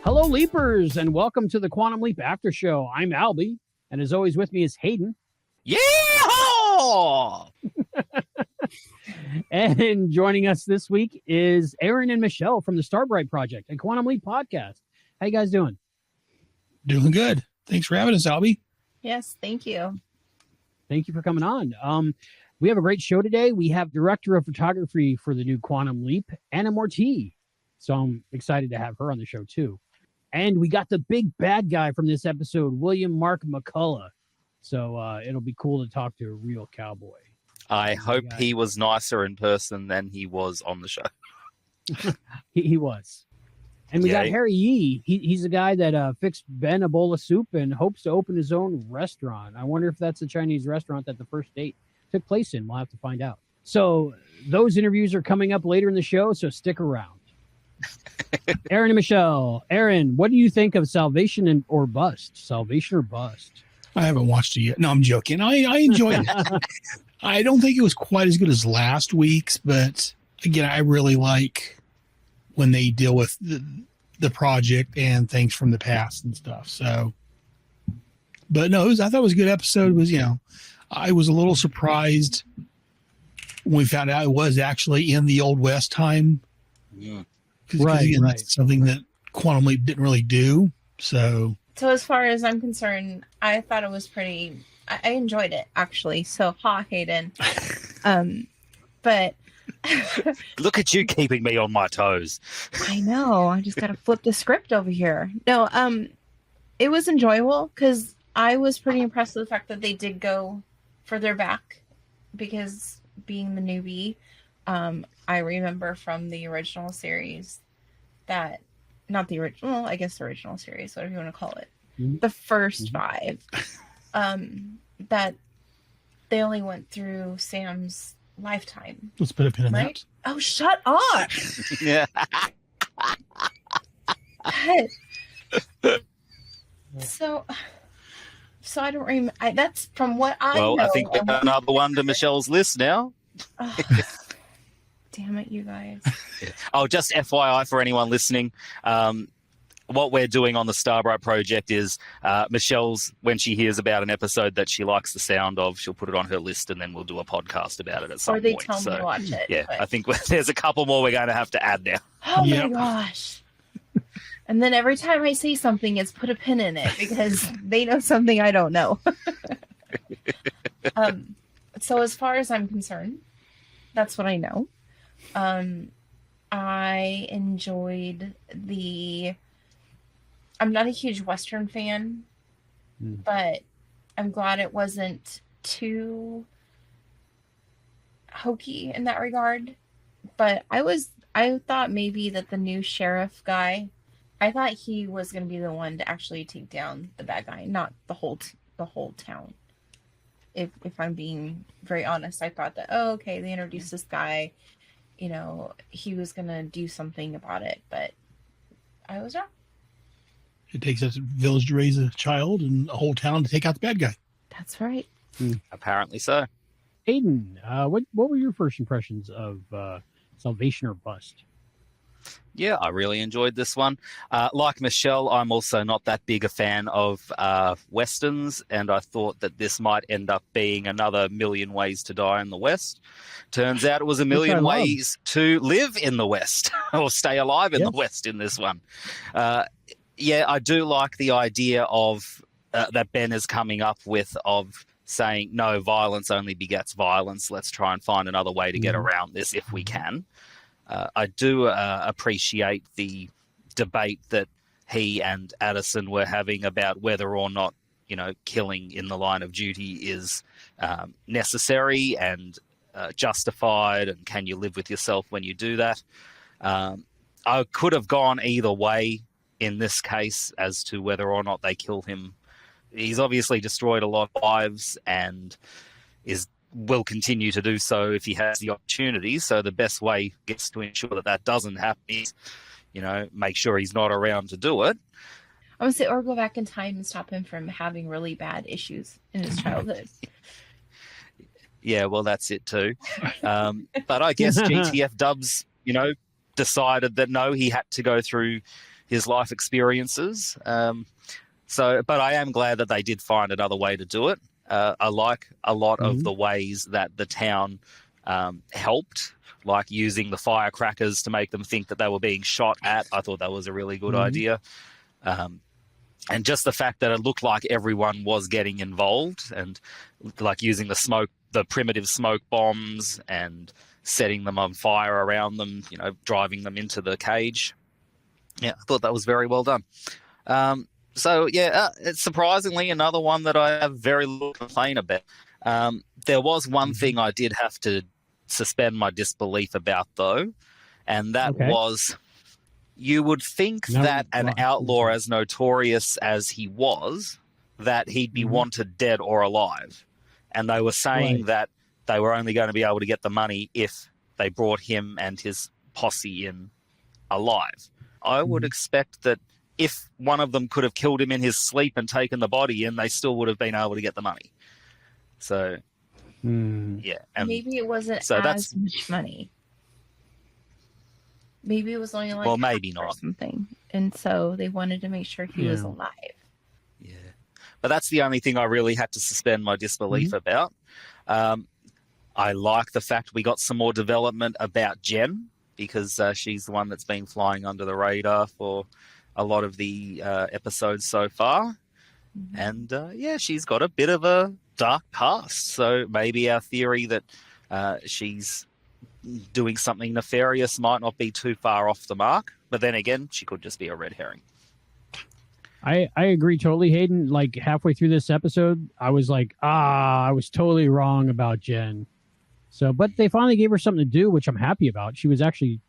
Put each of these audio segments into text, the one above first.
Hello, Leapers, and welcome to the Quantum Leap After Show. I'm Albie, and as always with me is Hayden. Yeah! And joining us this week is Aaron and Michelle from the Starbright Project and Quantum Leap Podcast. How you guys doing? Doing good. Thanks for having us, Albie. Yes, thank you. Thank you for coming on. We have a great show today. We have Director of Photography for the new Quantum Leap, Amortegui. So I'm excited to have her on the show, too. And we got the big bad guy from this episode, Mark McCullough. So it'll be cool to talk to a real cowboy. I hope he was nicer in person than he was on the show. He was. And we got Harry Yee. He's a guy that fixed Ben a bowl of soup and hopes to open his own restaurant. I wonder if that's a Chinese restaurant that the first date took place in. We'll have to find out. So those interviews are coming up later in the show, so stick around. Aaron and Michelle. Aaron, what do you think of Salvation or Bust? Salvation or Bust? I haven't watched it yet. No, I'm joking. I enjoyed it. I don't think it was quite as good as last week's, but again, I really like when they deal with the project and things from the past and stuff. So, but no, I thought it was a good episode. It was, I was a little surprised when we found out it was actually in the Old West time. Yeah. Right. That's something that Quantum Leap didn't really do. So as far as I'm concerned, I thought it was pretty. I enjoyed it actually. So Hayden. But look at you keeping me on my toes. I know. I just got to flip the script over here. No, it was enjoyable because I was pretty impressed with the fact that they did go further back because being the newbie, I remember from the original series that, not the original, I guess the original series, whatever you want to call it, the first 5, that they only went through Sam's lifetime. Let's put a pin in that. Oh, shut up! Yeah. So I don't remember. That's from what I know. Well, I think we have another one to Michelle's list now. Oh, damn it, you guys. Oh, just FYI for anyone listening, what we're doing on the Starbright Project is Michelle's, when she hears about an episode that she likes the sound of, she'll put it on her list and then we'll do a podcast about it at some point. Or they tell me to watch it. Yeah, but I think there's a couple more we're going to have to add now. Oh, my gosh. And then every time I say something, it's put a pin in it because they know something I don't know. So as far as I'm concerned, that's what I know. I enjoyed I'm not a huge Western fan, but I'm glad it wasn't too hokey in that regard. But I thought maybe that the new sheriff guy, I thought he was going to be the one to actually take down the bad guy, not the whole town. If I'm being very honest, I thought that, okay, they introduced this guy, he was going to do something about it, but I was wrong. It takes a village to raise a child and a whole town to take out the bad guy. That's right. Apparently so. Hayden, what were your first impressions of Salvation or Bust? Yeah, I really enjoyed this one. Like Michelle, I'm also not that big a fan of Westerns, and I thought that this might end up being another Million Ways to Die in the West. Turns out it was a million ways to live in the West, or stay alive in the West in this one. Yeah, I do like the idea of that Ben is coming up with of saying, no, violence only begets violence. Let's try and find another way to get around this if we can. I do appreciate the debate that he and Addison were having about whether or not, killing in the line of duty is necessary and justified, and can you live with yourself when you do that? I could have gone either way in this case as to whether or not they kill him. He's obviously destroyed a lot of lives and will continue to do so if he has the opportunity. So the best way gets to ensure that doesn't happen is, make sure he's not around to do it. I would say, or go back in time and stop him from having really bad issues in his childhood. Yeah, well, that's it too. But I guess GTF Dubs, decided that no, he had to go through his life experiences. But I am glad that they did find another way to do it. I like a lot of the ways that the town helped, like using the firecrackers to make them think that they were being shot at. I thought that was a really good idea. And just the fact that it looked like everyone was getting involved, and like using the primitive smoke bombs and setting them on fire around them, driving them into the cage. Yeah, I thought that was very well done. It's surprisingly another one that I have very little to complain about. There was one thing I did have to suspend my disbelief about, though, and that was, you would think that an outlaw as notorious as he was, that he'd be wanted dead or alive. And they were saying that they were only going to be able to get the money if they brought him and his posse in alive. I would expect that if one of them could have killed him in his sleep and taken the body in, they still would have been able to get the money. So, yeah. And maybe it wasn't as much money. Maybe it was only like maybe or not something. And so they wanted to make sure he was alive. Yeah. But that's the only thing I really had to suspend my disbelief about. I like the fact we got some more development about Jen, because she's the one that's been flying under the radar for a lot of the episodes so far. And she's got a bit of a dark past. So maybe our theory that she's doing something nefarious might not be too far off the mark. But then again, she could just be a red herring. I agree totally, Hayden. Like halfway through this episode, I was like, I was totally wrong about Jen. So, but they finally gave her something to do, which I'm happy about. She was actually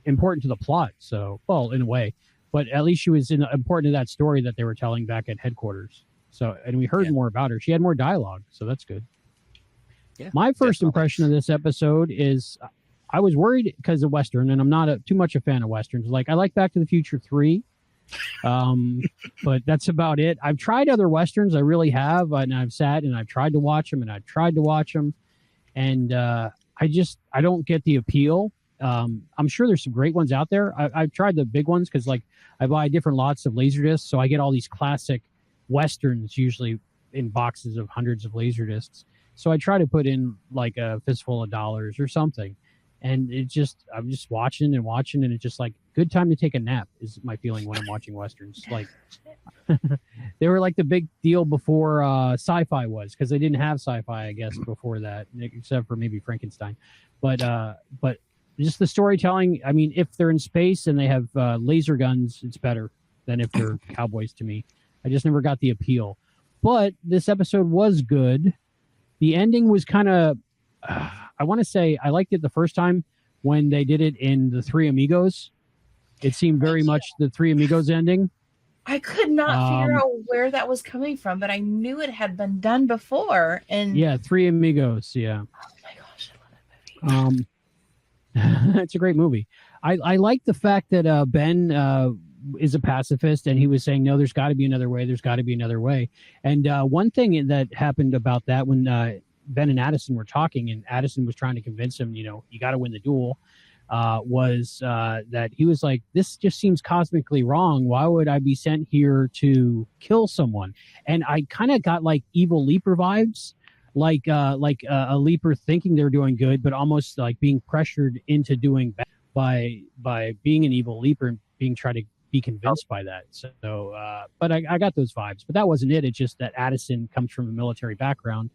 important to the plot. So, well, in a way, but at least she was important to that story that they were telling back at headquarters. So, and we heard more about her. She had more dialogue, so that's good. Yeah, my first impression of this episode is I was worried because of Western, and I'm not too much a fan of Westerns. Like, I like Back to the Future 3, but that's about it. I've tried other Westerns. I really have. And I've sat and I've tried to watch them, and I don't get the appeal. I'm sure there's some great ones out there. I've tried the big ones because, like, I buy different lots of Laserdiscs, so I get all these classic Westerns, usually in boxes of hundreds of Laserdiscs. So I try to put in like a fistful of dollars or something. And I'm just watching, and it's just like, good time to take a nap is my feeling when I'm watching Westerns. Like, they were like the big deal before sci-fi was, because they didn't have sci-fi, I guess, before that, except for maybe Frankenstein. But just the storytelling, I mean, if they're in space and they have laser guns, it's better than if they're cowboys to me. I just never got the appeal. But this episode was good. The ending was kind of, I want to say, I liked it the first time when they did it in the Three Amigos. It seemed very much the Three Amigos ending. I could not figure out where that was coming from, but I knew it had been done before. And yeah, Three Amigos. Yeah. Oh my gosh, I love that movie. It's a great movie. I like the fact that Ben is a pacifist, and he was saying, no, there's got to be another way. There's got to be another way. And one thing that happened about that when Ben and Addison were talking, and Addison was trying to convince him, you got to win the duel, was that he was like, this just seems cosmically wrong. Why would I be sent here to kill someone? And I kind of got like Evil Leaper vibes, like a Leaper thinking they're doing good, but almost like being pressured into doing bad by being an Evil Leaper and being tried to be convinced by that. So, but I got those vibes. But that wasn't it. It's just that Addison comes from a military background,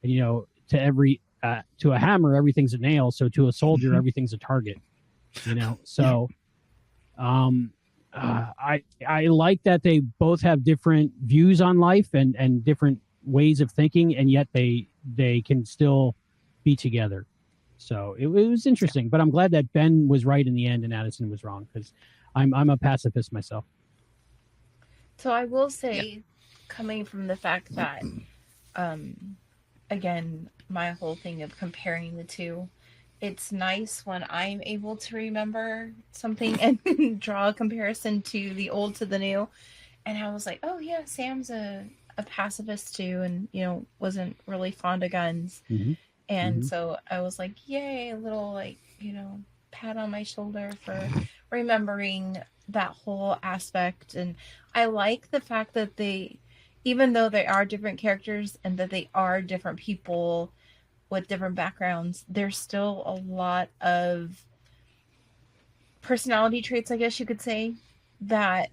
and to a hammer, everything's a nail. So to a soldier, everything's a target. So I like that they both have different views on life and different ways of thinking, and yet they can still be together. So it was interesting. But I'm glad that Ben was right in the end and Addison was wrong, because I'm a pacifist myself. So I will say, coming from the fact that, again, my whole thing of comparing the two, it's nice when I'm able to remember something and draw a comparison to the old to the new. And I was like, oh yeah, Sam's a pacifist too, and wasn't really fond of guns. And so I was like, yay, a little pat on my shoulder for remembering that whole aspect. And I like the fact that they, even though they are different characters and that they are different people with different backgrounds, there's still a lot of personality traits, I guess you could say, that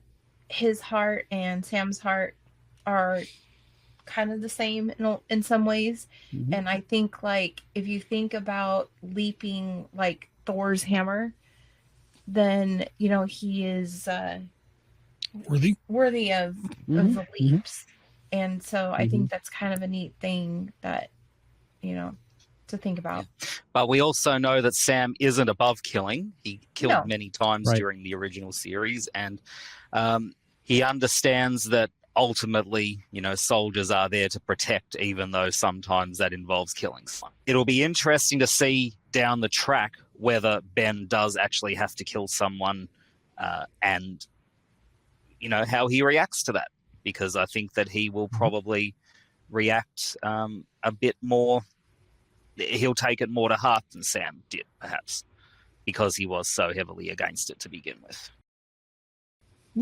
his heart and Sam's heart are kind of the same in some ways. Mhm. And I think, like, if you think about leaping like Thor's hammer, then, you know, he is worthy of the leaps. And so I think that's kind of a neat thing that, you know, to think about. But we also know that Sam isn't above killing. He killed many times during the original series, and he understands that ultimately, you know, soldiers are there to protect, even though sometimes that involves killing someone. It'll be interesting to see down the track whether Ben does actually have to kill someone, and, you know, how he reacts to that, because I think that he will probably react a bit more. He'll take it more to heart than Sam did, perhaps, because he was so heavily against it to begin with.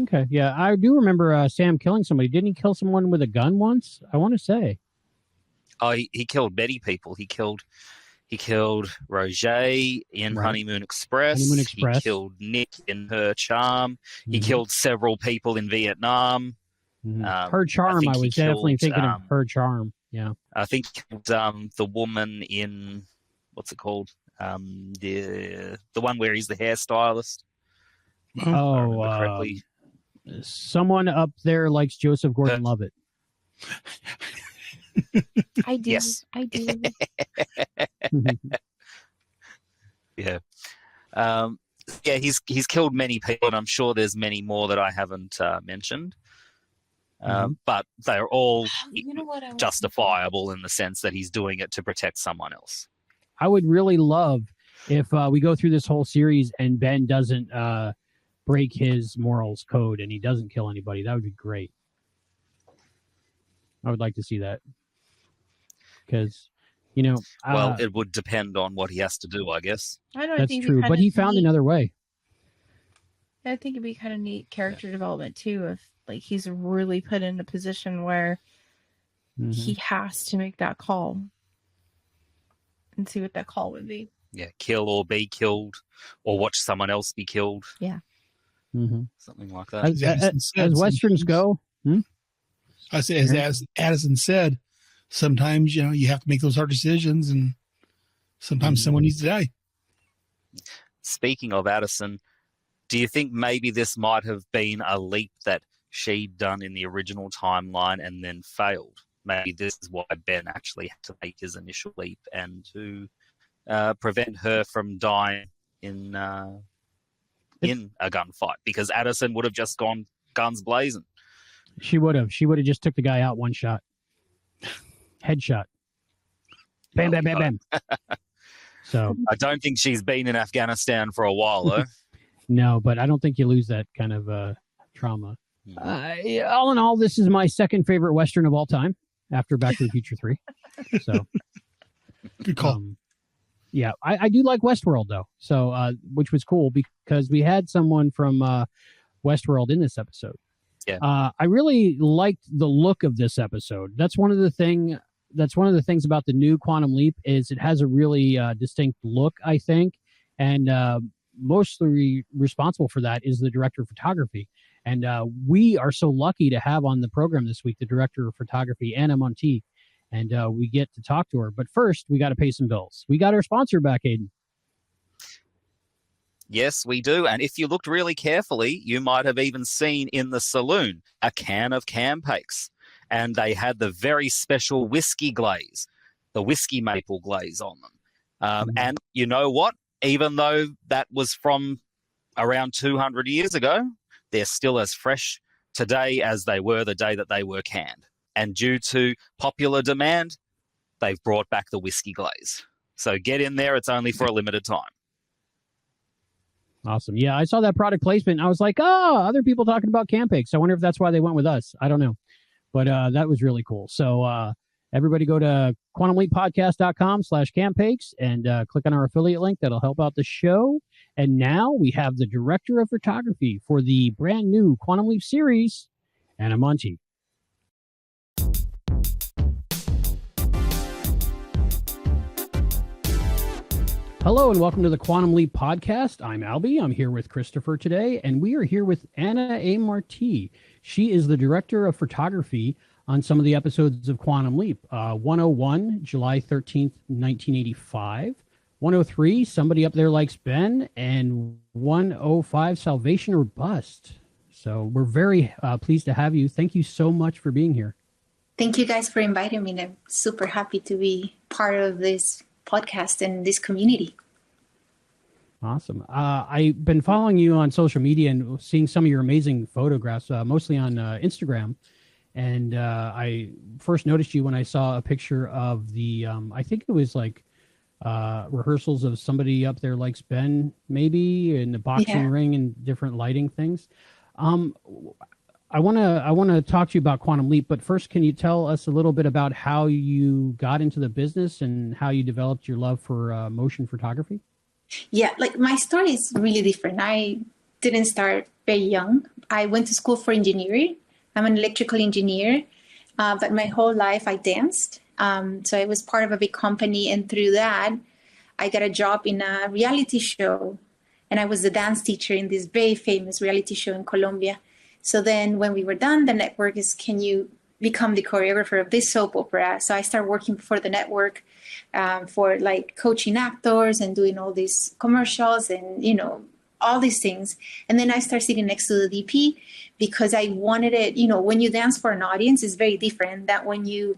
Okay, yeah, I do remember Sam killing somebody. Didn't he kill someone with a gun once? I want to say. Oh, he killed many people. He killed Roger in Honeymoon Express. He killed Nick in Her Charm. He killed several people in Vietnam. Her Charm, I was definitely thinking of Her Charm. Yeah. I think the woman in, what's it called? The one where he's the hairstylist. Oh, someone up there likes Joseph Gordon-Levitt. I do. Yes. I do. Yeah. Yeah, he's killed many people, and I'm sure there's many more that I haven't mentioned. But they're all justifiable in the sense that he's doing it to protect someone else. I would really love if we go through this whole series and Ben doesn't break his morals code and he doesn't kill anybody. That would be great. I would like to see that. Because, you know... well, it would depend on what he has to do, I guess. That's true, but he found another way. I think it'd be kind of neat character development, too, if like he's really put in a position where he has to make that call and see what that call would be. Yeah, kill or be killed, or watch someone else be killed. Yeah. Something like that. As Westerns go... I say, as Addison said, sometimes, you know, you have to make those hard decisions, and sometimes someone needs to die. Speaking of Addison, do you think maybe this might have been a leap that she'd done in the original timeline and then failed? Maybe this is why Ben actually had to make his initial leap, and to prevent her from dying in a gunfight, because Addison would have just gone guns blazing. She would have just took the guy out one shot. Headshot. Bam, bam, bam, bam. So I don't think she's been in Afghanistan for a while, though. No, but I don't think you lose that kind of trauma. All in all, this is my second favorite Western of all time, after Back to the Future 3. So, good call. Yeah, I do like Westworld, though. So, which was cool because we had someone from Westworld in this episode. Yeah. I really liked the look of this episode. That's one of the things about the new Quantum Leap is it has a really distinct look, I think, and mostly responsible for that is the director of photography. And we are so lucky to have on the program this week the director of photography, Anna Monteith, and we get to talk to her. But first, we got to pay some bills. We got our sponsor back, Hayden. Yes, we do. And if you looked really carefully, you might have even seen in the saloon a can of Campakes. And they had the very special whiskey glaze, the whiskey maple glaze on them. And you know what? Even though that was from around 200 years ago, they're still as fresh today as they were the day that they were canned. And due to popular demand, they've brought back the whiskey glaze. So get in there. It's only for a limited time. Awesome. Yeah, I saw that product placement. And I was like, other people talking about Campakes. I wonder if that's why they went with us. I don't know. But that was really cool. So everybody go to quantumleappodcast.com/Campakes and click on our affiliate link. That'll help out the show. And now we have the director of photography for the brand new Quantum Leap series, Anna Monti. Hello and welcome to the Quantum Leap podcast. I'm Albie. I'm here with Christopher today, and we are here with Anna Amortegui. She is the director of photography on some of the episodes of Quantum Leap. 101, July 13th, 1985. 103, Somebody Up There Likes Ben, and 105, Salvation or Bust. So we're very pleased to have you. Thank you so much for being here. Thank you guys for inviting me. I'm super happy to be part of this podcast and this community. Awesome. I've been following you on social media and seeing some of your amazing photographs, mostly on Instagram. And I first noticed you when I saw a picture of the, I think it was like rehearsals of Somebody Up There Likes Ben, maybe, in the boxing ring and different lighting things. I want to talk to you about Quantum Leap, but first, can you tell us a little bit about how you got into the business and how you developed your love for motion photography? Yeah, like my story is really different. I didn't start very young. I went to school for engineering. I'm an electrical engineer, but my whole life I danced. So I was part of a big company, and through that, I got a job in a reality show, and I was the dance teacher in this very famous reality show in Colombia. So then when we were done, the network is, can you become the choreographer of this soap opera? So I started working for the network for like coaching actors and doing all these commercials and, you know, all these things. And then I started sitting next to the DP because I wanted it, you know, when you dance for an audience, it's very different than when you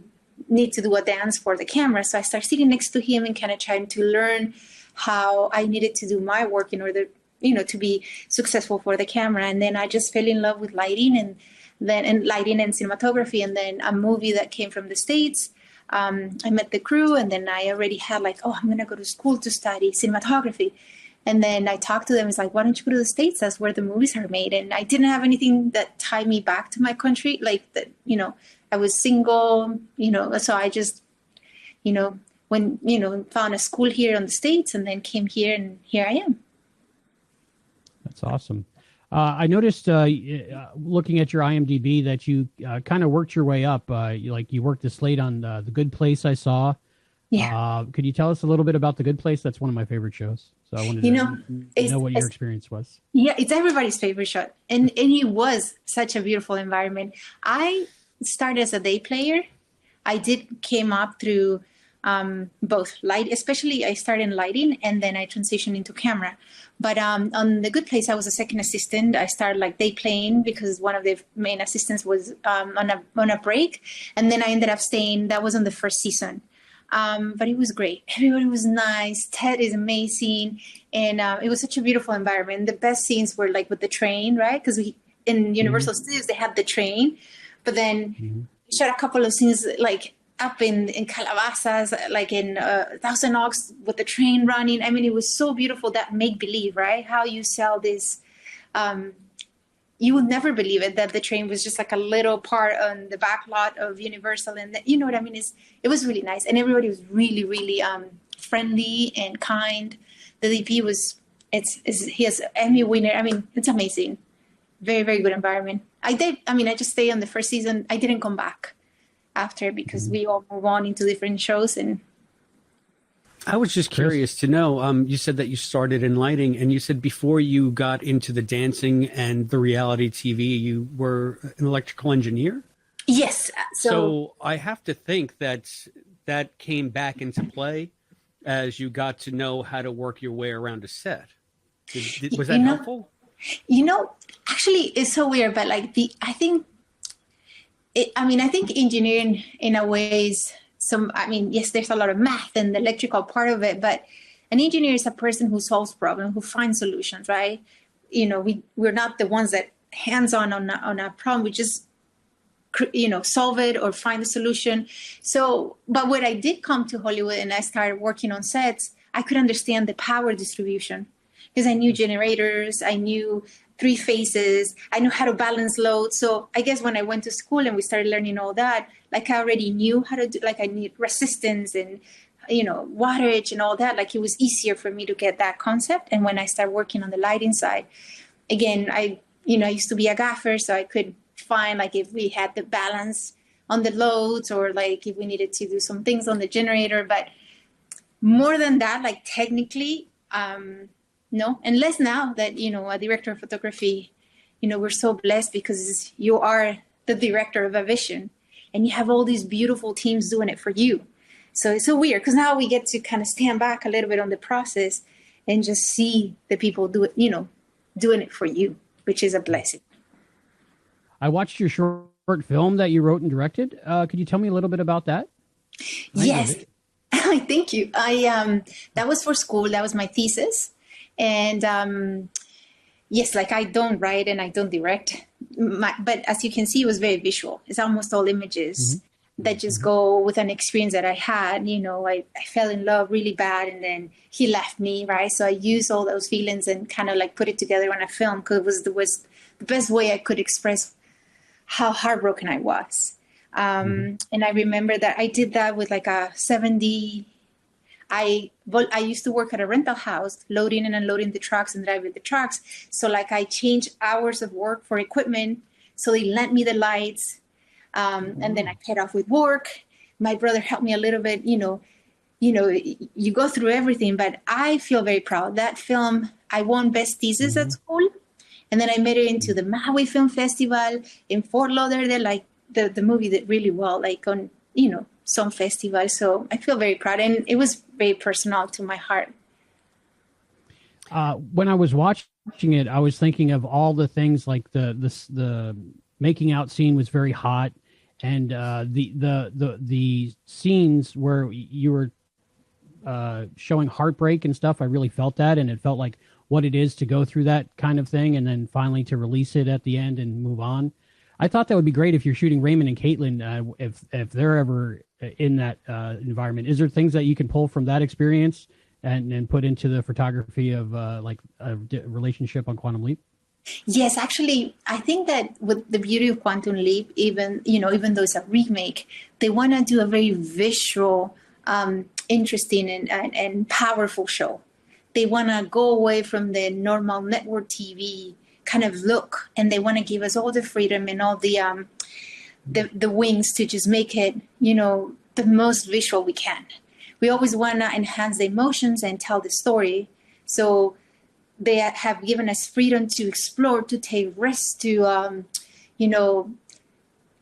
need to do a dance for the camera. So I started sitting next to him and kind of trying to learn how I needed to do my work in order, you know, to be successful for the camera. And then I just fell in love with lighting and lighting and cinematography. And then a movie that came from the States, I met the crew, and then I already had like, oh, I'm going to go to school to study cinematography. And then I talked to them. It's like, why don't you go to the States? That's where the movies are made. And I didn't have anything that tied me back to my country. Like that, you know, I was single, you know, so I just, you know, when, you know, found a school here in the States and then came here, and here I am. That's awesome. I noticed looking at your IMDb that you kind of worked your way up. You worked this late on The Good Place, I saw. Yeah. Could you tell us a little bit about The Good Place? That's one of my favorite shows. So I wanted to know what your experience was. Yeah, it's everybody's favorite show. And it was such a beautiful environment. I started as a day player. Came up through both light, especially I started in lighting, and then I transitioned into camera. But on The Good Place, I was a second assistant. I started like day playing because one of the main assistants was on a break, and then I ended up staying. That was on the first season. But it was great. Everybody was nice. Ted is amazing. And it was such a beautiful environment. The best scenes were like with the train, right? Because in Universal Studios, they had the train. But then we shot a couple of scenes like up in Calabasas, like in Thousand Oaks with the train running. I mean, it was so beautiful, that make-believe, right? How you sell this. You would never believe it, that the train was just like a little part on the back lot of Universal. And you know what I mean? It was really nice. And everybody was really, really friendly and kind. The DP he has Emmy winner. I mean, it's amazing. Very, very good environment. I just stayed on the first season. I didn't come back after because we all move on into different shows. And I was just curious to know, you said that you started in lighting, and you said before you got into the dancing and the reality TV, you were an electrical engineer? Yes. So I have to think that came back into play as you got to know how to work your way around a set. Was that helpful? You know, actually, it's so weird, but like I think engineering in a way is yes, there's a lot of math and the electrical part of it, but an engineer is a person who solves problems, who finds solutions, right? You know, we're not the ones that hands-on on a problem. We just, you know, solve it or find the solution. So, but when I did come to Hollywood and I started working on sets, I could understand the power distribution because I knew generators, I knew three phases, I knew how to balance load. So I guess when I went to school and we started learning all that, like I already knew how to do, like I need resistance and wattage and all that, like it was easier for me to get that concept. And when I started working on the lighting side, again, I used to be a gaffer, so I could find like if we had the balance on the loads or like if we needed to do some things on the generator. But more than that, like technically, no, unless now that, a director of photography, we're so blessed because you are the director of a vision and you have all these beautiful teams doing it for you. So it's so weird because now we get to kind of stand back a little bit on the process and just see the people do it, doing it for you, which is a blessing. I watched your short film that you wrote and directed. Could you tell me a little bit about that? Yes. Thank you. That was for school. That was my thesis. And yes, like I don't write and I don't direct, but as you can see, it was very visual. It's almost all images that just go with an experience that I had. I fell in love really bad and then he left me, right? So I used all those feelings and kind of like put it together on a film because it was the best way I could express how heartbroken I was. And I remember that I did that with like a 70. I used to work at a rental house, loading and unloading the trucks and driving the trucks. So like I changed hours of work for equipment. So they lent me the lights. And then I paid off with work. My brother helped me a little bit, you go through everything, but I feel very proud. That film, I won Best Thesis at school. And then I made it into the Maui Film Festival in Fort Lauderdale. Like the movie did really well, like on, some festival. So I feel very proud. And it was very personal to my heart. When I was watching it, I was thinking of all the things like the making out scene was very hot. And the scenes where you were showing heartbreak and stuff, I really felt that, and it felt like what it is to go through that kind of thing, and then finally to release it at the end and move on. I thought that would be great if you're shooting Raymond and Caitlin, if they're ever in that environment. Is there things that you can pull from that experience and put into the photography of like a relationship on Quantum Leap? Yes, actually, I think that with the beauty of Quantum Leap, even though it's a remake, they want to do a very visual, interesting and powerful show. They want to go away from the normal network TV kind of look, and they want to give us all the freedom and all the wings to just make it, the most visual we can. We always want to enhance the emotions and tell the story. So they have given us freedom to explore, to take risks, to,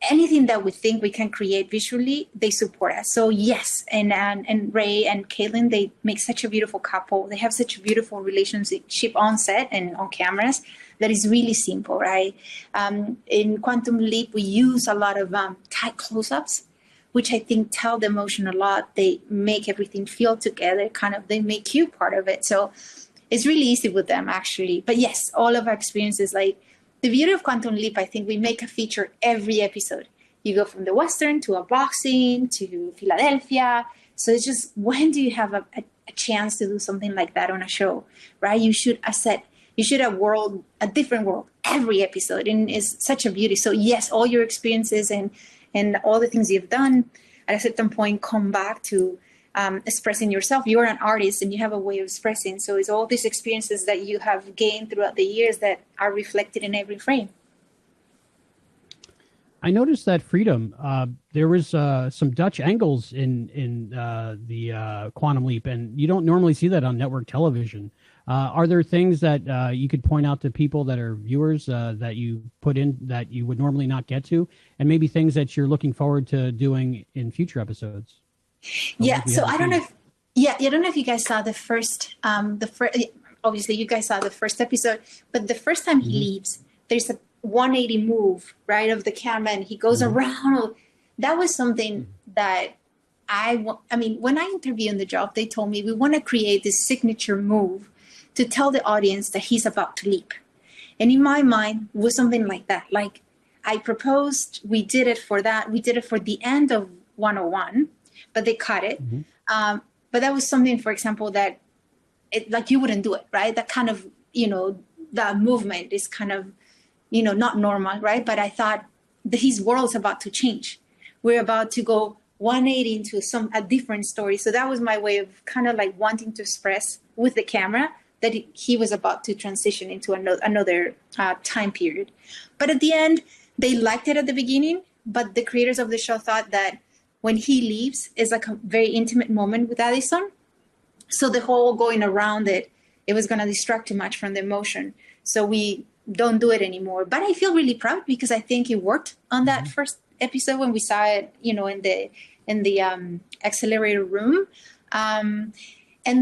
anything that we think we can create visually, they support us. So yes, and Ray and Caitlin, they make such a beautiful couple. They have such a beautiful relationship on set and on cameras that is really simple, right? In Quantum Leap, we use a lot of tight close-ups, which I think tell the emotion a lot. They make everything feel together, they make you part of it. So it's really easy with them, actually. But yes, all of our experiences, like the beauty of Quantum Leap, I think we make a feature every episode. You go from the Western to a boxing to Philadelphia. So it's just, when do you have a chance to do something like that on a show, right? You should a different world every episode. And it's such a beauty. So yes, all your experiences and all the things you've done at a certain point come back to expressing yourself. You're an artist and you have a way of expressing. So it's all these experiences that you have gained throughout the years that are reflected in every frame. I noticed that Freedom, there was some Dutch angles in the Quantum Leap, and you don't normally see that on network television. Are there things that you could point out to people that are viewers that you put in that you would normally not get to, and maybe things that you're looking forward to doing in future episodes? Yeah, so I don't know if you guys saw the first obviously you guys saw the first episode, but the first time he leaves, there's a 180 move, right, of the camera, and he goes around. That was something that when I interviewed in the job, they told me we want to create this signature move to tell the audience that he's about to leap. And in my mind, it was something like that. Like I proposed, we did it for that. We did it for the end of 101. But they cut it. But that was something, for example, that you wouldn't do it, right? That kind of, that movement is kind of, not normal, right? But I thought his world's about to change. We're about to go 180 into a different story. So that was my way of kind of like wanting to express with the camera that he was about to transition into another time period. But at the end, they liked it at the beginning, but the creators of the show thought that when he leaves is like a very intimate moment with Addison. So the whole going around it was going to distract too much from the emotion. So we don't do it anymore. But I feel really proud because I think it worked on that first episode when we saw it, you know, in the accelerator room. And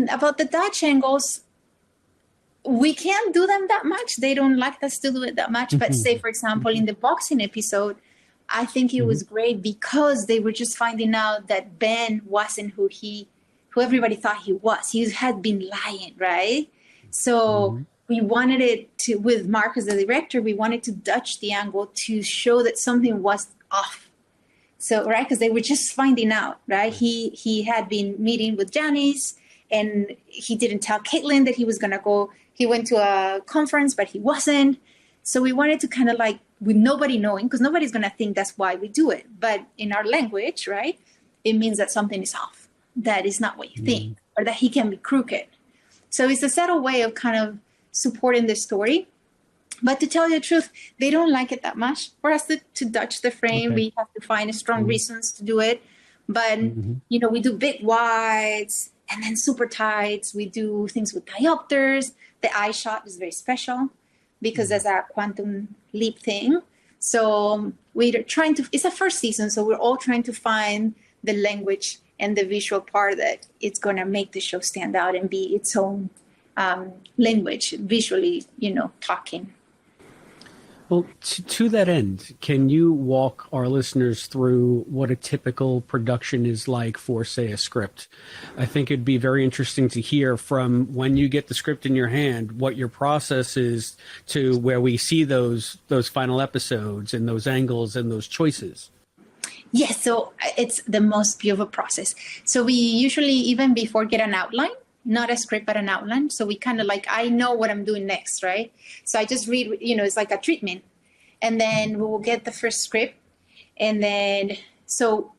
about the Dutch angles, we can't do them that much. They don't like us to do it that much. But say, for example, in the boxing episode, I think it was great because they were just finding out that Ben wasn't who everybody thought he was. He had been lying, right? So we wanted it to, with Mark as the director, we wanted to Dutch the angle to show that something was off. So, right, because they were just finding out, right? He had been meeting with Janice, and he didn't tell Caitlin that he was going to go. He went to a conference, but he wasn't. So we wanted to kind of like, with nobody knowing, because nobody's going to think that's why we do it. But in our language, right, it means that something is off, that is not what you think, or that he can be crooked. So it's a subtle way of kind of supporting the story. But to tell you the truth, they don't like it that much. For us to Dutch the frame, we have to find strong reasons to do it. But, you know, we do big wides and then super tights. We do things with diopters. The eye shot is very special because there's a quantum leap thing. So we're trying to, it's a first season, so we're all trying to find the language and the visual part that it's going to make the show stand out and be its own language, visually, you know, talking. Well, to that end, can you walk our listeners through what a typical production is like for, say, a script? I think it'd be very interesting to hear from when you get the script in your hand, what your process is to where we see those final episodes and those angles and those choices. Yes, so it's the most beautiful process. So we usually, even before, get an outline, not a script, but an outline. So we kind of like, I know what I'm doing next, right? So I just read, you know, it's like a treatment. And then we will get the first script. And then, so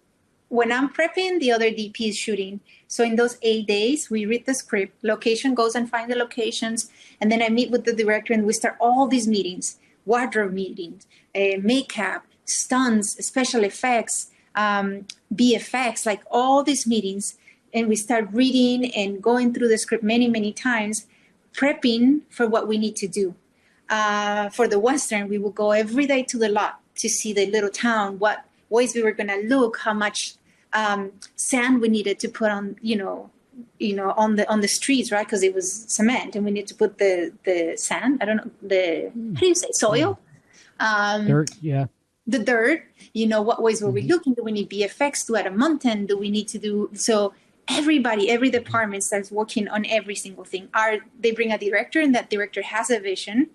when I'm prepping, the other DP is shooting. So in those 8 days, we read the script, location goes and find the locations. And then I meet with the director and we start all these meetings, wardrobe meetings, makeup, stunts, special effects, BFX, like all these meetings. And we start reading and going through the script many, many times, prepping for what we need to do. For the Western, we will go every day to the lot to see the little town, what ways we were going to look, how much sand we needed to put on, on the streets, right? Because it was cement, and we need to put the sand. I don't know, how do you say, soil? Dirt, yeah. The dirt. What ways were we looking? Do we need BFX to add a mountain? Do we need to do so? Every department starts working on every single thing. They bring a director, and that director has a vision.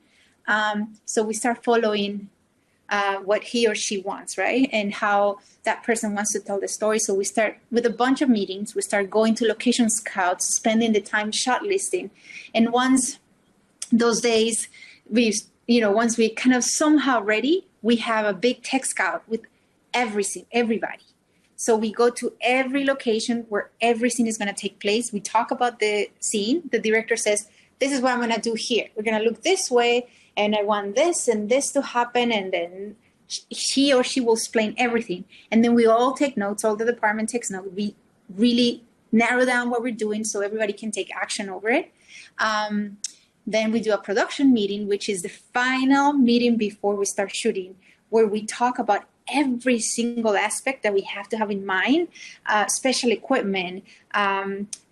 So we start following what he or she wants, right? And how that person wants to tell the story. So we start with a bunch of meetings. We start going to location scouts, spending the time shot listing. And once those days, once we kind of somehow ready, we have a big tech scout with everybody. So we go to every location where every scene is going to take place. We talk about the scene. The director says, this is what I'm going to do here. We're going to look this way, and I want this and this to happen. And then he or she will explain everything. And then we all take notes. All the department takes notes. We really narrow down what we're doing so everybody can take action over it. Then we do a production meeting, which is the final meeting before we start shooting, where we talk about every single aspect that we have to have in mind, special equipment,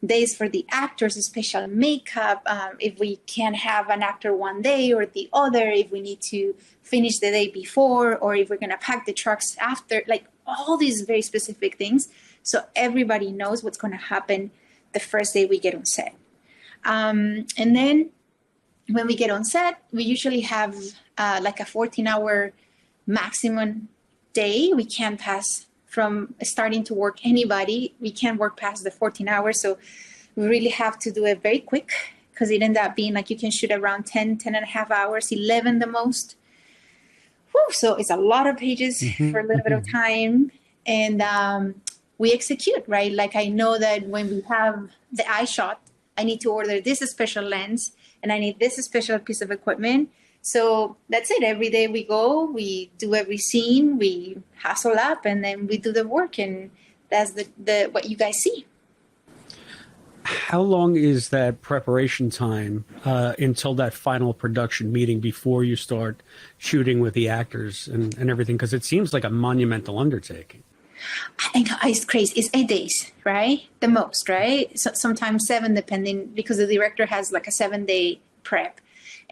days for the actors, special makeup, if we can have an actor one day or the other, if we need to finish the day before, or if we're going to pack the trucks after, like all these very specific things. So everybody knows what's going to happen the first day we get on set. And then when we get on set, we usually have like a 14-hour maximum day. We can't pass from starting to work anybody. We can't work past the 14 hours. So we really have to do it very quick, because it ended up being like you can shoot around 10 and a half hours, 11 the most. Whew, so it's a lot of pages for a little bit of time. And we execute, right? Like I know that when we have the eye shot, I need to order this special lens and I need this special piece of equipment. So that's it. Every day we go, we do every scene, we hustle up, and then we do the work, and that's the what you guys see. How long is that preparation time until that final production meeting before you start shooting with the actors and everything? Because it seems like a monumental undertaking. I know, it's crazy. It's 8 days, right? The most, right? So, sometimes 7, depending, because the director has like a 7-day prep.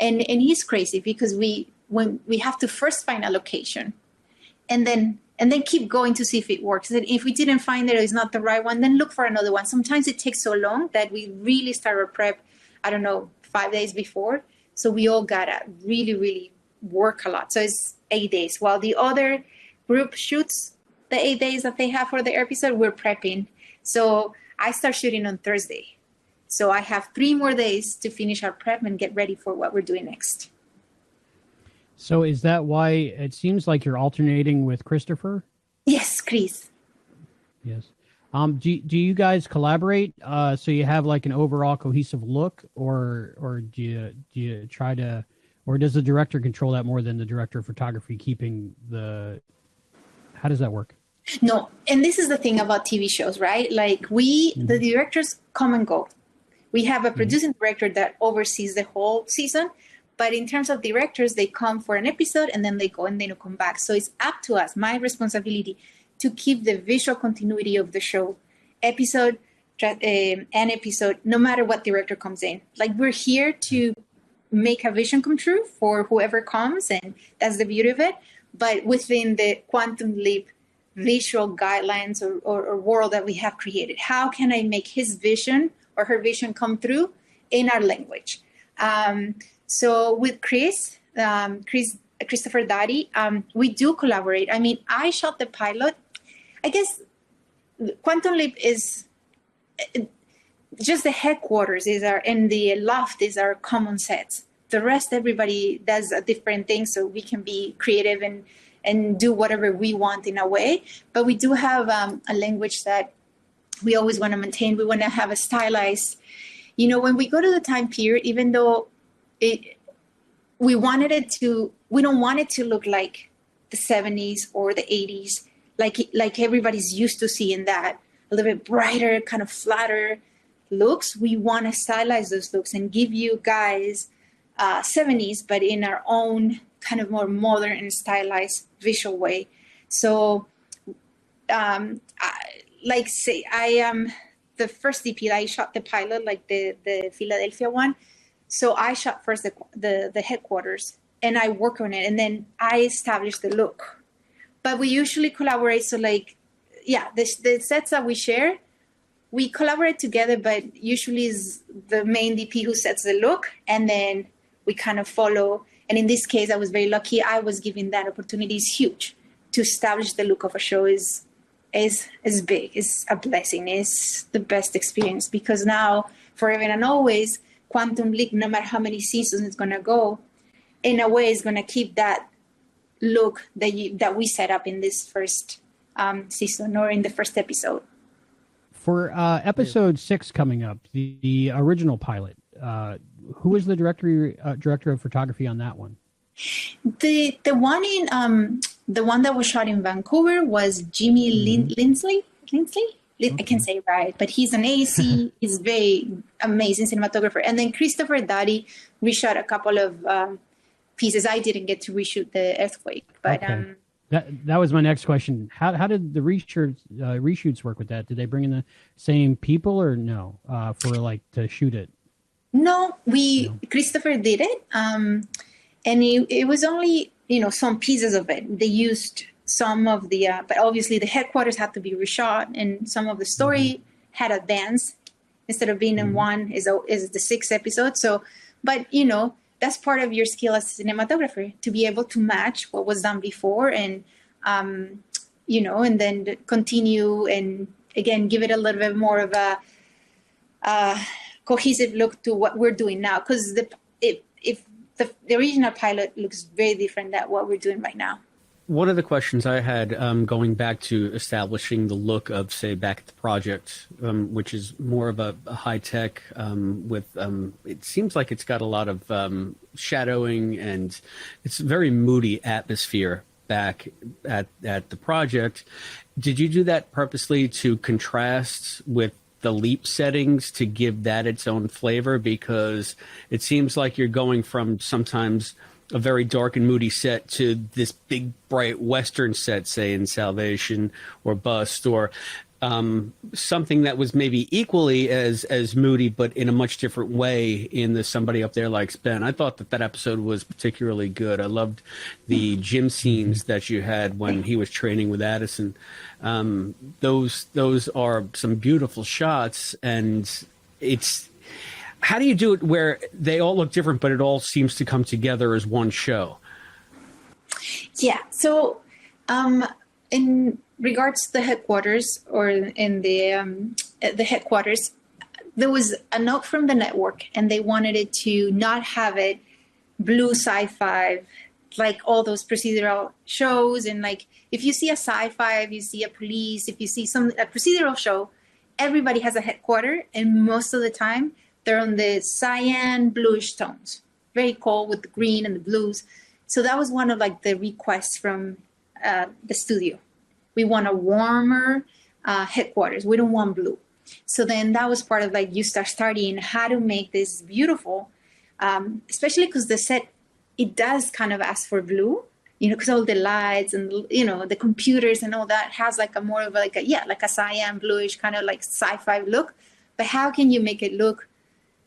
And he's crazy because when we have to first find a location and then keep going to see if it works. And if we didn't find it or it's not the right one, then look for another one. Sometimes it takes so long that we really start our prep, 5 days before. So we all gotta really, really work a lot. So it's 8 days. While the other group shoots the 8 days that they have for the episode, we're prepping. So I start shooting on Thursday. So I have 3 more days to finish our prep and get ready for what we're doing next. So is that why it seems like you're alternating with Christopher? Yes, Chris. Yes. Do you guys collaborate so you have like an overall cohesive look, or do you try to, or does the director control that more than the director of photography, keeping the, how does that work? No, and this is the thing about TV shows, right? Like the directors come and go. We have a producing director that oversees the whole season, but in terms of directors, they come for an episode and then they go and they don't come back. So it's up to us, my responsibility, to keep the visual continuity of the show, episode and episode, no matter what director comes in. Like, we're here to make a vision come true for whoever comes, and that's the beauty of it. But within the Quantum Leap visual guidelines or world that we have created, how can I make his vision or her vision come through in our language? So with Christopher Daddy, we do collaborate. I mean, I shot the pilot. I guess Quantum Leap is just the headquarters and the loft is our common sets. The rest, everybody does a different thing, so we can be creative and do whatever we want in a way. But we do have a language that we always want to maintain. We want to have a stylized, when we go to the time period, even though we don't want it to look like the 70s or the 80s, like everybody's used to seeing that, a little bit brighter, kind of flatter looks. We want to stylize those looks and give you guys 70s, but in our own kind of more modern and stylized visual way. So, I am the first DP. I shot the pilot, like the Philadelphia one. So I shot first the headquarters, and I work on it, and then I establish the look. But we usually collaborate. So the sets that we share, we collaborate together, but usually is the main DP who sets the look, and then we kind of follow. And in this case, I was very lucky. I was given that opportunity. It's huge to establish the look of a show. Is big. It's a blessing. It's the best experience, because now, forever and always, Quantum Leap, no matter how many seasons it's gonna go, in a way, is gonna keep that look that we set up in this first season or in the first episode. For episode 6 coming up, the original pilot, who was the director of photography on that one? The one that was shot in Vancouver was Jimmy Lindsley. Okay. I can't say it right, but he's an AC. He's very amazing cinematographer. And then Christopher Daddy, we shot a couple of pieces. I didn't get to reshoot the earthquake, but okay. That was my next question. How did the reshoots work with that? Did they bring in the same people or no to shoot it? No, Christopher did it, and it was only some pieces of it. They used some of the, but obviously the headquarters had to be reshot, and some of the story had advanced instead of being in one is the 6th episode. So, but that's part of your skill as a cinematographer, to be able to match what was done before and and then continue and again give it a little bit more of a cohesive look to what we're doing now, because if the original pilot looks very different than what we're doing right now. one of the questions I had going back to establishing the look of, say, Back at the Project, which is more of a high tech with, it seems like it's got a lot of shadowing and it's very moody atmosphere back at the project. Did you do that purposely to contrast with the Leap settings to give that its own flavor? Because it seems like you're going from sometimes a very dark and moody set to this big, bright Western set, say in Salvation or Bust, or something that was maybe equally as moody, but in a much different way in the Somebody Up There Likes Ben. I thought that episode was particularly good. I loved the gym scenes that you had when he was training with Addison. Those are some beautiful shots, and it's, how do you do it where they all look different, but it all seems to come together as one show? Yeah. So, in regards to the headquarters, or in the headquarters, there was a note from the network, and they wanted it to not have it blue sci-fi, like all those procedural shows. And like, if you see a sci-fi, if you see a police, if you see a procedural show, everybody has a headquarter, and most of the time they're on the cyan bluish tones, very cold with the green and the blues. So that was one of like the requests from the studio. We want a warmer headquarters. We don't want blue. So then that was part of like, you start studying how to make this beautiful, especially because the set, it does kind of ask for blue, because all the lights and, the computers and all that has like a more of like a cyan bluish kind of like sci-fi look. But how can you make it look,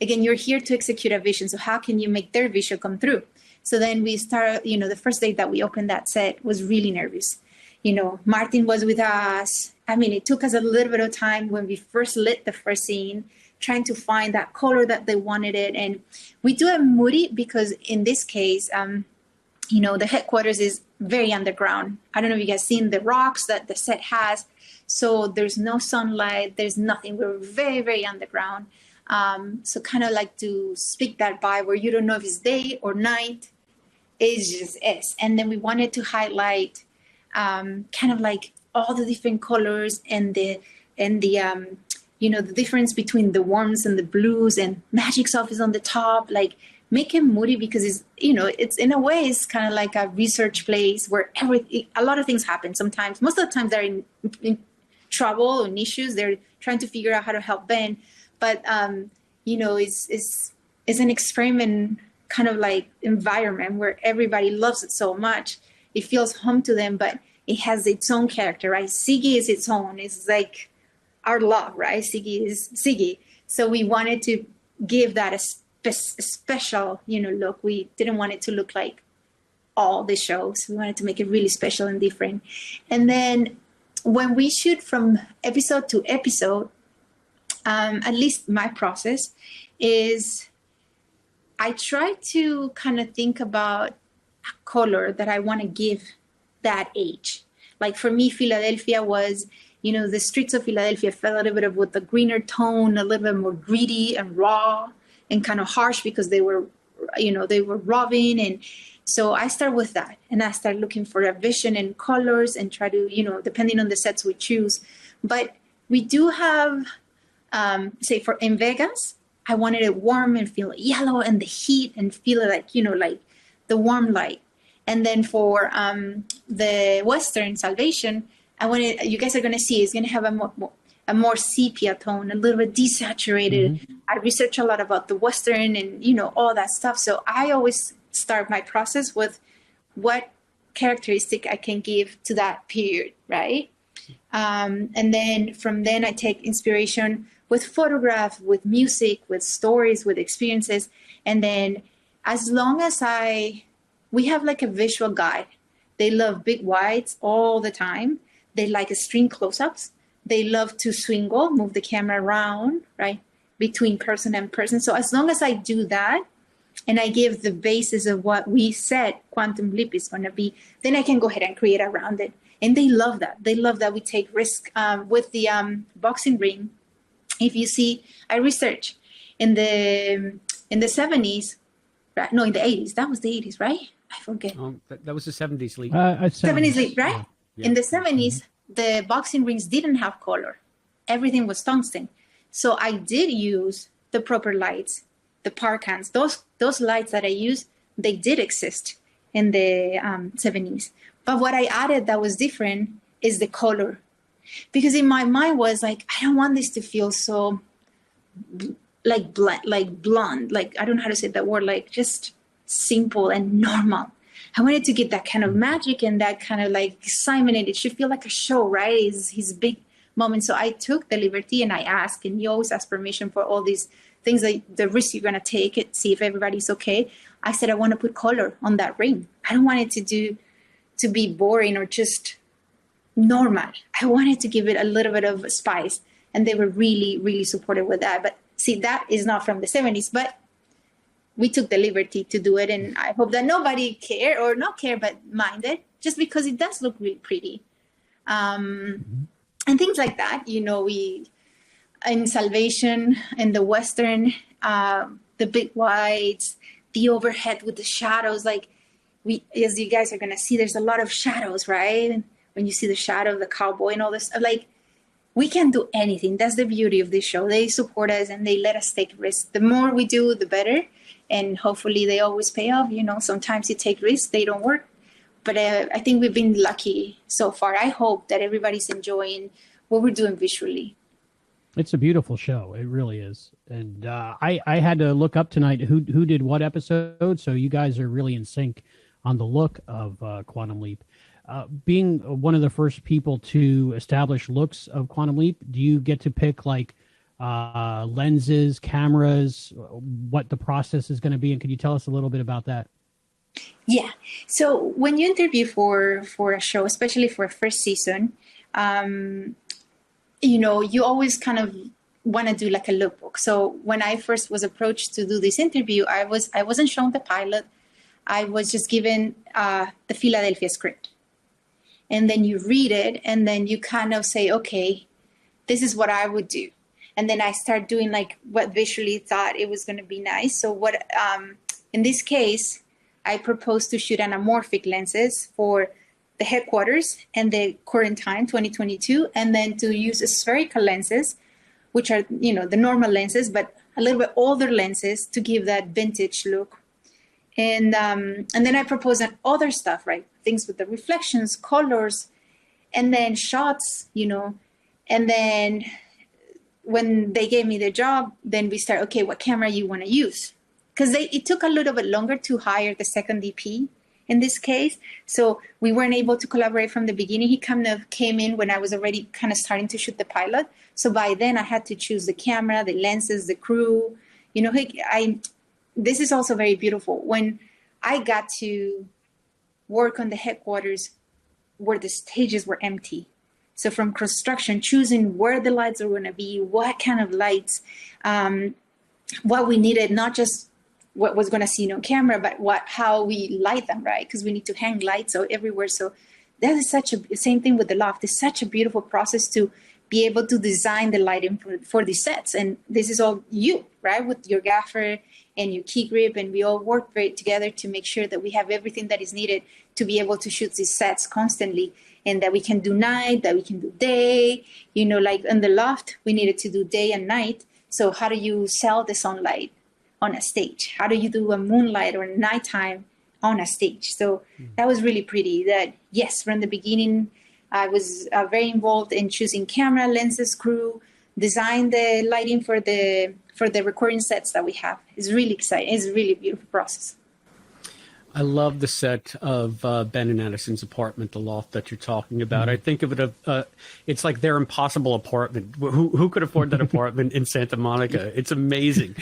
again, you're here to execute a vision. So how can you make their vision come through? So then we start, the first day that we opened that set was really nervous. Martin was with us. I mean, it took us a little bit of time when we first lit the first scene, trying to find that color that they wanted it. And we do it moody because in this case, the headquarters is very underground. I don't know if you guys seen the rocks that the set has. So there's no sunlight, there's nothing. We're very, very underground. So kind of like to speak that vibe where you don't know if it's day or night, it just is. And then we wanted to highlight kind of like all the different colors and the difference between the warms and the blues, and Magic's office on the top, like make it moody because it's in a way it's kind of like a research place where a lot of things happen. Sometimes, most of the time they're in trouble or issues. They're trying to figure out how to help Ben. But, it's an experiment kind of like environment where everybody loves it so much. It feels home to them, but it has its own character, right? Siggy is its own. It's like our love, right? Siggy is Siggy. So we wanted to give that a special, look. We didn't want it to look like all the shows. We wanted to make it really special and different. And then when we shoot from episode to episode, at least my process is I try to kind of think about a color that I want to give that age. Like for me, Philadelphia was, the streets of Philadelphia felt a little bit of with the greener tone, a little bit more gritty and raw and kind of harsh because they were robbing. And so I start with that, and I start looking for a vision and colors and try to, depending on the sets we choose. But we do have, say in Vegas, I wanted it warm and feel yellow and the heat and feel like, like the warm light. And then for the Western Salvation, I wanted, you guys are going to see, it's going to have a more sepia tone, a little bit desaturated. Mm-hmm. I research a lot about the Western and, all that stuff. So I always start my process with what characteristic I can give to that period, right? And then from then I take inspiration with photograph, with music, with stories, with experiences. And then as long as we have like a visual guide. They love big wides all the time. They like extreme close-ups. They love to swingle, move the camera around, right, between person and person. So as long as I do that, and I give the basis of what we said Quantum Leap is going to be, then I can go ahead and create around it. And they love that. They love that we take risk with the boxing ring. If you see, I research in the 70s, right? No, in the 80s. That was the 80s, right? I forget. That was the 70s league. 70s league, right? Yeah. In the 70s, the boxing rings didn't have color. Everything was tungsten. So I did use the proper lights, the Parkans. Those lights that I use, they did exist in the 70s. But what I added that was different is the color. Because in my mind was like, I don't want this to feel so like blonde. Like, I don't know how to say that word, like just simple and normal. I wanted to get that kind of magic and that kind of like excitement, and it should feel like a show, right? It's his big moment. So I took the liberty and I asked, and you always ask permission for all these things, like the risk you're going to take it, see if everybody's okay. I said, I want to put color on that ring. I don't want it to be boring or just normal. I wanted to give it a little bit of spice, and they were really, really supportive with that. But see, that is not from the 70s, but we took the liberty to do it, and I hope that nobody care or not care, but mind it, just because it does look really pretty. And things like that, we, in Salvation, in the Western, the big whites, the overhead with the shadows, like as you guys are going to see, there's a lot of shadows, right? When you see the shadow of the cowboy and all this stuff, like, we can do anything. That's the beauty of this show. They support us and they let us take risks. The more we do, the better. And hopefully they always pay off. Sometimes you take risks, they don't work. But I think we've been lucky so far. I hope that everybody's enjoying what we're doing visually. It's a beautiful show. It really is. And I had to look up tonight who did what episode. So you guys are really in sync on the look of Quantum Leap. Being one of the first people to establish looks of Quantum Leap, do you get to pick like lenses, cameras, what the process is going to be? And could you tell us a little bit about that? Yeah. So when you interview for a show, especially for a first season, you always kind of want to do like a lookbook. So when I first was approached to do this interview, I wasn't shown the pilot. I was just given the Philadelphia script. And then you read it, and then you kind of say, okay, this is what I would do. And then I start doing like what visually thought it was going to be nice. So what, in this case, I proposed to shoot anamorphic lenses for the headquarters and the current time, 2022, and then to use spherical lenses, which are, the normal lenses, but a little bit older lenses to give that vintage look. And then I proposed on other stuff, right? Things with the reflections, colors, and then shots, and then when they gave me the job, then we start, okay, what camera you want to use? Because it took a little bit longer to hire the second DP in this case. So we weren't able to collaborate from the beginning. He kind of came in when I was already kind of starting to shoot the pilot. So by then I had to choose the camera, the lenses, the crew. This is also very beautiful. When I got to work on the headquarters where the stages were empty. So from construction, choosing where the lights are going to be, what kind of lights, what we needed, not just what was going to see on camera, but how we light them, right? Because we need to hang lights everywhere. So that is same thing with the loft. It's such a beautiful process to be able to design the lighting for the sets. And this is all you, right? With your gaffer and your key grip, and we all work great together to make sure that we have everything that is needed to be able to shoot these sets constantly, and that we can do night, that we can do day. Like in the loft, we needed to do day and night. So how do you sell the sunlight on a stage? How do you do a moonlight or nighttime on a stage? So that was really pretty. That, yes, from the beginning, I was very involved in choosing camera, lenses, crew, design the lighting for the recording sets that we have. It's really exciting. It's a really beautiful process. I love the set of Ben and Addison's apartment, the loft that you're talking about. I think of it, it's like their impossible apartment. Who could afford that apartment in Santa Monica? It's amazing.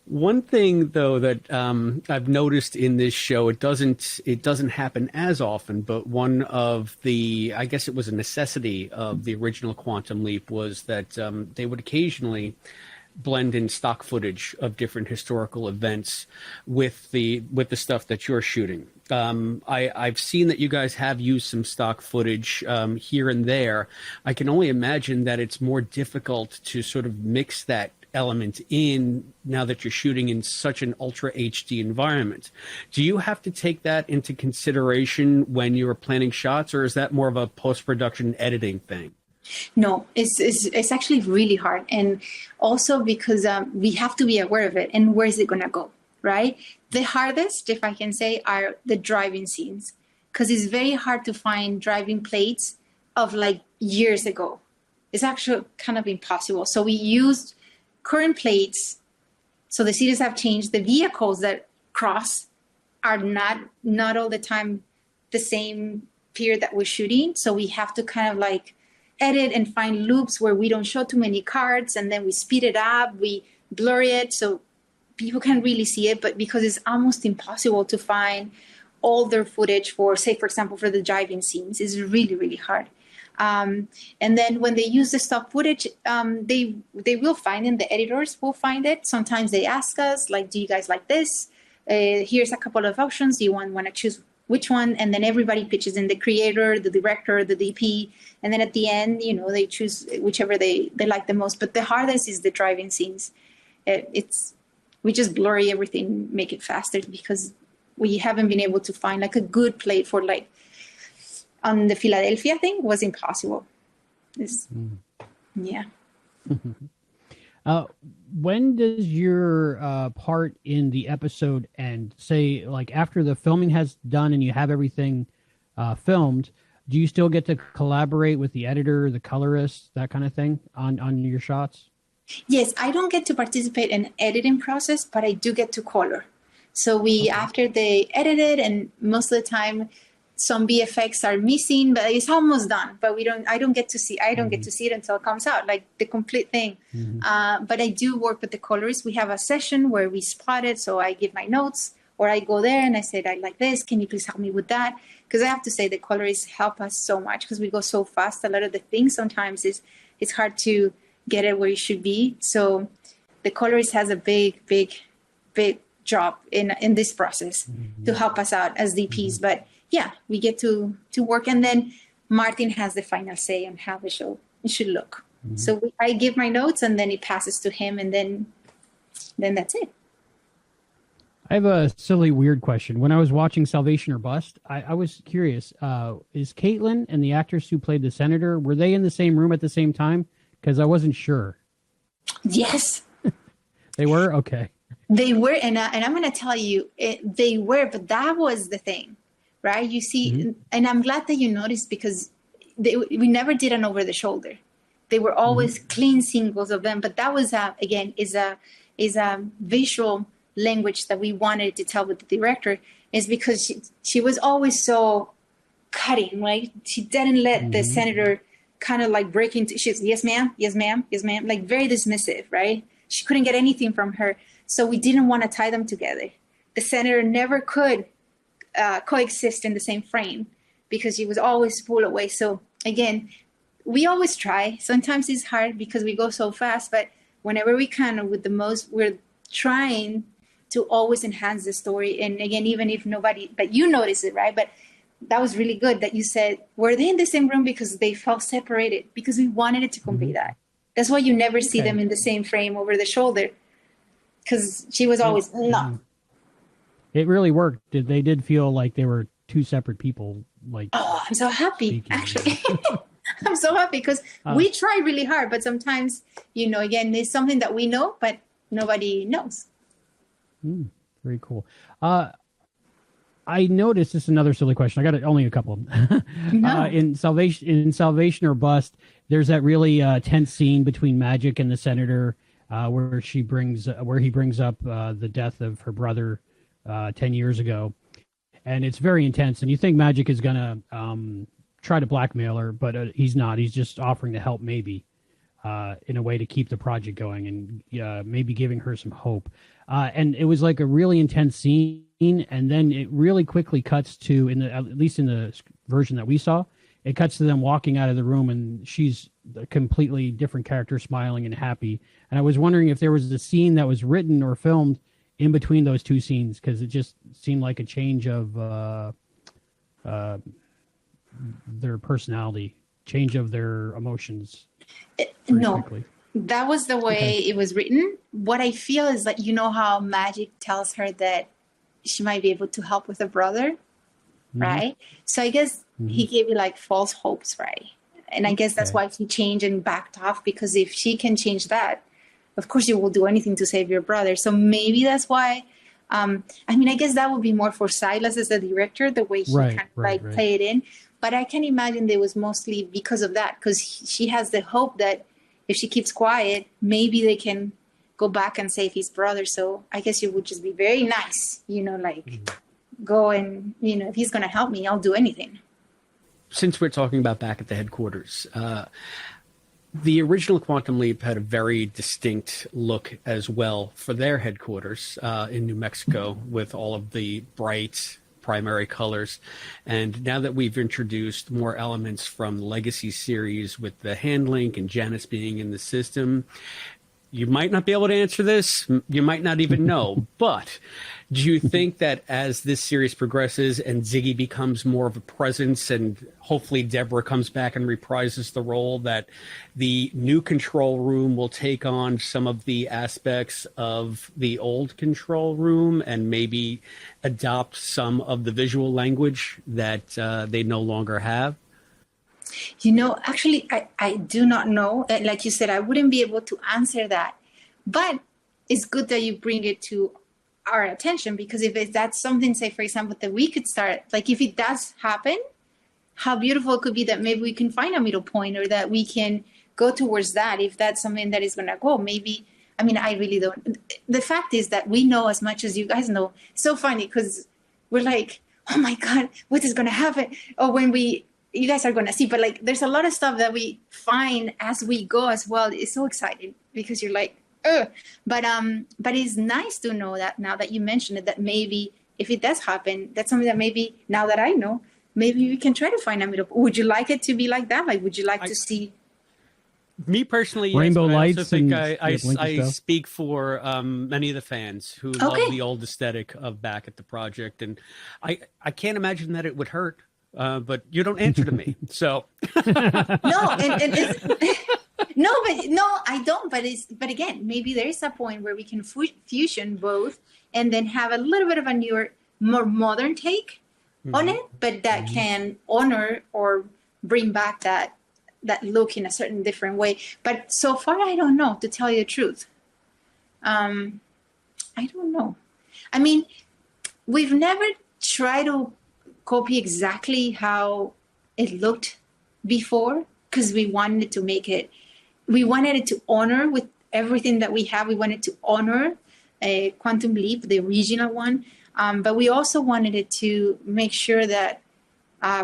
One thing, though, that I've noticed in this show, it doesn't happen as often, but one of the, I guess it was a necessity of the original Quantum Leap, was that they would occasionally blend in stock footage of different historical events with the stuff that you're shooting. I've seen that you guys have used some stock footage here and there. I can only imagine that it's more difficult to sort of mix that element in now that you're shooting in such an ultra HD environment. Do you have to take that into consideration when you're planning shots, or is that more of a post-production editing thing? No, it's actually really hard. And also because we have to be aware of it and where is it going to go, right? The hardest, if I can say, are the driving scenes, because it's very hard to find driving plates of like years ago. It's actually kind of impossible. So we used current plates. So the cities have changed. The vehicles that cross are not all the time the same period that we're shooting. So we have to kind of like edit and find loops where we don't show too many cards, and then we speed it up, we blur it so people can really see it. But because it's almost impossible to find all their footage for, say, for example, for the driving scenes, is really, really hard. And then when they use the stock footage, they will find it. The editors will find it. Sometimes they ask us, like, do you guys like this? Here's a couple of options. Do you want to choose which one? And then everybody pitches in, the creator, the director, the DP. And then at the end, they choose whichever they like the most. But the hardest is the driving scenes. We just blurry everything, make it faster, because we haven't been able to find like a good plate for, like, on the Philadelphia thing was impossible. Yeah. When does your part in the episode end? Say, like, after the filming has done and you have everything filmed, do you still get to collaborate with the editor, the colorist, that kind of thing on your shots? Yes, I don't get to participate in editing process, but I do get to color. So after they edit it, and most of the time some VFX are missing, but it's almost done. But I don't get to see it until it comes out, like the complete thing. But I do work with the colorists. We have a session where we spot it. So I give my notes, or I go there and I said, I like this. Can you please help me with that? Because I have to say the colorists help us so much, because we go so fast. A lot of the things sometimes it's hard to get it where it should be. So the colorist has a big job in this process to help us out as DPs. But yeah, we get to work, and then Martin has the final say on how the show should look. So I give my notes, and then it passes to him, and then that's it. I have a silly, weird question. When I was watching Salvation or Bust, I was curious, is Caitlin and the actress who played the senator, were they in the same room at the same time? Because I wasn't sure. Yes. They were? Okay. They were, and I'm going to tell you, they were, but that was the thing. Right, you see, and I'm glad that you noticed, because we never did an over the shoulder. They were always clean singles of them, but that was again is a visual language that we wanted to tell with the director, is because she was always so cutting, right? She didn't let the senator kind of like break into. She's yes ma'am, yes ma'am, yes ma'am, like very dismissive, right? She couldn't get anything from her, so we didn't want to tie them together. The senator never could coexist in the same frame, because he was always pulled away. So again, we always try. Sometimes it's hard because we go so fast, but whenever we can, we're trying to always enhance the story. And again, even if nobody, but you notice it, right? But that was really good that you said, were they in the same room because they felt separated? Because we wanted it to convey that. That's why you never see them in the same frame over the shoulder, because she was always no. It really worked. They did feel like they were two separate people. Like, oh, I'm so happy, actually. I'm so happy, because we try really hard, but sometimes, again, it's something that we know, but nobody knows. Very cool. I noticed, this is another silly question. I got only a couple of them. No. In Salvation or Bust, there's that really tense scene between Magic and the senator, where he brings up the death of her brother 10 years ago, and it's very intense, and you think Magic is gonna try to blackmail her, but he's not. He's just offering to help, maybe in a way to keep the project going, and maybe giving her some hope, and it was like a really intense scene, and then it really quickly cuts to, at least in the version that we saw, it cuts to them walking out of the room, and she's a completely different character, smiling and happy. And I was wondering if there was a scene that was written or filmed in between those two scenes, because it just seemed like a change of their personality, change of their emotions. No, quickly. that was the way it was written. What I feel is that, you know how magic tells her that she might be able to help with a brother, right? So I guess he gave you like false hopes, right? And I guess that's why she changed and backed off, because if she can change that, of course you will do anything to save your brother. So maybe that's why. I mean, I guess that would be more for Silas as the director, the way he play it in. But I can imagine it was mostly because of that, because she has the hope that if she keeps quiet, maybe they can go back and save his brother. So I guess it would just be very nice, you know, like go and, you know, if he's going to help me, I'll do anything. Since we're talking about back at the headquarters, the original Quantum Leap had a very distinct look as well for their headquarters in New Mexico, with all of the bright primary colors. And now that we've introduced more elements from the Legacy series with the hand link and Janice being in the system, you might not be able to answer this. You might not even know. But do you think that as this series progresses and Ziggy becomes more of a presence, and hopefully Deborah comes back and reprises the role, that the new control room will take on some of the aspects of the old control room and maybe adopt some of the visual language that they no longer have? You know, actually, I do not know. Like you said, I wouldn't be able to answer that. But it's good that you bring it to our attention, because if that's something, say, for example, that we could start, like if it does happen, how beautiful it could be that maybe we can find a middle point, or that we can go towards that. If that's something that is going to go, maybe, I mean, I really don't. The fact is that we know as much as you guys know. It's so funny, because we're like, oh my God, what is going to happen? Or when you guys are going to see, but like, there's a lot of stuff that we find as we go as well. It's so exciting, because you're like, ugh. But it's nice to know that now that you mentioned it, that maybe if it does happen, that's something that maybe now that I know, maybe we can try to find a middle. Would you like it to be like that? Like, would you like to see? Me personally, Rainbow yes, lights. I also think I I speak for many of the fans who love the old aesthetic of back at the project, and I can't imagine that it would hurt. But you don't answer to me, so No, I don't. But again, maybe there is a point where we can fusion both, and then have a little bit of a newer, more modern take on it, but that can honor or bring back that look in a certain different way. But so far, I don't know, to tell you the truth. I don't know. I mean, we've never tried to copy exactly how it looked before, because we wanted it to honor with everything that we have. We wanted to honor Quantum Leap, the original one, but we also wanted it to make sure that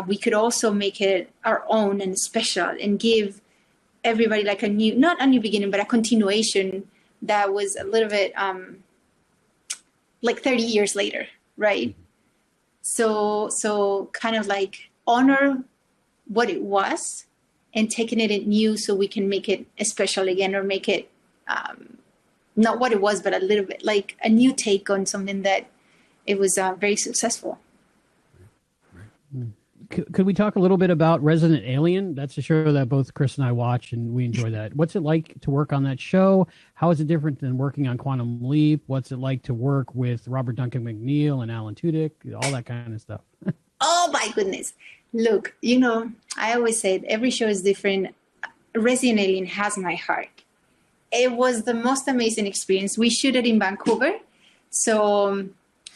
we could also make it our own and special, and give everybody like not a new beginning, but a continuation that was a little bit like 30 years later, right? So kind of like honor what it was and taking it new, so we can make it special again, or make it not what it was, but a little bit like a new take on something that it was very successful. Could we talk a little bit about Resident Alien? That's a show that both Chris and I watch, and we enjoy that. What's it like to work on that show? How is it different than working on Quantum Leap? What's it like to work with Robert Duncan McNeil and Alan Tudyk? All that kind of stuff. Oh my goodness. Look, you know, I always say every show is different. Resident Alien has my heart. It was the most amazing experience. We shoot it in Vancouver, so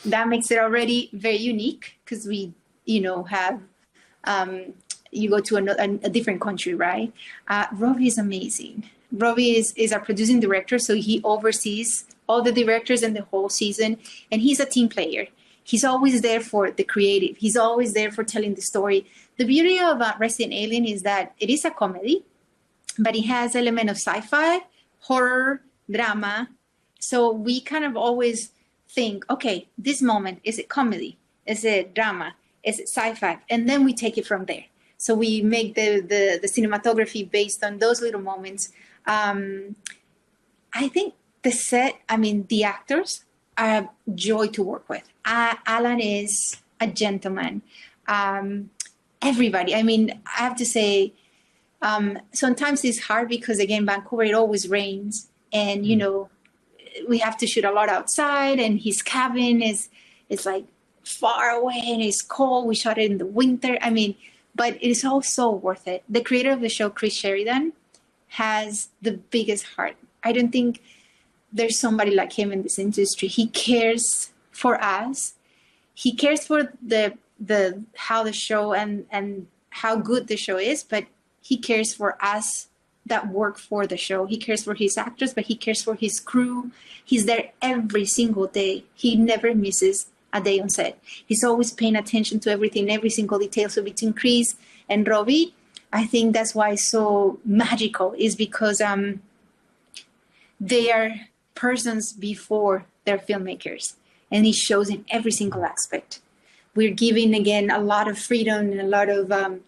that makes it already very unique, because we, you know, have you go to a different country, right? Robbie is amazing. Robbie is our producing director, so he oversees all the directors and the whole season, and he's a team player. He's always there for the creative. He's always there for telling the story. The beauty of Resident Alien is that it is a comedy, but it has element of sci-fi, horror, drama. So we kind of always think, okay, this moment, is it comedy? Is it drama? Is it sci-fi? And then we take it from there. So we make the cinematography based on those little moments. I think the actors are a joy to work with. Alan is a gentleman. Everybody, I mean, I have to say, Sometimes it's hard because, again, Vancouver, it always rains. And, you know, we have to shoot a lot outside, and his cabin is like far away and it's cold. We shot it in the winter. I mean, but it is also worth it. The creator of the show, Chris Sheridan, has the biggest heart. I don't think there's somebody like him in this industry. He cares for us. He cares for the how the show and how good the show is, but he cares for us that work for the show. He cares for his actors, but he cares for his crew. He's there every single day. He never misses a day on set. He's always paying attention to everything, every single detail. So between Chris and Robbie, I think that's why it's so magical, is because they are persons before they're filmmakers, and it shows in every single aspect. We're giving, again, a lot of freedom and a lot of,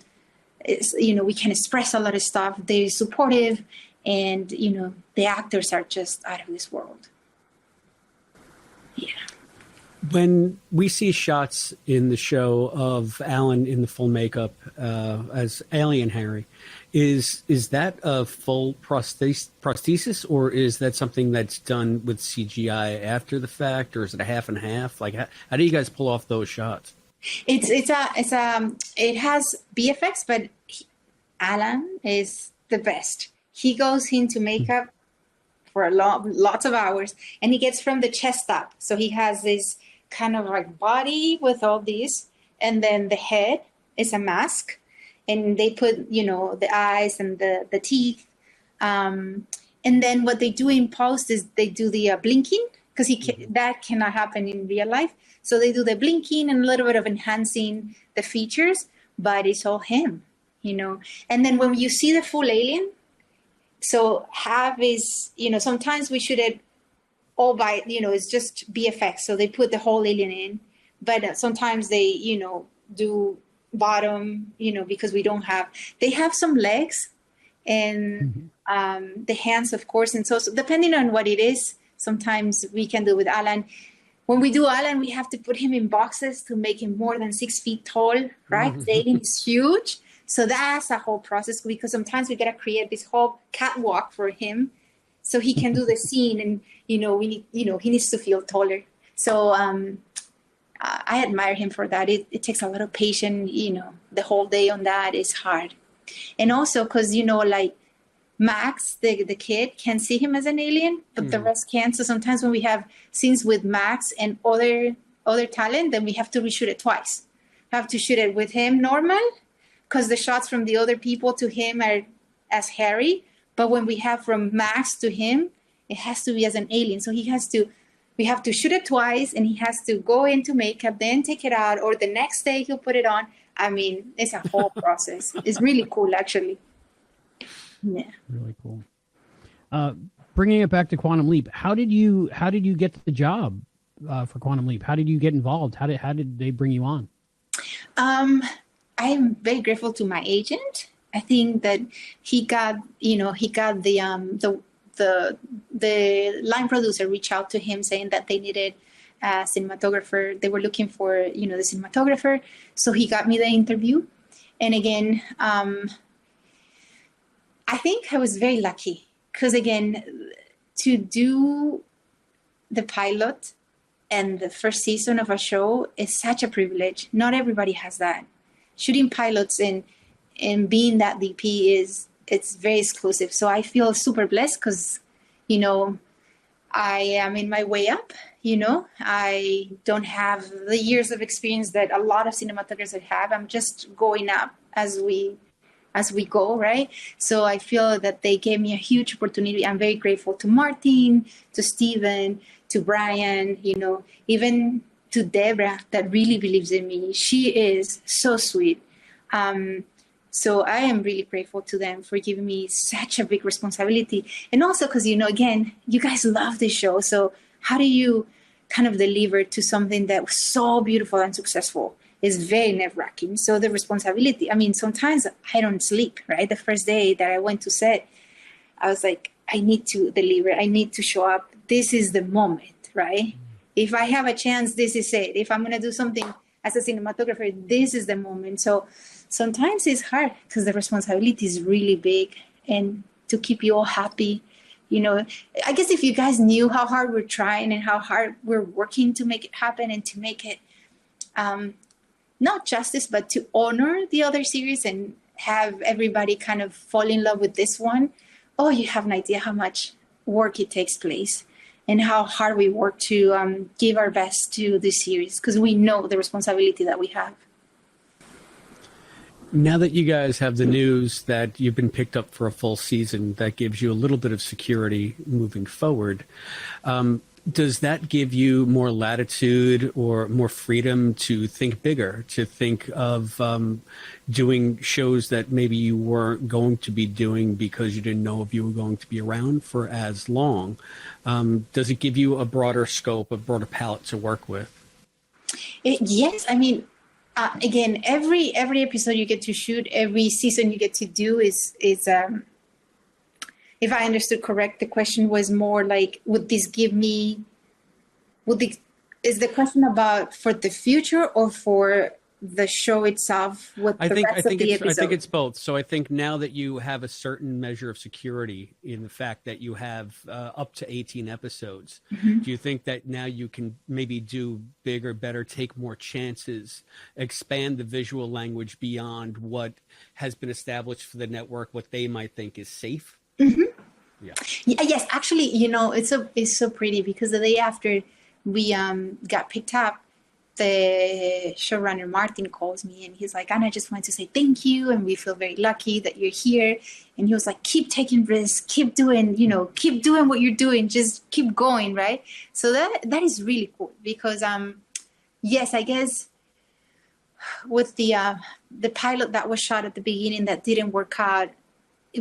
you know, we can express a lot of stuff. They're supportive, and, you know, the actors are just out of this world. Yeah. When we see shots in the show of Alan in the full makeup as Alien Harry, is that a full prosthesis, or is that something that's done with CGI after the fact, or is it a half and half? Like, how do you guys pull off those shots? It has VFX, but Alan is the best. He goes into makeup for lots of hours, and he gets from the chest up. So he has this kind of like body with all these, and then the head is a mask, and they put, you know, the eyes and the teeth, and then what they do in post is they do the blinking, because that cannot happen in real life. So they do the blinking and a little bit of enhancing the features, but it's all him, you know. And then when you see the full alien, so half is, you know, sometimes we shoot it all by, you know, it's just VFX. So they put the whole alien in, but sometimes they, you know, do bottom, you know, because they have some legs and the hands, of course. And so depending on what it is, sometimes we can do with Alan. When we do Alan, we have to put him in boxes to make him more than 6 feet tall, right? The alien is huge. So that's a whole process, because sometimes we got to create this whole catwalk for him so he can do the scene, and, you know, he needs to feel taller. So I admire him for that. It takes a lot of patience, you know, the whole day on that is hard. And also because, you know, like Max, the kid, can see him as an alien, but the rest can't. So sometimes when we have scenes with Max and other talent, then we have to reshoot it twice. We have to shoot it with him normal, because the shots from the other people to him are as Harry. But when we have from Max to him, it has to be as an alien. So we have to shoot it twice, and he has to go into makeup, then take it out, or the next day he'll put it on. I mean, it's a whole process. It's really cool, actually. Yeah. Really cool. Bringing it back to Quantum Leap, how did you get the job for Quantum Leap? How did you get involved? How did they bring you on? I'm very grateful to my agent. I think that he got the line producer reached out to him saying that they needed a cinematographer. They were looking for, you know, the cinematographer. So he got me the interview. And again, I think I was very lucky, because again, to do the pilot and the first season of a show is such a privilege. Not everybody has that. Shooting pilots and being that DP it's very exclusive. So I feel super blessed, because, you know, I am in my way up, you know. I don't have the years of experience that a lot of cinematographers have. I'm just going up as we go, right? So I feel that they gave me a huge opportunity. I'm very grateful to Martin, to Steven, to Brian, you know, even to Deborah, that really believes in me. She is so sweet. So I am really grateful to them for giving me such a big responsibility. And also because, you know, again, you guys love this show. So how do you kind of deliver to something that was so beautiful and successful? Is very nerve-wracking. So the responsibility, I mean, sometimes I don't sleep, right? The first day that I went to set, I was like, I need to deliver. I need to show up. This is the moment, right? If I have a chance, this is it. If I'm going to do something as a cinematographer, this is the moment. So sometimes it's hard because the responsibility is really big, and to keep you all happy. I guess if you guys knew how hard we're trying and how hard we're working to make it happen and to make it not justice, but to honor the other series and have everybody kind of fall in love with this one. Oh, you have an idea how much work it takes place and how hard we work to give our best to this series, because we know the responsibility that we have. Now that you guys have the news that you've been picked up for a full season, that gives you a little bit of security moving forward. Does that give you more latitude or more freedom to think bigger, to think of doing shows that maybe you weren't going to be doing because you didn't know if you were going to be around for as long? Does it give you a broader scope, a broader palette to work with? Yes. I mean, again, every episode you get to shoot, every season you get to do is if I understood correct, the question was more like, is the question about for the future or for the show itself with the rest of the episode? I think it's both. So I think now that you have a certain measure of security in the fact that you have up to 18 episodes, do you think that now you can maybe do bigger, better, take more chances, expand the visual language beyond what has been established for the network, what they might think is safe? Yeah. Yes, actually, it's so pretty because the day after we got picked up, the showrunner Martin calls me and he's like, Anna, I just wanted to say thank you, and we feel very lucky that you're here. And he was like, keep taking risks, keep doing what you're doing, just keep going, right? So that is really cool because yes, I guess with the pilot that was shot at the beginning that didn't work out,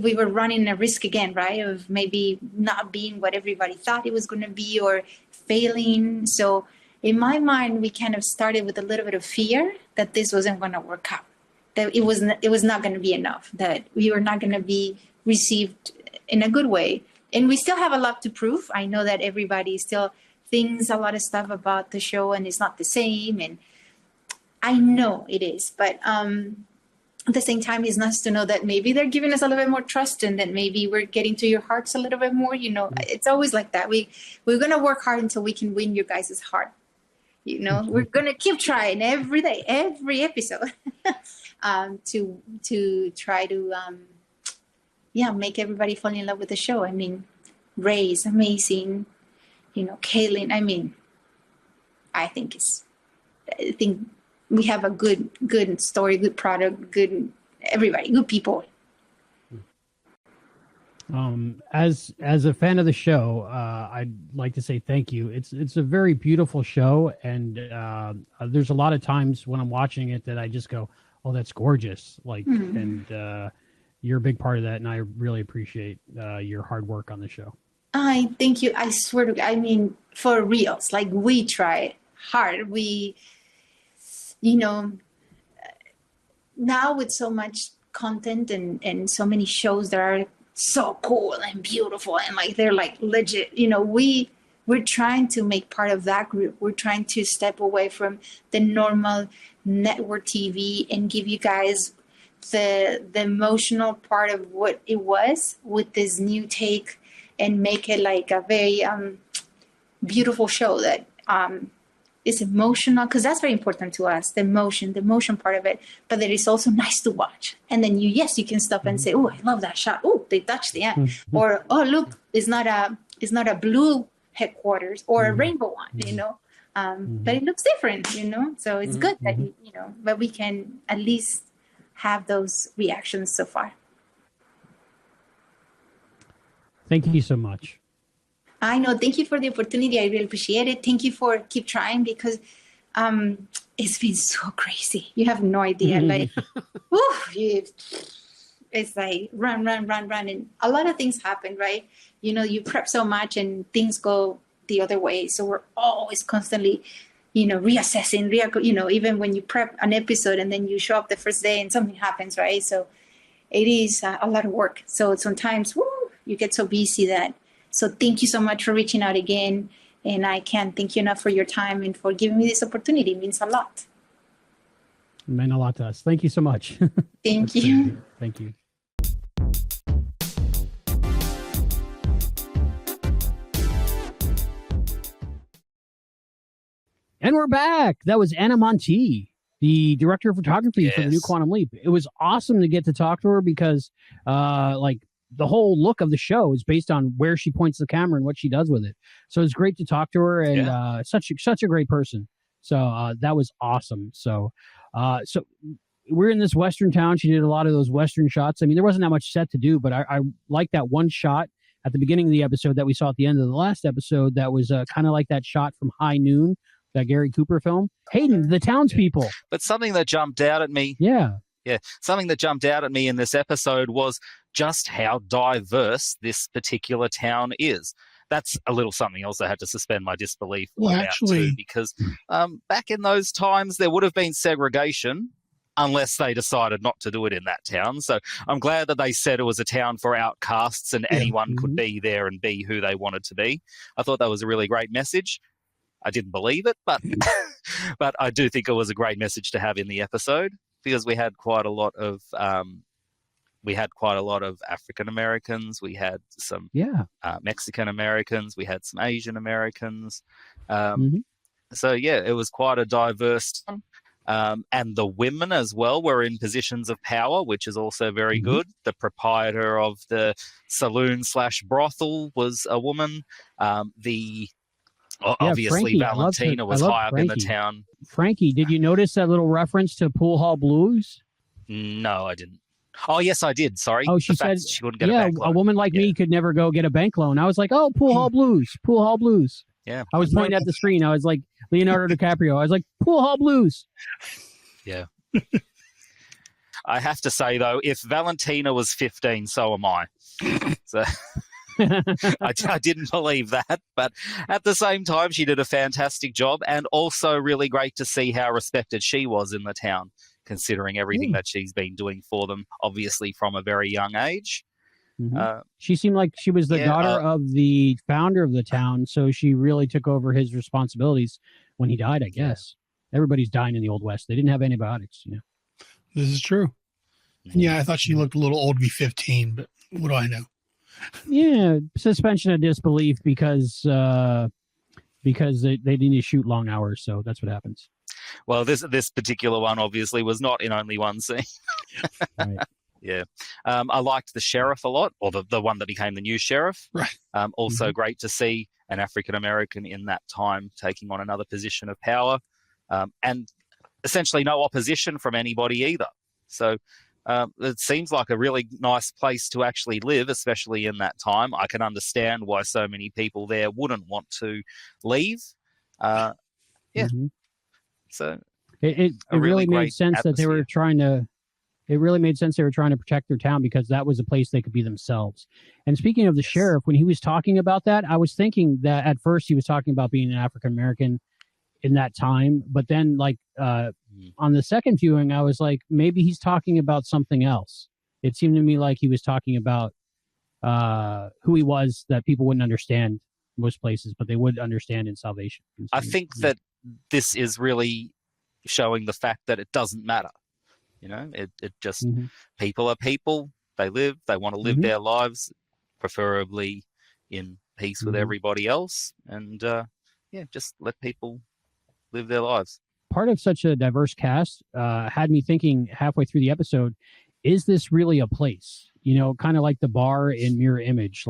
we were running a risk again, right, of maybe not being what everybody thought it was going to be or failing. So in my mind, we kind of started with a little bit of fear that this wasn't going to work out, that it was not going to be enough, that we were not going to be received in a good way. And we still have a lot to prove. I know that everybody still thinks a lot of stuff about the show and it's not the same. And I know it is, but at the same time, it's nice to know that maybe they're giving us a little bit more trust and that maybe we're getting to your hearts a little bit more. It's always like that. We're going to work hard until we can win your guys' heart. We're going to keep trying every day, every episode to try to, make everybody fall in love with the show. I mean, Ray is amazing. Kaylin, I think we have a good story, good product, good people. As a fan of the show, I'd like to say thank you. It's a very beautiful show, and there's a lot of times when I'm watching it that I just go, "Oh, that's gorgeous!" And you're a big part of that, and I really appreciate your hard work on the show. I thank you. I swear to God, for reals, we try hard. We. Now with so much content and so many shows that are so cool and beautiful and they're legit, we're trying to make part of that group. We're trying to step away from the normal network TV and give you guys the emotional part of what it was with this new take and make it a very beautiful show that is emotional, because that's very important to us, the emotion part of it, but that is also nice to watch. And then you can stop and say, oh, I love that shot. Oh, they touched the end. Or, oh, look, it's not a blue headquarters or a rainbow one, but it looks different, so it's good that, but we can at least have those reactions so far. Thank you so much. I know. Thank you for the opportunity. I really appreciate it. Thank you for keep trying because it's been so crazy. You have no idea. It's run. And a lot of things happen, right? You prep so much and things go the other way. So we're always constantly, reassessing, even when you prep an episode and then you show up the first day and something happens, right? So it is a lot of work. So sometimes, you get so busy that. So thank you so much for reaching out again. And I can't thank you enough for your time and for giving me this opportunity. It means a lot. It meant a lot to us. Thank you so much. Thank you. Thank you. And we're back. That was Anna Monti, the director of photography for the new Quantum Leap. It was awesome to get to talk to her because, the whole look of the show is based on where she points the camera and what she does with it. So it's great to talk to her, and such a great person. So that was awesome. So we're in this Western town. She did a lot of those Western shots. I mean, there wasn't that much set to do, but I like that one shot at the beginning of the episode that we saw at the end of the last episode. That was kind of like that shot from High Noon, that Gary Cooper film. Hayden, the townspeople. But something that jumped out at me. Yeah. Something that jumped out at me in this episode was just how diverse this particular town is. That's a little something else I had to suspend my disbelief about too, because back in those times there would have been segregation unless they decided not to do it in that town. So I'm glad that they said it was a town for outcasts and anyone could be there and be who they wanted to be. I thought that was a really great message. I didn't believe it, but but I do think it was a great message to have in the episode, because we had quite a lot of African Americans, we had some Mexican Americans, we had some Asian Americans. So it was quite a diverse town. And the women as well were in positions of power, which is also very good. The proprietor of the saloon/brothel was a woman. Obviously, Frankie, Valentina was high up in the town. Frankie, did you notice that little reference to Pool Hall Blues? No, I didn't. Oh, yes, I did. Sorry. Oh, she said she wouldn't get a bank loan. A woman like me could never go get a bank loan. I was like, oh, Pool Hall Blues, Pool Hall Blues. Yeah. I was pointing at the screen. I was like Leonardo DiCaprio. I was like, Pool Hall Blues. Yeah. I have to say, though, if Valentina was 15, so am I. So I didn't believe that. But at the same time, she did a fantastic job, and also really great to see how respected she was in the town, considering everything that she's been doing for them, obviously from a very young age. She seemed like she was the daughter of the founder of the town, so she really took over his responsibilities when he died, I guess. Everybody's dying in the Old West. They didn't have antibiotics, you know. This is true. Yeah, I thought she looked a little old to be 15, but what do I know? Yeah, suspension of disbelief because they didn't shoot long hours, so that's what happens. Well, this particular one obviously was not in only one scene. Right. Yeah. I liked the sheriff a lot, or the one that became the new sheriff. Right. Also great to see an African-American in that time taking on another position of power, and essentially no opposition from anybody either. So it seems like a really nice place to actually live, especially in that time. I can understand why so many people there wouldn't want to leave. So it really made sense that they were trying to. It really made sense they were trying to protect their town because that was a place they could be themselves. And speaking of the sheriff, when he was talking about that, I was thinking that at first he was talking about being an African American in that time, but then on the second viewing, I was like, maybe he's talking about something else. It seemed to me like he was talking about who he was that people wouldn't understand most places, but they would understand in Salvation. I think that this is really showing the fact that it doesn't matter. You know, it just people are people. They live. They want to live their lives, preferably in peace with everybody else, and just let people live their lives. Part of such a diverse cast had me thinking halfway through the episode: is this really a place? You know, kind of like the bar in Mirror Image,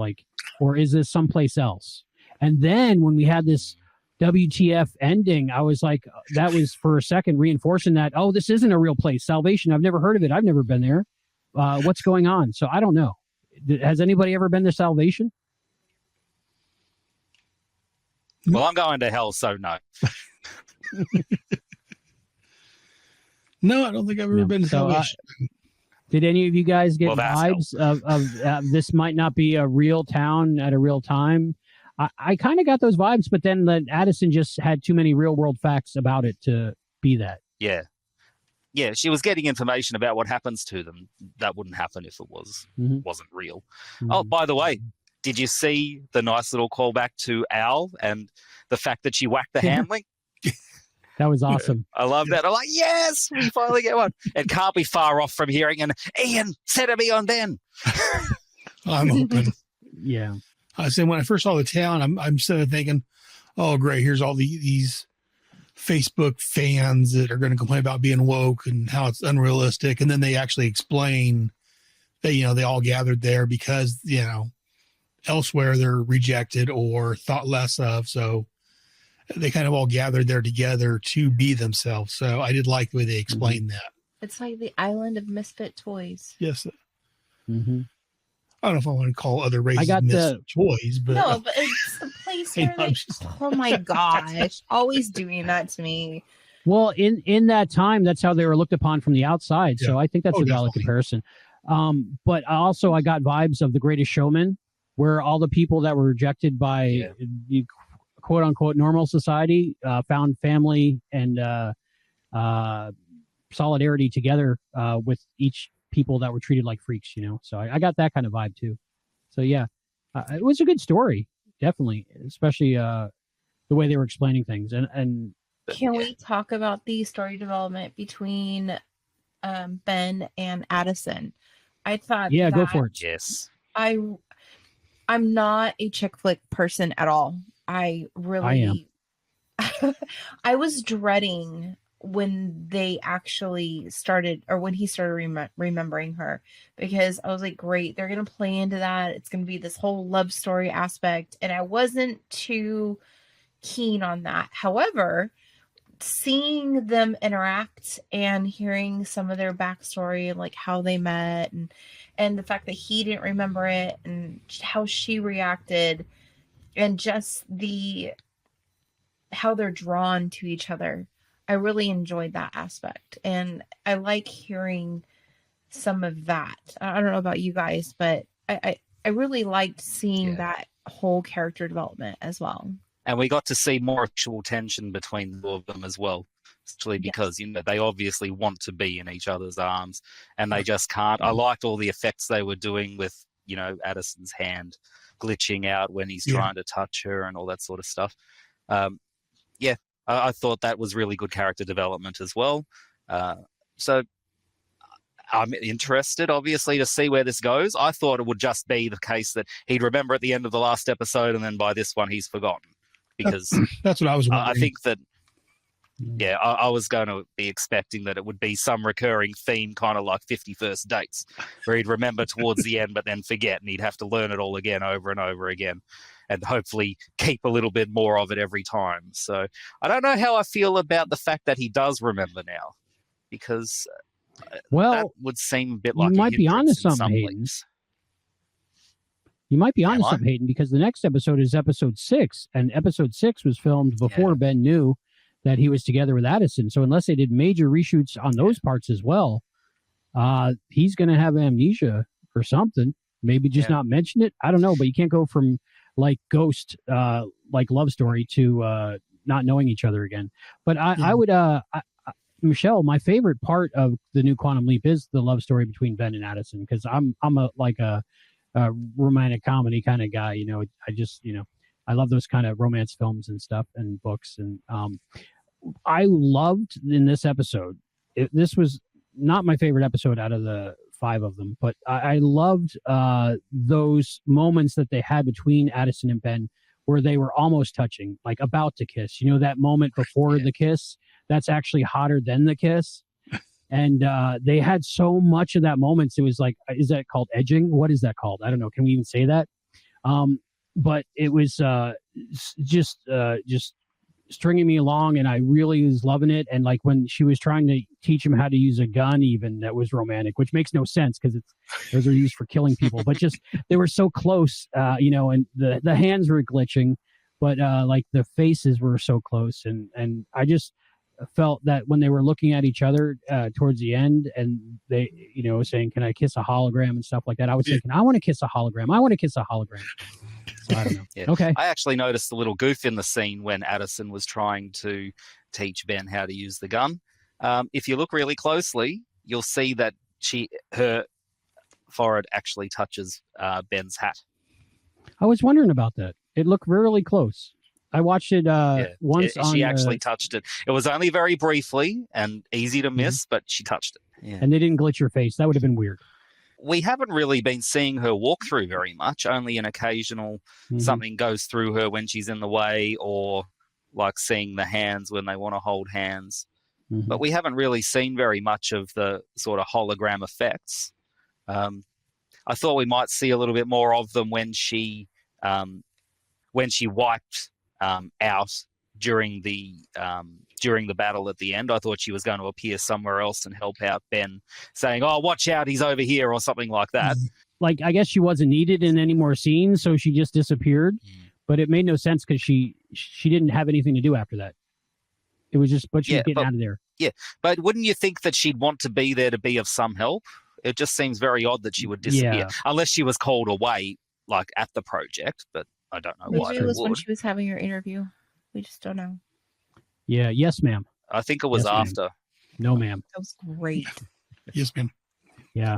or is this someplace else? And then when we had this WTF ending, I was like, that was for a second reinforcing that, oh, this isn't a real place. Salvation, I've never heard of it. I've never been there. What's going on? So I don't know. Has anybody ever been to Salvation? Well, I'm going to hell, so no. No, I don't think I've ever been to Salvation. Did any of you guys get vibes of this might not be a real town at a real time? I kind of got those vibes, but then Addison just had too many real world facts about it to be that. Yeah. Yeah, she was getting information about what happens to them. That wouldn't happen if it wasn't real. Oh, by the way, did you see the nice little callback to Al and the fact that she whacked the handling? That was awesome. I love that. I'm like, yes, we finally get one. It can't be far off from hearing an Ian, set me on Ben. I'm hoping. Yeah. I said when I first saw the town, I'm sitting there thinking, oh, great, here's all these Facebook fans that are going to complain about being woke and how it's unrealistic. And then they actually explain that, you know, they all gathered there because, you know, elsewhere they're rejected or thought less of. So they kind of all gathered there together to be themselves. So I did like the way they explained that. It's like the island of misfit toys. Yes. Mm-hmm. I don't know if I want to call other races misfit toys, but no, but it's the place where they, oh my gosh, always doing that to me. Well, in that time, that's how they were looked upon from the outside. Yeah. So I think that's a valid comparison. But also I got vibes of The Greatest Showman, where all the people that were rejected by the quote unquote normal society found family and solidarity together with each people that were treated like freaks, you know. So I got that kind of vibe too. So yeah, it was a good story, definitely, especially the way they were explaining things. And can we talk about the story development between Ben and Addison? I thought, go for it. Yes, I'm not a chick flick person at all. I am. I was dreading when they actually started, or when he started remembering her, because I was like, great, they're going to play into that. It's going to be this whole love story aspect. And I wasn't too keen on that. However, seeing them interact and hearing some of their backstory, like how they met and the fact that he didn't remember it and how she reacted and just how they're drawn to each other. I really enjoyed that aspect, and I like hearing some of that. I don't know about you guys, but I really liked seeing that whole character development as well. And we got to see more actual tension between the two of them as well, especially because you know they obviously want to be in each other's arms, and they just can't. I liked all the effects they were doing with, you know, Addison's hand glitching out when he's trying to touch her and all that sort of stuff. I thought that was really good character development as well. So I'm interested, obviously, to see where this goes. I thought it would just be the case that he'd remember at the end of the last episode, and then by this one he's forgotten. Because that's what I was wondering. I think that, I was going to be expecting that it would be some recurring theme, kind of like 50 First Dates, where he'd remember towards the end but then forget, and he'd have to learn it all again over and over again, and hopefully keep a little bit more of it every time. So I don't know how I feel about the fact that he does remember now, because that would seem a bit like you might be onto something, Hayden. You might be onto something, Hayden, because the next episode is episode 6, and episode 6 was filmed before Ben knew that he was together with Addison. So unless they did major reshoots on those parts as well, he's going to have amnesia or something. Maybe just not mention it. I don't know, but you can't go from like Ghost, like love story to not knowing each other again. But I would, Michelle, my favorite part of the new Quantum Leap is the love story between Ben and Addison, because I'm a romantic comedy kind of guy. You know, I love those kind of romance films and stuff and books. And I loved in this episode, this was not my favorite episode out of the 5 of them, but I loved those moments that they had between Addison and Ben where they were almost touching, like about to kiss. You know, that moment before the kiss, that's actually hotter than the kiss. And they had so much of that moment. It was like, is that called edging? What is that called? I don't know. Can we even say that? But it was just stringing me along, and I really was loving it. And like when she was trying to teach him how to use a gun, even, that was romantic, which makes no sense because those are used for killing people. But just they were so close, you know, and the hands were glitching, but like the faces were so close, and I just felt that when they were looking at each other towards the end, and they, you know, saying, "Can I kiss a hologram?" and stuff like that, I was thinking, I want to kiss a hologram. I want to kiss a hologram. So I don't know. Okay. I actually noticed a little goof in the scene when Addison was trying to teach Ben how to use the gun. If you look really closely, you'll see that her forehead actually touches Ben's hat. I was wondering about that. It looked really close. I watched it once. She actually touched it. It was only very briefly and easy to miss, but she touched it. Yeah. And they didn't glitch her face. That would have been weird. We haven't really been seeing her walk through very much. Only an occasional something goes through her when she's in the way, or like seeing the hands when they want to hold hands. But we haven't really seen very much of the sort of hologram effects. I thought we might see a little bit more of them when she wiped out during the battle at the end. I thought she was going to appear somewhere else and help out Ben, saying, "Oh, watch out, he's over here," or something like that. Like, I guess she wasn't needed in any more scenes, so she just disappeared. But it made no sense because she didn't have anything to do after that. It was just, but she was getting out of there. Yeah, but wouldn't you think that she'd want to be there to be of some help? It just seems very odd that she would disappear, unless she was called away, like at the project. But I don't know why. Maybe it was when she was having her interview. We just don't know. Yeah. Yes, ma'am. I think it was after. No, ma'am. That was great. Yes, ma'am. Yeah.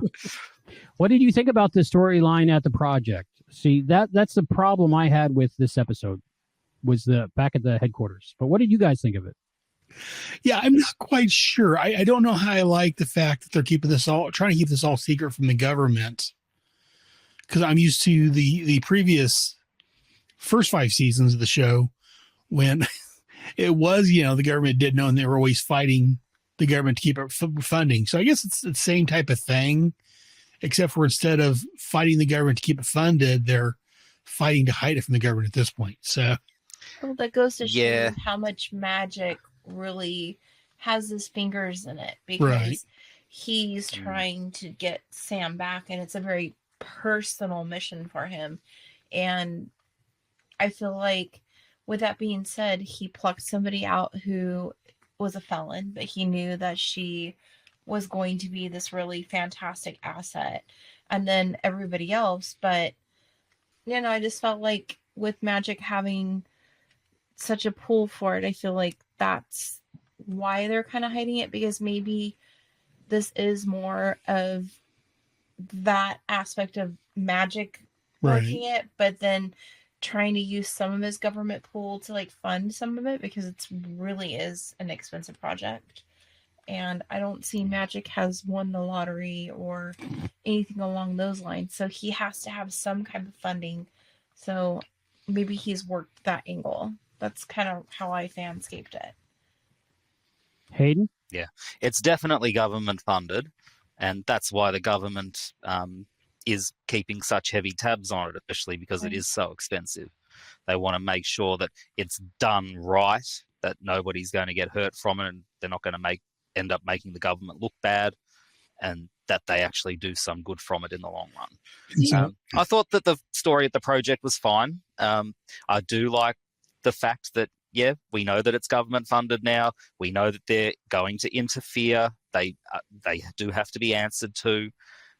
What did you think about the storyline at the project? See, that's the problem I had with this episode, was the back at the headquarters. But what did you guys think of it? Yeah, I'm not quite sure. I don't know how I like the fact that they're trying to keep this all secret from the government, because I'm used to the previous first 5 seasons of the show when it was, the government did know, and they were always fighting the government to keep up funding. So I guess it's the same type of thing, except for instead of fighting the government to keep it funded, they're fighting to hide it from the government at this point. So, well, that goes to show how much magic really has his fingers in it, because he's trying to get Sam back, and it's a very personal mission for him. And I feel like, with that being said, he plucked somebody out who was a felon, but he knew that she was going to be this really fantastic asset, and then everybody else. But I just felt like with magic having such a pull for it, I feel like that's why they're kind of hiding it, because maybe this is more of that aspect of magic working it, but then trying to use some of his government pool to like fund some of it, because it really is an expensive project. And I don't see magic has won the lottery or anything along those lines, so he has to have some kind of funding. So maybe he's worked that angle. That's kind of how I fanscaped it. Hayden? Yeah, it's definitely government funded, and that's why the government is keeping such heavy tabs on it, especially because it is so expensive. They want to make sure that it's done right, that nobody's going to get hurt from it, and they're not going to end up making the government look bad, and that they actually do some good from it in the long run. I thought that the story at the project was fine. I do like the fact that, we know that it's government funded now. We know that they're going to interfere. They do have to be answered to.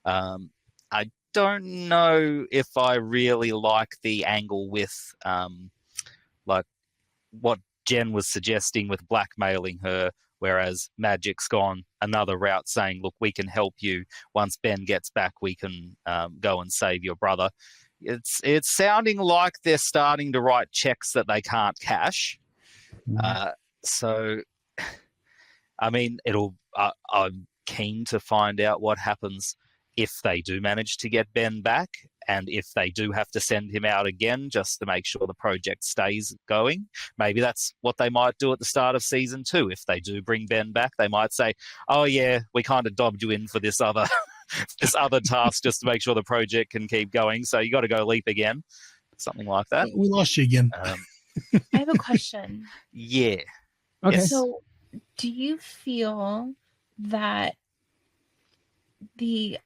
I don't know if I really like the angle with like what Jen was suggesting with blackmailing her, whereas Magic's gone another route, saying, look, we can help you. Once Ben gets back, we can go and save your brother. It's sounding like they're starting to write checks that they can't cash. So, I mean, I'm keen to find out what happens if they do manage to get Ben back, and if they do have to send him out again just to make sure the project stays going. Maybe that's what they might do at the start of season 2. If they do bring Ben back, they might say, oh yeah, we kind of dobbed you in for this other this other task just to make sure the project can keep going, so you got to go leap again. Something like that. We lost you again. I have a question. Yeah. Okay. Yes. So, do you feel that the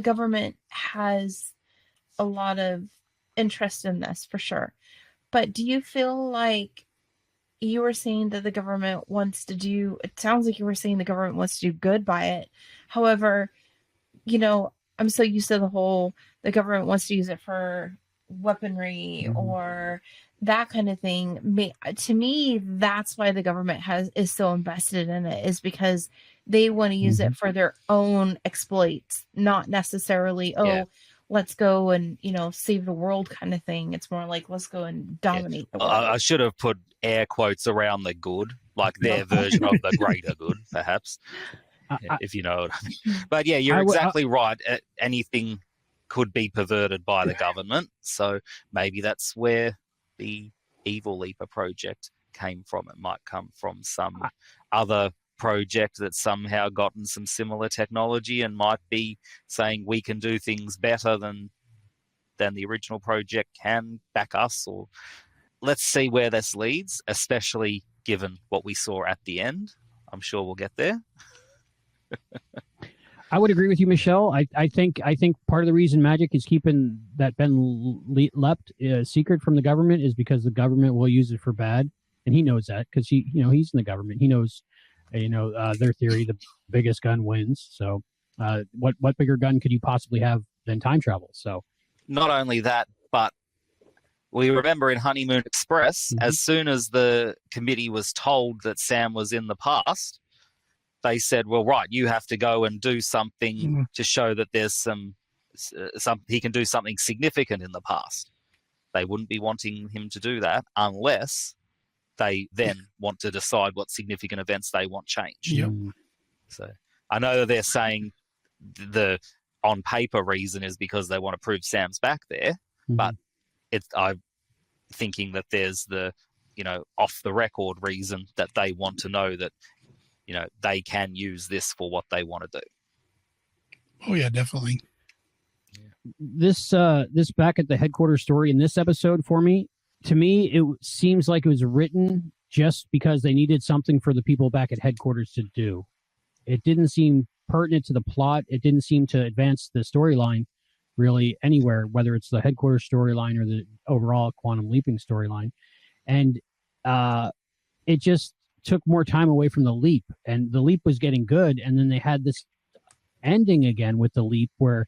government has a lot of interest in this, for sure, but do you feel like you were saying that the government wants to do, it sounds like you were saying the government wants to do good by it. However, I'm so used to the government wants to use it for weaponry or that kind of thing. To me, that's why the government is so invested in it, is because they want to use it for their own exploits, not necessarily, let's go and, save the world kind of thing. It's more like, let's go and dominate the world. I should have put air quotes around the good, like their version of the greater good, perhaps, if you know what I mean. But yeah, you're exactly right. Anything could be perverted by the government. So maybe that's where the Evil Leaper project came from. It might come from some other project that's somehow gotten some similar technology and might be saying we can do things better than the original project can, back us. Or let's see where this leads, especially given what we saw at the end. I'm sure we'll get there. I would agree with you, Michelle. I think part of the reason Magic is keeping that Ben Lept secret from the government is because the government will use it for bad, and he knows that because he's in the government. He knows, their theory: the biggest gun wins. So, what bigger gun could you possibly have than time travel? So, not only that, but we remember in Honeymoon Express, as soon as the committee was told that Sam was in the past, they said, well, right, you have to go and do something to show that there's some he can do something significant in the past. They wouldn't be wanting him to do that unless they then want to decide what significant events they want changed. Yep. So I know that they're saying the on paper reason is because they want to prove Sam's back there, but I'm thinking that there's the, off the record reason that they want to know that, they can use this for what they want to do. Oh yeah, definitely. This back at the headquarters story in this episode to me, it seems like it was written just because they needed something for the people back at headquarters to do. It didn't seem pertinent to the plot. It didn't seem to advance the storyline really anywhere, whether it's the headquarters storyline or the overall quantum leaping storyline. And it just took more time away from the leap, and the leap was getting good. And then they had this ending again with the leap where,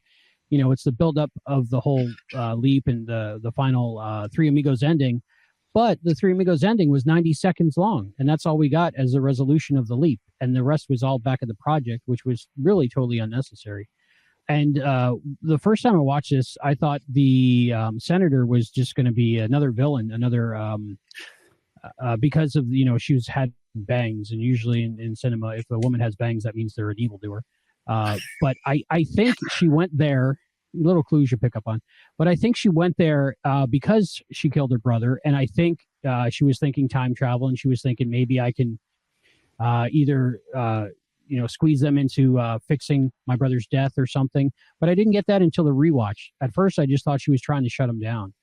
it's the buildup of the whole leap and the final Three Amigos ending. But the Three Amigos ending was 90 seconds long, and that's all we got as a resolution of the leap. And the rest was all back at the project, which was really totally unnecessary. And the first time I watched this, I thought the senator was just going to be another villain, because of, she had bangs. And usually in cinema, if a woman has bangs, that means they're an evildoer. But I think she went there, little clues you pick up on, but I think she went there because she killed her brother. And I think she was thinking time travel, and she was thinking maybe I can either squeeze them into fixing my brother's death or something. But I didn't get that until the rewatch. At first, I just thought she was trying to shut him down.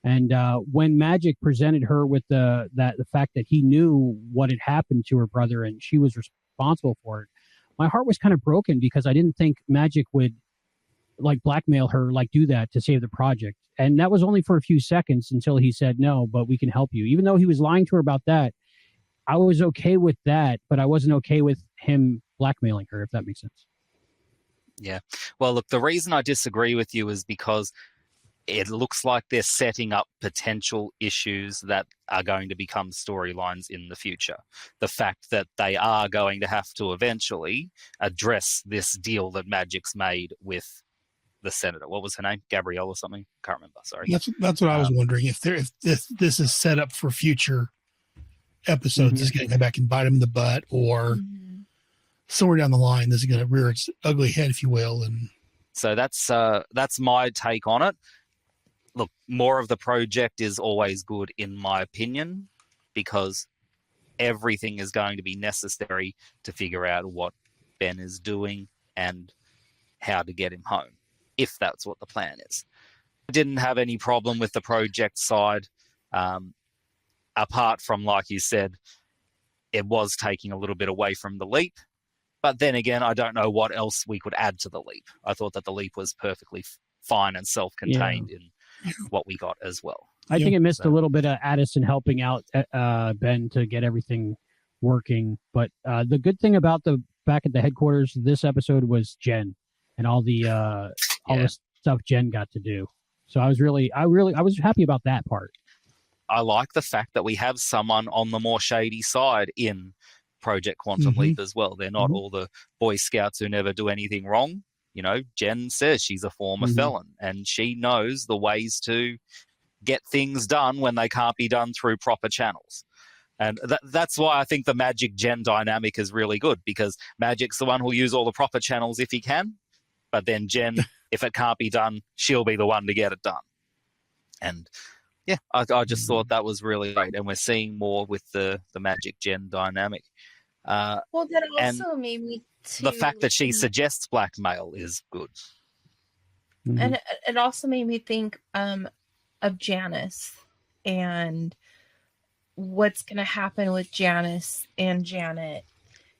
And when Magic presented her with the fact that he knew what had happened to her brother and she was responsible for it, my heart was kind of broken because I didn't think Magic would blackmail her, do that to save the project. And that was only for a few seconds until he said, no, but we can help you. Even though he was lying to her about that, I was okay with that, but I wasn't okay with him blackmailing her, if that makes sense. Yeah. Well, look, the reason I disagree with you is because it looks like they're setting up potential issues that are going to become storylines in the future. The fact that they are going to have to eventually address this deal that Magic's made with the senator. What was her name? Gabrielle or something? Can't remember. Sorry. That's what I was wondering. If this is set up for future episodes, is going to come back and bite them in the butt, or somewhere down the line, this is going to rear its ugly head, if you will. And so that's my take on it. Look, more of the project is always good, in my opinion, because everything is going to be necessary to figure out what Ben is doing and how to get him home, if that's what the plan is. I didn't have any problem with the project side, apart from, like you said, it was taking a little bit away from the leap. But then again, I don't know what else we could add to the leap. I thought that the leap was perfectly fine and self-contained in what we got as well. I think it missed a little bit of Addison helping out Ben to get everything working. But the good thing about the back at the headquarters this episode was Jen and all the stuff Jen got to do. So I was happy about that part. I like the fact that we have someone on the more shady side in Project Quantum Leap as well. They're not all the Boy Scouts who never do anything wrong. Jen says she's a former felon, and she knows the ways to get things done when they can't be done through proper channels. And that's why I think the Magic Jen dynamic is really good, because Magic's the one who'll use all the proper channels if he can, but then Jen, if it can't be done, she'll be the one to get it done. And yeah, I just thought that was really great, and we're seeing more with the Magic Jen dynamic. Well, that also made me the fact that she suggests blackmail is good. And it also made me think of Janice and what's going to happen with Janice and Janet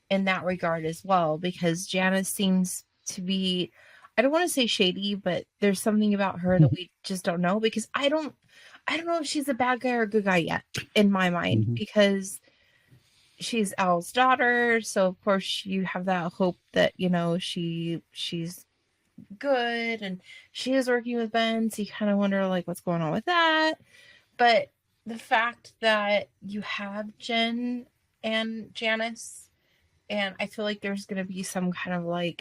in that regard as well, because Janice seems to be, I don't want to say shady, but there's something about her that we just don't know, because I don't know if she's a bad guy or a good guy yet in my mind, because she's Al's daughter. So of course you have that hope that, she's good and she is working with Ben. So you kind of wonder what's going on with that. But the fact that you have Jen and Janice, and I feel like there's going to be some kind of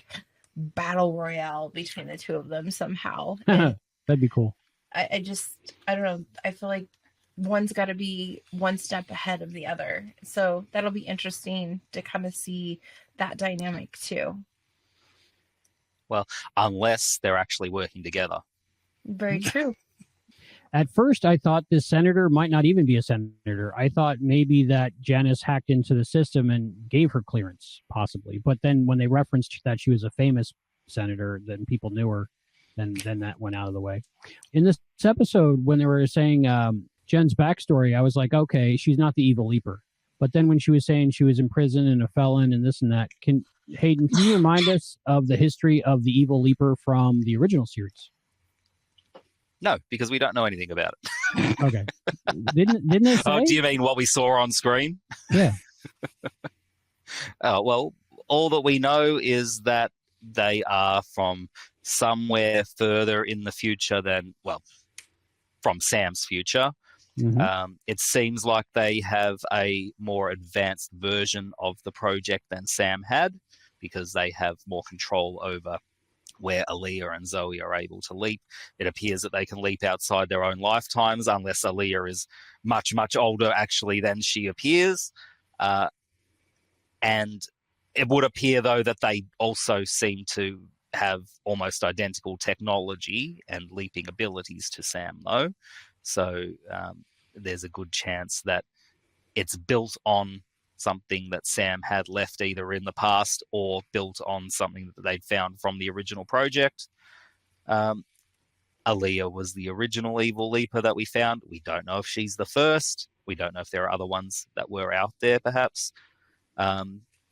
battle royale between the two of them somehow. That'd be cool. I don't know. I feel like one's got to be one step ahead of the other. So that'll be interesting to kind of see that dynamic too. Well, unless they're actually working together. Very true. At first, I thought this senator might not even be a senator. I thought maybe that Janice hacked into the system and gave her clearance, possibly. But then when they referenced that she was a famous senator, then people knew her. Then that went out of the way. In this episode, when they were saying Jen's backstory, I was like, okay, she's not the evil leaper. But then when she was saying she was in prison and a felon and this and that, Hayden, can you remind us of the history of the evil leaper from the original series? No, because we don't know anything about it. Okay. Didn't they say? Oh, do you mean what we saw on screen? Yeah. Well, all that we know is that they are from somewhere further in the future than, from Sam's future. It seems like they have a more advanced version of the project than Sam had, because they have more control over where Aaliyah and Zoe are able to leap. It appears that they can leap outside their own lifetimes, unless Aaliyah is much, much older actually than she appears. And it would appear, though, that they also seem to have almost identical technology and leaping abilities to Sam, though. So there's a good chance that it's built on something that Sam had left either in the past or built on something that they'd found from the original project. Aaliyah was the original evil leaper that we found. We don't know if she's the first. We don't know if there are other ones that were out there, perhaps.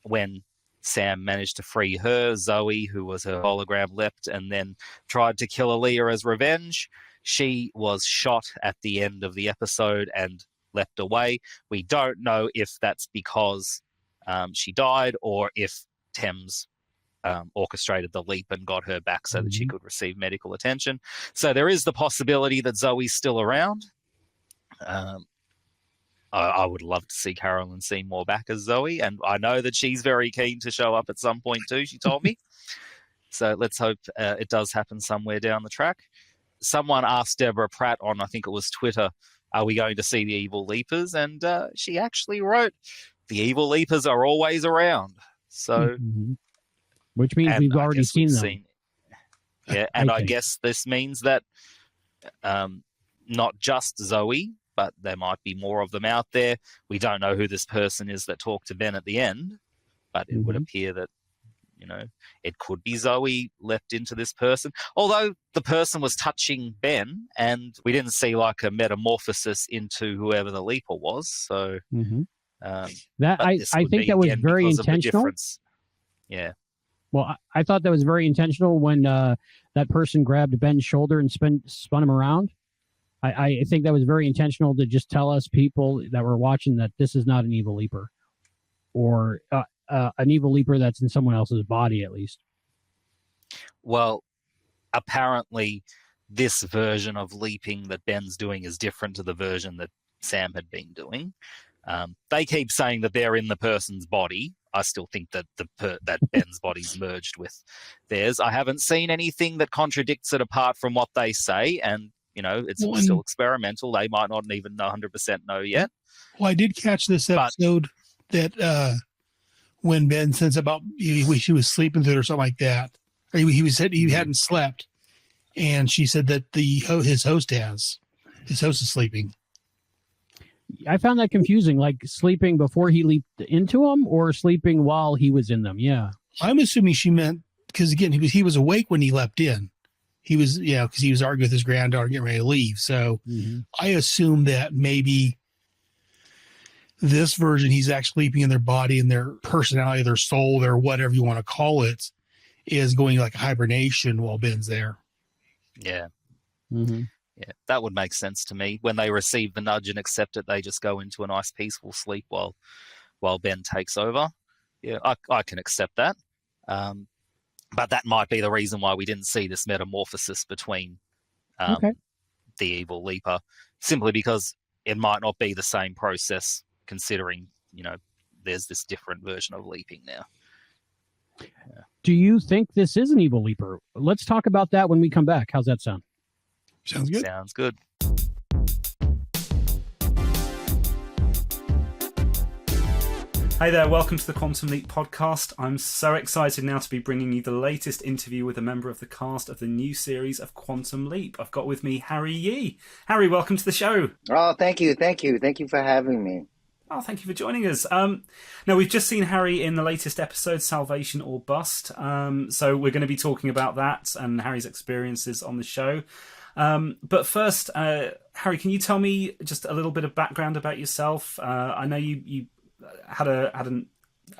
When Sam managed to free her, Zoe, who was her hologram, leapt and then tried to kill Aaliyah as revenge. She was shot at the end of the episode and leapt away. We don't know if that's because she died or if Thames orchestrated the leap and got her back so that she could receive medical attention. So there is the possibility that Zoe's still around. I would love to see Carolyn Seymour back as Zoe, and I know that she's very keen to show up at some point too, she told me. So let's hope it does happen somewhere down the track. Someone asked Deborah Pratt on, I think it was Twitter, are we going to see the Evil Leapers? And she actually wrote, the Evil Leapers are always around. So, which means we've already seen them. Yeah, and I guess this means that not just Zoe, but there might be more of them out there. We don't know who this person is that talked to Ben at the end, but it would appear that, it could be Zoe leapt into this person. Although the person was touching Ben, and we didn't see like a metamorphosis into whoever the leaper was. So that I think that was very intentional. Yeah. Well, I thought that was very intentional when that person grabbed Ben's shoulder and spun him around. I think that was very intentional to just tell us people that were watching that this is not an evil leaper, or an evil leaper that's in someone else's body, at least. Well, apparently this version of leaping that Ben's doing is different to the version that Sam had been doing. They keep saying that they're in the person's body. I still think that that Ben's body's merged with theirs. I haven't seen anything that contradicts it apart from what they say, and it's still experimental. They might not even 100% know yet. Well, I did catch this episode that when Ben says about he was sleeping through it or something like that, or he said he hadn't slept, and she said that his host is sleeping. I found that confusing, like sleeping before he leaped into them or sleeping while he was in them. Yeah. I'm assuming she meant, because again, he was awake when he leapt in. He was, because he was arguing with his granddaughter getting ready to leave. So I assume that maybe this version, he's actually sleeping in their body and their personality, their soul, their whatever you want to call it, is going like hibernation while Ben's there. Yeah. Mm-hmm. Yeah, that would make sense to me. When they receive the nudge and accept it, they just go into a nice peaceful sleep while Ben takes over. Yeah, I can accept that. But that might be the reason why we didn't see this metamorphosis between the evil leaper, simply because it might not be the same process, considering, there's this different version of leaping now. Yeah. Do you think this is an evil leaper? Let's talk about that when we come back. How's that sound? Sounds good. Sounds good. Hey there, welcome to the Quantum Leap podcast. I'm so excited now to be bringing you the latest interview with a member of the cast of the new series of Quantum Leap. I've got with me Harry Yee. Harry, welcome to the show. Oh, thank you. Thank you for having me. Oh, thank you for joining us. Now, we've just seen Harry in the latest episode, Salvation or Bust. So we're going to be talking about that and Harry's experiences on the show. But first, Harry, can you tell me just a little bit of background about yourself? I know you had a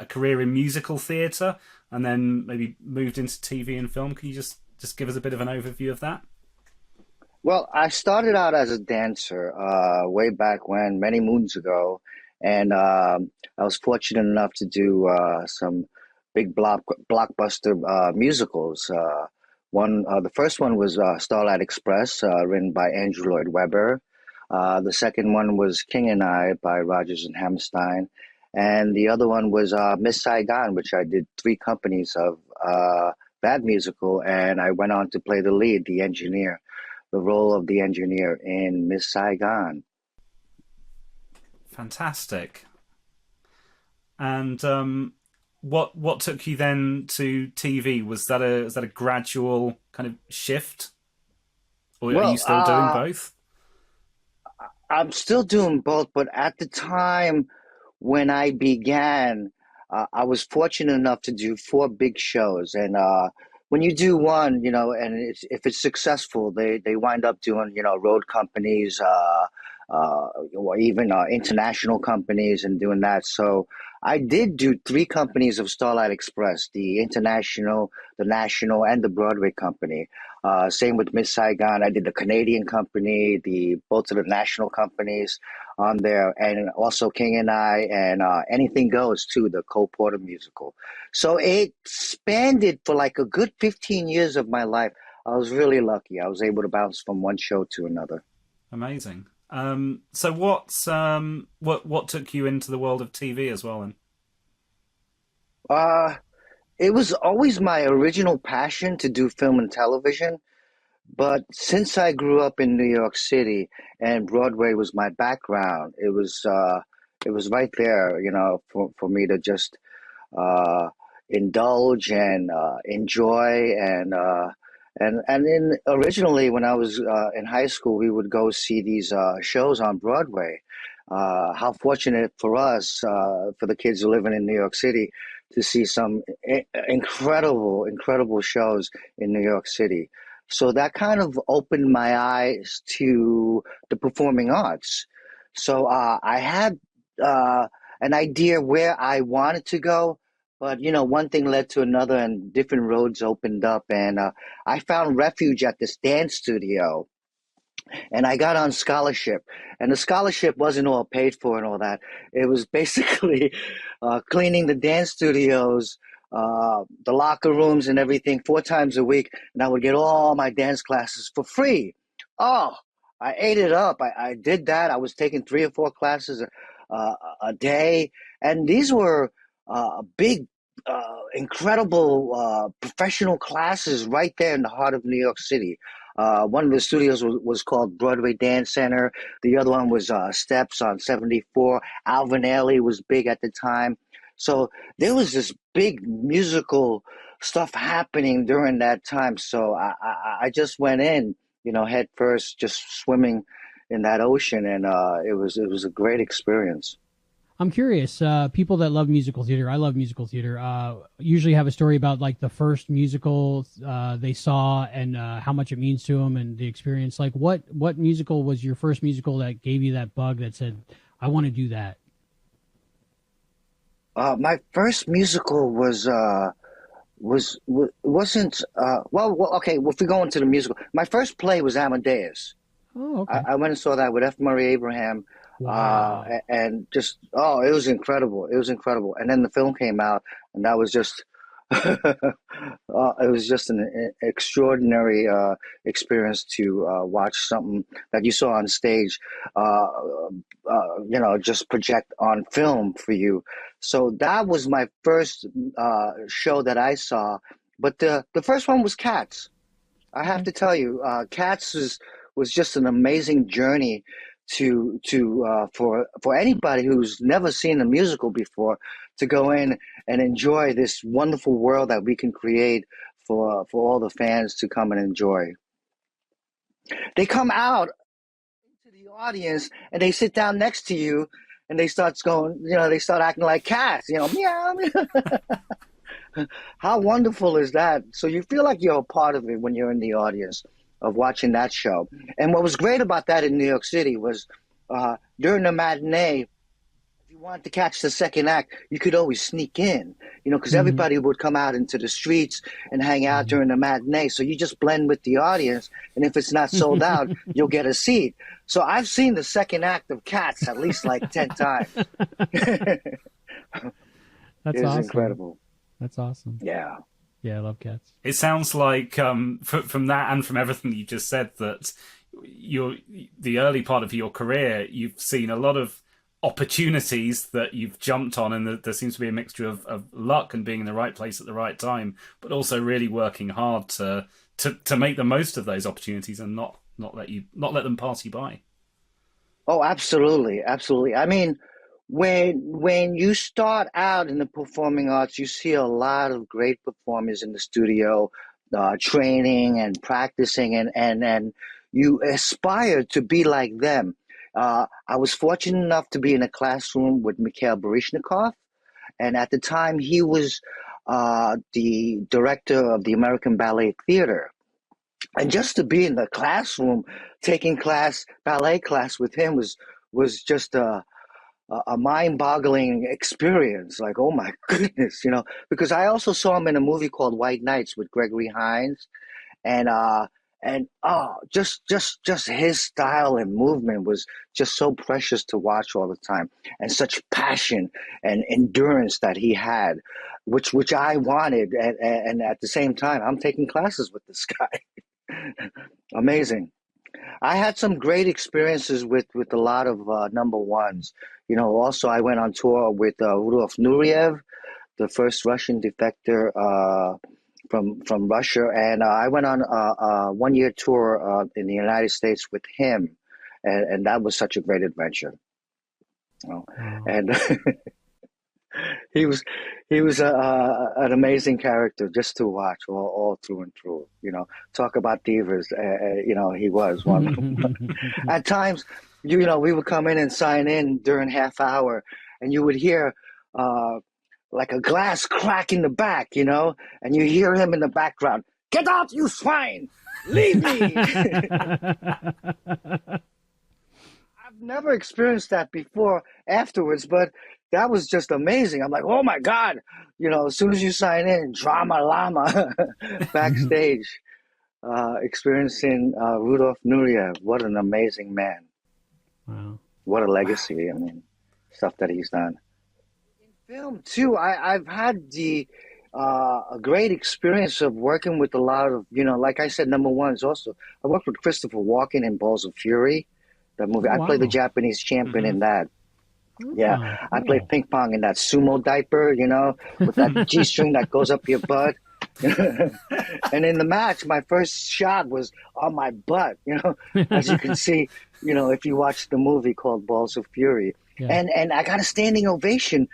career in musical theatre and then maybe moved into TV and film. Can you just give us a bit of an overview of that? Well, I started out as a dancer way back when, many moons ago. And I was fortunate enough to do some big blockbuster musicals. The first one was Starlight Express, written by Andrew Lloyd Webber. The second one was King and I by Rodgers and Hammerstein. And the other one was Miss Saigon, which I did 3 companies of that musical. And I went on to play the lead, the role of the engineer in Miss Saigon. Fantastic. And what took you then to TV? Was that a gradual kind of shift, or are you still doing both? I'm still doing both, but at the time when I began, I was fortunate enough to do 4 big shows, and when you do one, and if it's successful, they wind up doing road companies. Or even international companies and doing that. So I did do 3 companies of Starlight Express, the international, the national, and the Broadway company. Same with Miss Saigon. I did the Canadian company, both of the national companies on there, and also King and I, and Anything Goes too, the Cole Porter musical. So it spanned for like a good 15 years of my life. I was really lucky. I was able to bounce from one show to another. Amazing. So what took you into the world of TV as well then? It was always my original passion to do film and television, but since I grew up in New York City and Broadway was my background, it was right there, for me to just indulge and enjoy and then originally, when I was in high school, we would go see these shows on Broadway. How fortunate for us, for the kids living in New York City, to see some incredible shows in New York City. So that kind of opened my eyes to the performing arts. So I had an idea where I wanted to go. But, one thing led to another and different roads opened up. And I found refuge at this dance studio. And I got on scholarship. And the scholarship wasn't all paid for and all that. It was basically cleaning the dance studios, the locker rooms and everything 4 times a week. And I would get all my dance classes for free. Oh, I ate it up. I did that. I was taking 3 or 4 classes a day. And these were big, incredible professional classes right there in the heart of New York City. One of the studios was called Broadway Dance Center. The other one was Steps on 74. Alvin Ailey was big at the time. So there was this big musical stuff happening during that time. So I just went in, head first, just swimming in that ocean, and it was a great experience. I'm curious, people that love musical theater, I love musical theater, usually have a story about like the first musical they saw and how much it means to them and the experience. Like what musical was your first musical that gave you that bug that said, I want to do that? My first musical wasn't okay. Well, if we go into the musical, my first play was Amadeus. Oh, okay. I went and saw that with F. Murray Abraham. Wow. And just, it was incredible. It was incredible. And then the film came out, and that was just, it was just an extraordinary experience to watch something that you saw on stage, just project on film for you. So that was my first show that I saw. But the first one was Cats. I have to tell you, Cats was just an amazing journey for anybody who's never seen a musical before to go in and enjoy this wonderful world that we can create for all the fans to come and enjoy. They come out into the audience and they sit down next to you and they start acting like cats, meow, meow. How wonderful is that? So you feel like you're a part of it when you're in the audience of watching that show. And what was great about that in New York City was during the matinee, if you wanted to catch the second act, you could always sneak in, because everybody would come out into the streets and hang out during the matinee. So you just blend with the audience. And if it's not sold out, you'll get a seat. So I've seen the second act of Cats at least like 10 times. That's awesome. Incredible. That's awesome. Yeah. Yeah, I love Cats. It sounds like from that and from everything you just said that the early part of your career, you've seen a lot of opportunities that you've jumped on, and there seems to be a mixture of luck and being in the right place at the right time, but also really working hard to make the most of those opportunities and not let them pass you by. Oh, absolutely, absolutely. I mean, when you start out in the performing arts, you see a lot of great performers in the studio, training and practicing, and you aspire to be like them. I was fortunate enough to be in a classroom with Mikhail Baryshnikov, and at the time he was the director of the American Ballet Theater. And just to be in the classroom taking ballet class with him was just a mind-boggling experience. Like, oh my goodness, because I also saw him in a movie called White Nights with Gregory Hines, and just his style and movement was just so precious to watch all the time, and such passion and endurance that he had, which I wanted, and at the same time, I'm taking classes with this guy. Amazing. I had some great experiences with a lot of number ones. Also I went on tour with Rudolf Nureyev, the first Russian defector from Russia, and I went on a one-year tour in the United States with him, and that was such a great adventure. And he was an amazing character just to watch all through and through. Talk about divas. He was one. At times, we would come in and sign in during half hour, and you would hear like a glass crack in the back, and you hear him in the background. Get out, you swine! Leave me! I've never experienced that before afterwards, but that was just amazing. I'm like, oh my God, as soon as you sign in, drama llama backstage, experiencing Rudolf Nureyev. What an amazing man. Wow. What a legacy. I mean, stuff that he's done. In film too, I've had a great experience of working with a lot of, like I said, number ones also. I worked with Christopher Walken in Balls of Fury, that movie. Oh, wow. I played the Japanese champion in that. Yeah, Oh, I cool. played ping pong in that sumo diaper, with that G-string that goes up your butt. And in the match, my first shot was on my butt, as you can see, if you watch the movie called Balls of Fury. Yeah. And I got a standing ovation.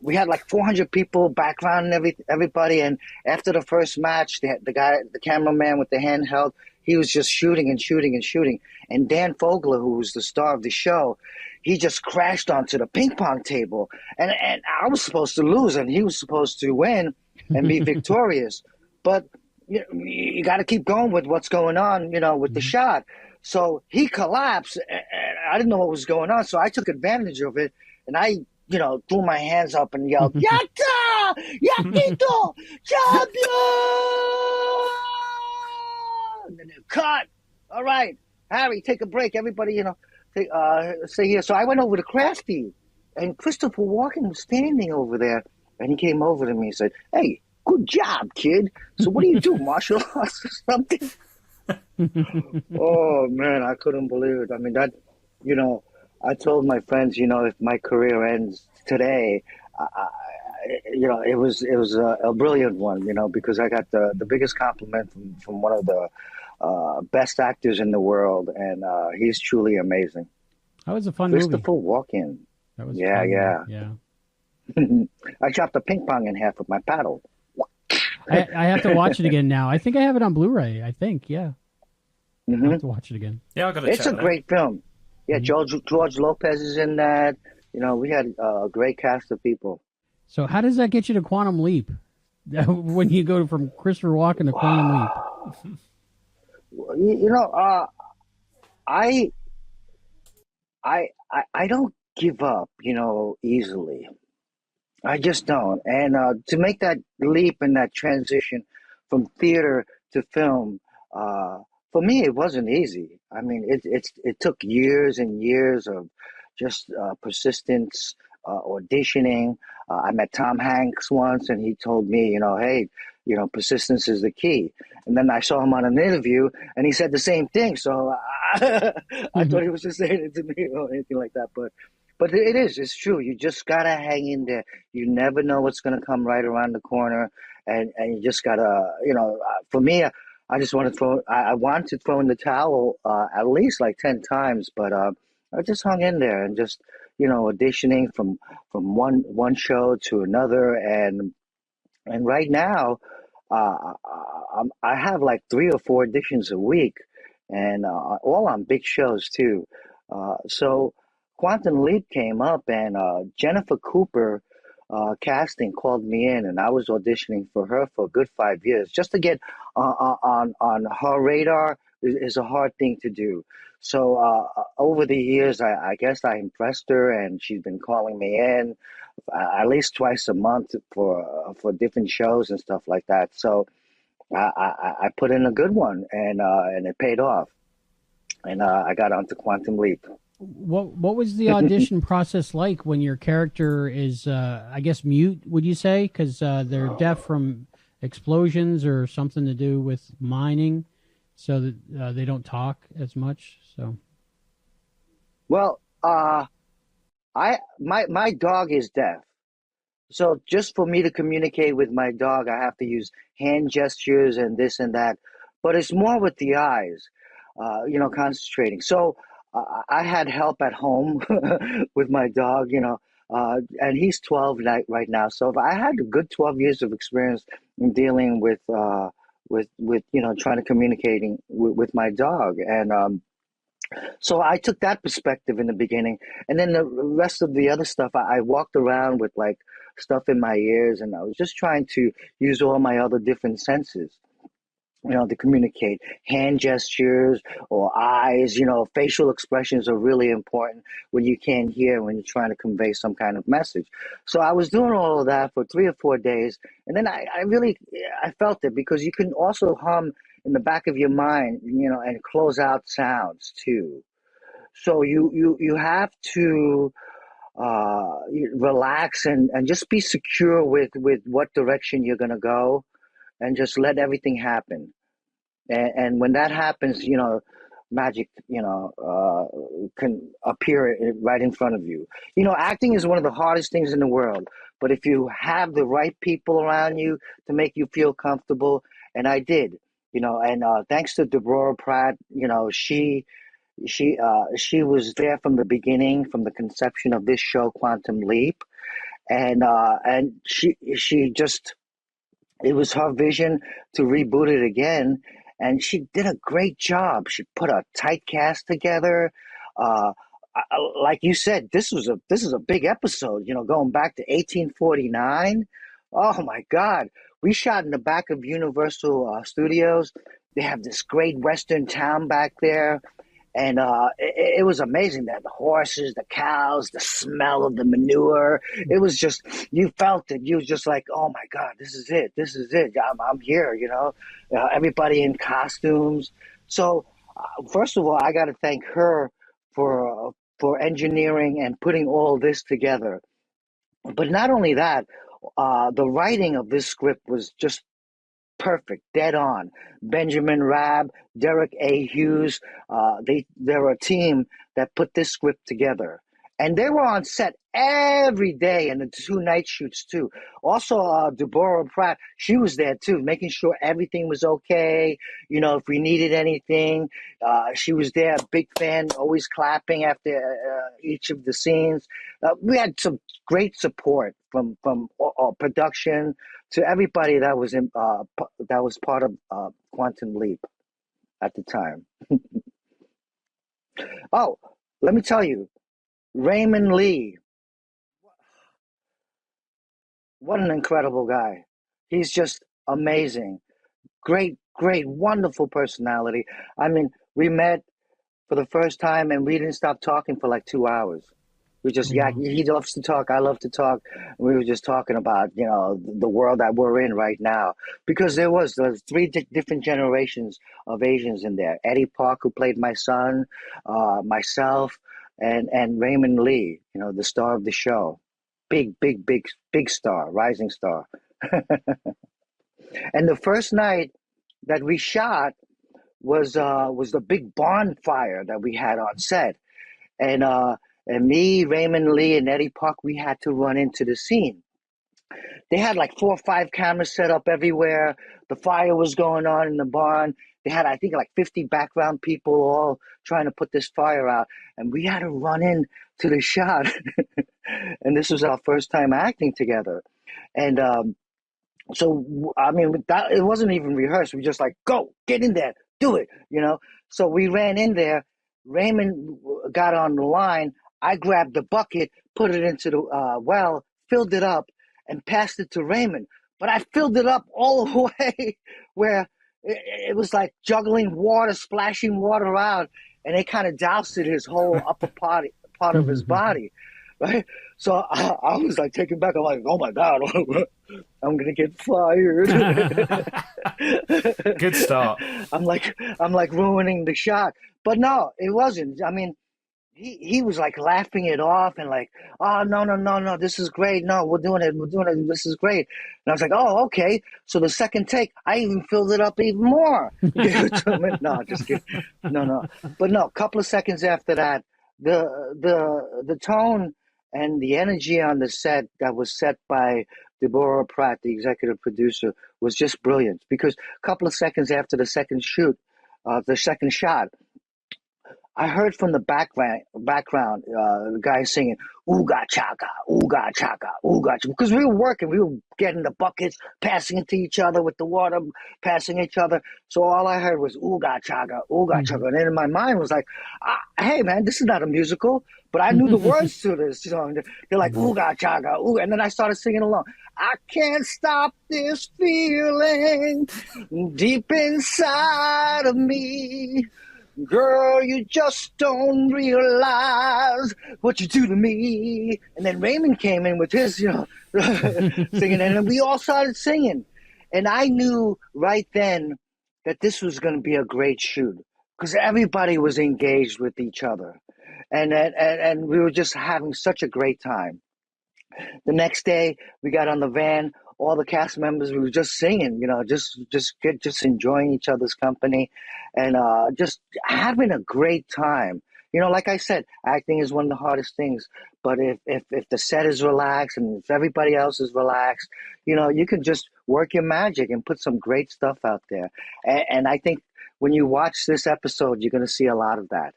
We had like 400 people, background and everybody. And after the first match, the cameraman with the handheld, he was just shooting and shooting and shooting. And Dan Fogler, who was the star of the show, he just crashed onto the ping pong table. And I was supposed to lose, and he was supposed to win and be victorious. But you got to keep going with what's going on, with the shot. So he collapsed, and I didn't know what was going on. So I took advantage of it, and I, threw my hands up and yelled, "Yatta! Yakito! Champion!" And then it cut. All right, Harry, take a break. Everybody, stay here. So I went over to Crafty, and Christopher Walken was standing over there, and he came over to me and said, "Hey, good job, kid. So what do you do, martial arts or something?" Oh, man, I couldn't believe it. I mean, I told my friends, if my career ends today, it was a brilliant one, because I got the biggest compliment from one of the best actors in the world, and he's truly amazing. That was a fun movie. Christopher Walken. That was Yeah, fun. yeah. I chopped the ping pong in half with my paddle. I have to watch it again now. I think I have it on Blu-ray. I think, yeah. Mm-hmm. I have to watch it again. Yeah, I got to. It's a great film. Yeah, George Lopez is in that. We had a great cast of people. So how does that get you to Quantum Leap? When you go from Christopher Walken to Quantum Leap? I don't give up, easily. I just don't. And to make that leap and that transition from theater to film, for me, it wasn't easy. I mean, it took years and years of just persistence, auditioning. I met Tom Hanks once, and he told me, hey, persistence is the key. And then I saw him on an interview, and he said the same thing. So I thought he was just saying it to me or anything like that. But it's true. You just got to hang in there. You never know what's going to come right around the corner. And you just got to, for me, I just want to I want to throw in the towel at least like 10 times. But I just hung in there and just, auditioning from one show to another. And right now, I have like 3 or 4 auditions a week, and all on big shows too. So Quantum Leap came up, and Jennifer Cooper casting called me in, and I was auditioning for her for a good 5 years. Just to get on her radar is a hard thing to do. So over the years, I guess I impressed her, and she's been calling me in at least twice a month for different shows and stuff like that. So I put in a good one, and it paid off, and I got onto Quantum Leap. What was the audition process like when your character is, I guess, mute, would you say? Because they're deaf from explosions or something to do with mining, so that they don't talk as much. So, well, my dog is deaf, so just for me to communicate with my dog, I have to use hand gestures and this and that. But it's more with the eyes, concentrating. So I had help at home with my dog, and he's 12 right now. So I had a good 12 years of experience in dealing with trying to communicating with my dog. And so I took that perspective in the beginning. And then the rest of the other stuff, I walked around with like stuff in my ears, and I was just trying to use all my other different senses, to communicate. Hand gestures or eyes, facial expressions are really important when you can't hear, when you're trying to convey some kind of message. So I was doing all of that for 3 or 4 days. And then I felt it, because you can also hum in the back of your mind, and close out sounds too. So you have to relax and just be secure with what direction you're going to go, and just let everything happen. And when that happens, magic, can appear right in front of you. Acting is one of the hardest things in the world, but if you have the right people around you to make you feel comfortable, and I did, and thanks to Deborah Pratt, she was there from the beginning, from the conception of this show, Quantum Leap, and she just, it was her vision to reboot it again, and she did a great job. She put a tight cast together. Like you said, this is a big episode. Going back to 1849. Oh my God, we shot in the back of Universal Studios. They have this great Western town back there. And it was amazing, that the horses, the cows, the smell of the manure. It was just, you felt it. You was just like, oh my God, this is it. This is it. I'm here, everybody in costumes. So first of all, I got to thank her for engineering and putting all this together. But not only that, the writing of this script was just perfect, dead on. Benjamin Rabb, Derek A. Hughes, they're a team that put this script together. And they were on set every day, and the 2 night shoots too. Also, Deborah Pratt, she was there too, making sure everything was okay. If we needed anything, she was there. Big fan, always clapping after each of the scenes. We had some great support from production to everybody that was part of Quantum Leap at the time. Oh, let me tell you, Raymond Lee, what an incredible guy. He's just amazing. Great, wonderful personality. I mean, we met for the first time and we didn't stop talking for like 2 hours. We just, he loves to talk, I love to talk. We were just talking about, the world that we're in right now. Because there's 3 different generations of Asians in there. Eddie Park, who played my son, myself, and Raymond Lee, the star of the show. Big star, rising star. And the first night that we shot was the big bonfire that we had on set. And me, Raymond Lee, and Eddie Park, we had to run into the scene. They had like 4 or 5 cameras set up everywhere. The fire was going on in the barn. They had, I think, like 50 background people all trying to put this fire out. And we had to run in to the shot. And this was our first time acting together. And so, I mean, it wasn't even rehearsed. We just like, go, get in there, do it, So we ran in there. Raymond got on the line. I grabbed the bucket, put it into the well, filled it up, and passed it to Raymond. But I filled it up all the way where it was like juggling water, splashing water out, and it kind of doused his whole upper part of his body, right? So I was like taken back. I'm like, oh my God, I'm gonna get fired. Good start. I'm like ruining the shot, but no, it wasn't. I mean, he was like laughing it off and like, oh, no, this is great. No, we're doing it. This is great. And I was like, oh, okay. So the second take, I even filled it up even more. No, just kidding. No. But no, a couple of seconds after that, the tone and the energy on the set that was set by Deborah Pratt, the executive producer, was just brilliant. Because a couple of seconds after the second shot, I heard from the background, the guy singing, ooga chaka, ooga chaka, ooga chaka. Because we were working, we were getting the buckets, passing it to each other with the water, passing each other. So all I heard was ooga chaka, ooga chaka. And then in my mind was like, hey man, this is not a musical. But I knew the words to this song. They're like, ooga chaka, ooga. And then I started singing along. I can't stop this feeling deep inside of me. Girl, you just don't realize what you do to me. And then Raymond came in with his, singing, and then we all started singing. And I knew right then that this was going to be a great shoot because everybody was engaged with each other. And we were just having such a great time. The next day, we got on the van. all the cast members, we were just singing, just enjoying each other's company, and just having a great time. Like I said, acting is one of the hardest things. But if the set is relaxed and if everybody else is relaxed, you can just work your magic and put some great stuff out there. And I think when you watch this episode, you're going to see a lot of that.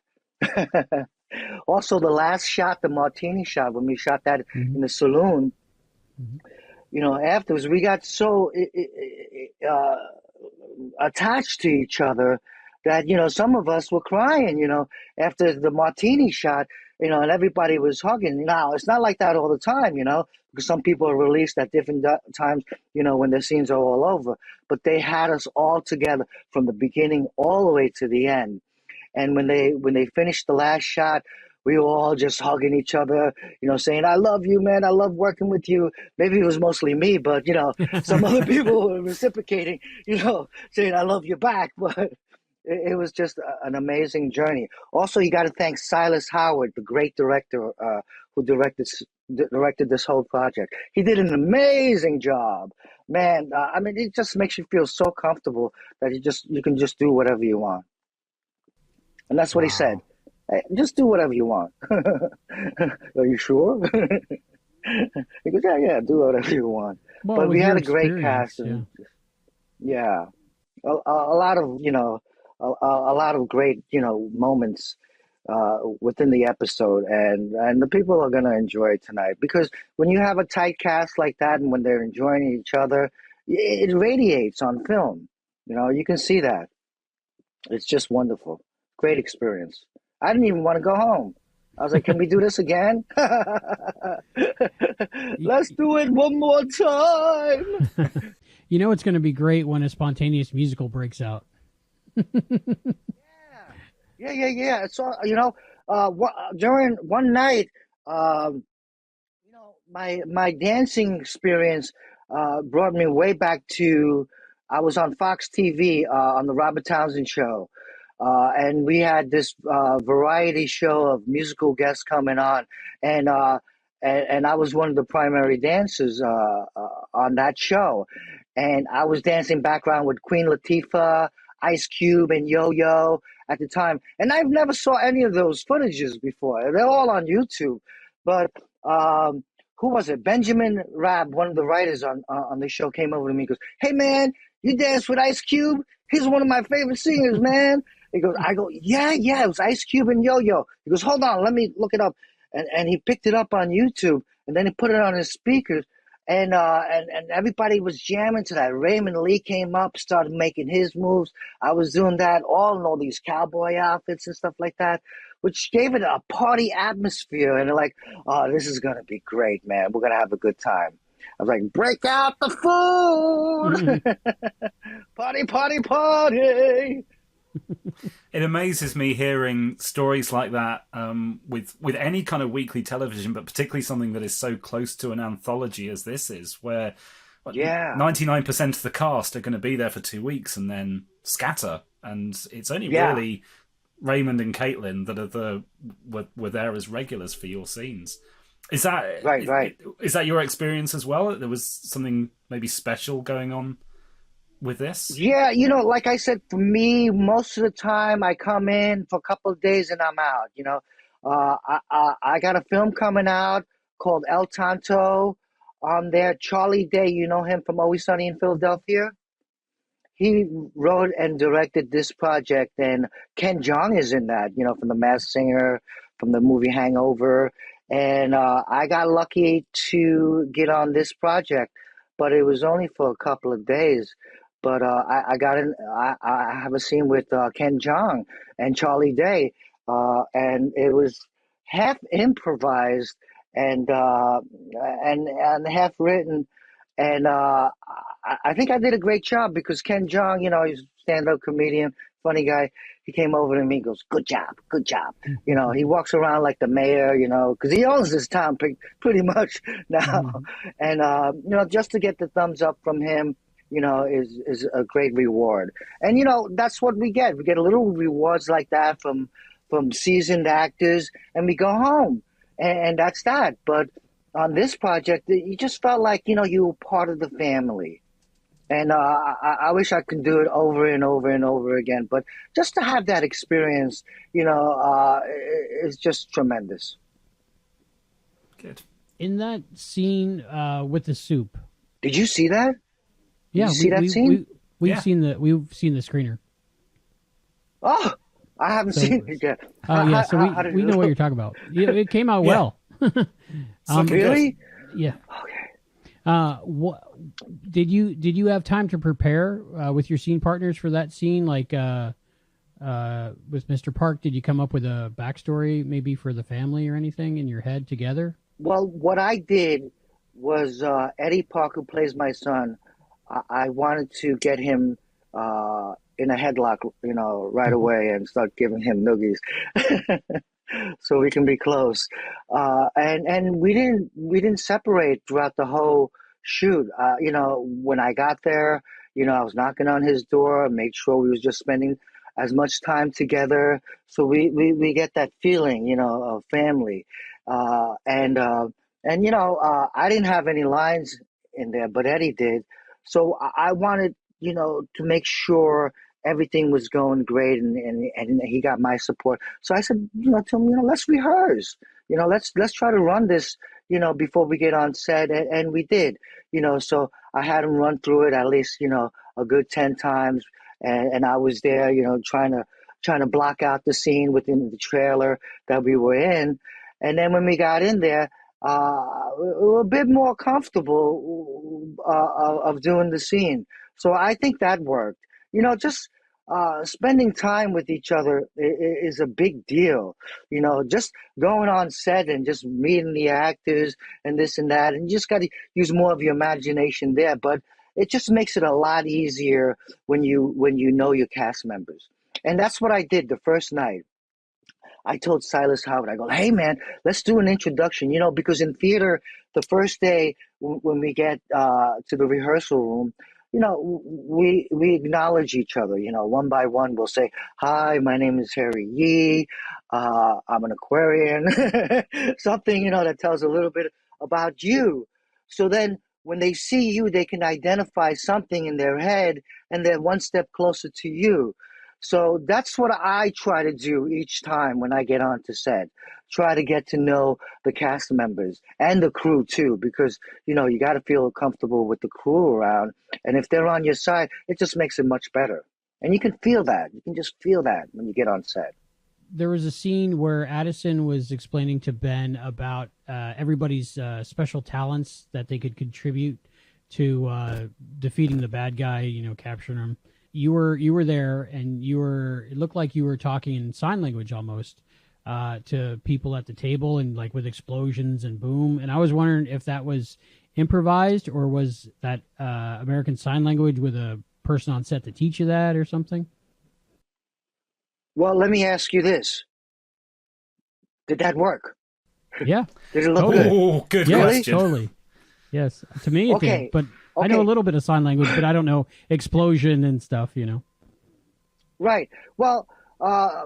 Also, the last shot, the martini shot, when we shot that in the saloon, afterwards, we got so attached to each other that, some of us were crying, after the martini shot, and everybody was hugging. Now, it's not like that all the time, because some people are released at different times, when their scenes are all over. But they had us all together from the beginning all the way to the end. And when they finished the last shot, we were all just hugging each other, saying, "I love you, man. I love working with you." Maybe it was mostly me, but, some other people were reciprocating, saying, "I love you back." But it was just an amazing journey. Also, you got to thank Silas Howard, the great director who directed this whole project. He did an amazing job, man. It just makes you feel so comfortable that you can just do whatever you want. And that's what he said. Hey, just do whatever you want. Are you sure? He goes, yeah, do whatever you want. Well, but we had a great experience, cast. And, a lot of, a lot of great, moments within the episode. And the people are going to enjoy it tonight. Because when you have a tight cast like that and when they're enjoying each other, it radiates on film. You can see that. It's just wonderful. Great experience. I didn't even want to go home. I was like, can we do this again? Let's do it one more time. It's going to be great when a spontaneous musical breaks out. Yeah. So, during one night, my dancing experience brought me way back to, I was on Fox TV on the Robert Townsend Show. And we had this variety show of musical guests coming on, and I was one of the primary dancers on that show, and I was dancing background with Queen Latifah, Ice Cube, and Yo-Yo at the time, and I've never saw any of those footages before. They're all on YouTube, but who was it? Benjamin Rabb, one of the writers on the show, came over to me and goes, "Hey man, you danced with Ice Cube? He's one of my favorite singers, man." I go, yeah, it was Ice Cube and Yo-Yo. He goes, "Hold on, let me look it up." And he picked it up on YouTube, and then he put it on his speakers, and everybody was jamming to that. Raymond Lee came up, started making his moves. I was doing that, all in all these cowboy outfits and stuff like that, which gave it a party atmosphere. And they're like, "Oh, this is going to be great, man. We're going to have a good time." I was like, "Break out the food! Party, party, party!" It amazes me hearing stories like that with any kind of weekly television, but particularly something that is so close to an anthology as this is, where 99% of the cast are going to be there for 2 weeks and then scatter, and it's only really Raymond and Caitlin that are were there as regulars for your scenes. Is that right? Is that your experience as well? There was something maybe special going on with this? Yeah, like I said, for me, most of the time I come in for a couple of days and I'm out. I got a film coming out called El Tanto on there. Charlie Day, you know him from Always Sunny in Philadelphia? He wrote and directed this project, and Ken Jeong is in that, from The Masked Singer, from the movie Hangover. And I got lucky to get on this project, but it was only for a couple of days. But I got in. I have a scene with Ken Jeong and Charlie Day, and it was half improvised and half written. And I think I did a great job because Ken Jeong, he's a stand-up comedian, funny guy. He came over to me and goes, good job. He walks around like the mayor, because he owns this town pretty much now. And, just to get the thumbs up from him, is a great reward. And, that's what we get. We get a little rewards like that from seasoned actors, and we go home. And that's that. But on this project, you just felt like, you were part of the family. And I wish I could do it over and over and over again. But just to have that experience, is just tremendous. Good. In that scene with the soup. Did you see that? Yeah, Did you see that scene? We've seen the screener. Oh, I haven't seen it yet. Yeah, so we know what you're talking about. It came out well. Really? Yeah. Okay. What did you have time to prepare with your scene partners for that scene? Like with Mr. Park, did you come up with a backstory maybe for the family or anything in your head together? Well, what I did was Eddie Park, who plays my son, I wanted to get him in a headlock, right away and start giving him noogies, so we can be close. And we didn't separate throughout the whole shoot. When I got there, I was knocking on his door, made sure we was just spending as much time together, so we get that feeling, of family. I didn't have any lines in there, but Eddie did. So I wanted, to make sure everything was going great, and he got my support. So I said, to him, let's rehearse. Let's try to run this, before we get on set, and we did. So I had him run through it at least, a good 10 times, and I was there, trying to block out the scene within the trailer that we were in. And then when we got in there, we were a bit more comfortable of doing the scene. So I think that worked. Just spending time with each other is a big deal. Just going on set and just meeting the actors and this and that, and you just got to use more of your imagination there. But it just makes it a lot easier when you know your cast members. And that's what I did the first night. I told Silas Howard, I go, hey, man, let's do an introduction, because in theater, the first day when we get to the rehearsal room, we acknowledge each other, one by one. We'll say, hi, my name is Harry Yee. I'm an Aquarian, something, that tells a little bit about you. So then when they see you, they can identify something in their head, and they're one step closer to you. So that's what I try to do each time when I get onto set. Try to get to know the cast members and the crew too, because, you got to feel comfortable with the crew around. And if they're on your side, it just makes it much better. And you can feel that. You can just feel that when you get on set. There was a scene where Addison was explaining to Ben about everybody's special talents that they could contribute to defeating the bad guy, capturing him. You were there, and it looked like you were talking in sign language almost to people at the table, and like with explosions and boom. And I was wondering if that was improvised, or was that American Sign Language with a person on set to teach you that or something? Well, let me ask you this. Did that work? Yeah. Did it look totally. good? Oh, good yeah, question. Totally. Yes. To me, it did. But I know a little bit of sign language, but I don't know explosion and stuff, Right. Well,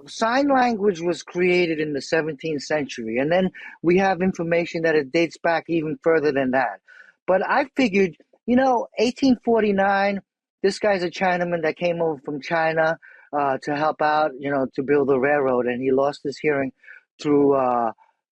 sign language was created in the 17th century, and then we have information that it dates back even further than that. But I figured, 1849, this guy's a Chinaman that came over from China to help out, to build the railroad, and he lost his hearing through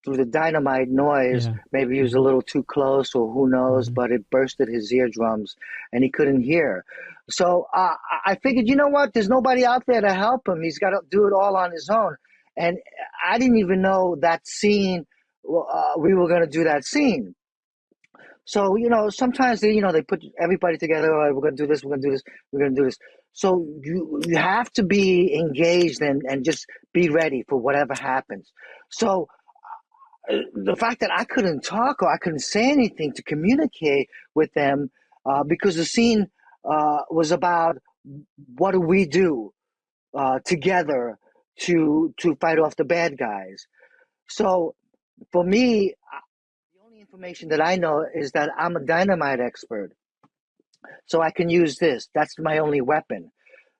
the dynamite noise. Yeah. Maybe he was a little too close, or who knows, but it bursted his eardrums and he couldn't hear. So I figured, you know what? There's nobody out there to help him. He's got to do it all on his own. And I didn't even know that scene, we were going to do that scene. So, sometimes they put everybody together. All right, we're going to do this. We're going to do this. We're going to do this. So you have to be engaged and just be ready for whatever happens. So the fact that I couldn't talk or I couldn't say anything to communicate with them, because the scene was about what do we do together to fight off the bad guys. So for me, the only information that I know is that I'm a dynamite expert. So I can use this. That's my only weapon.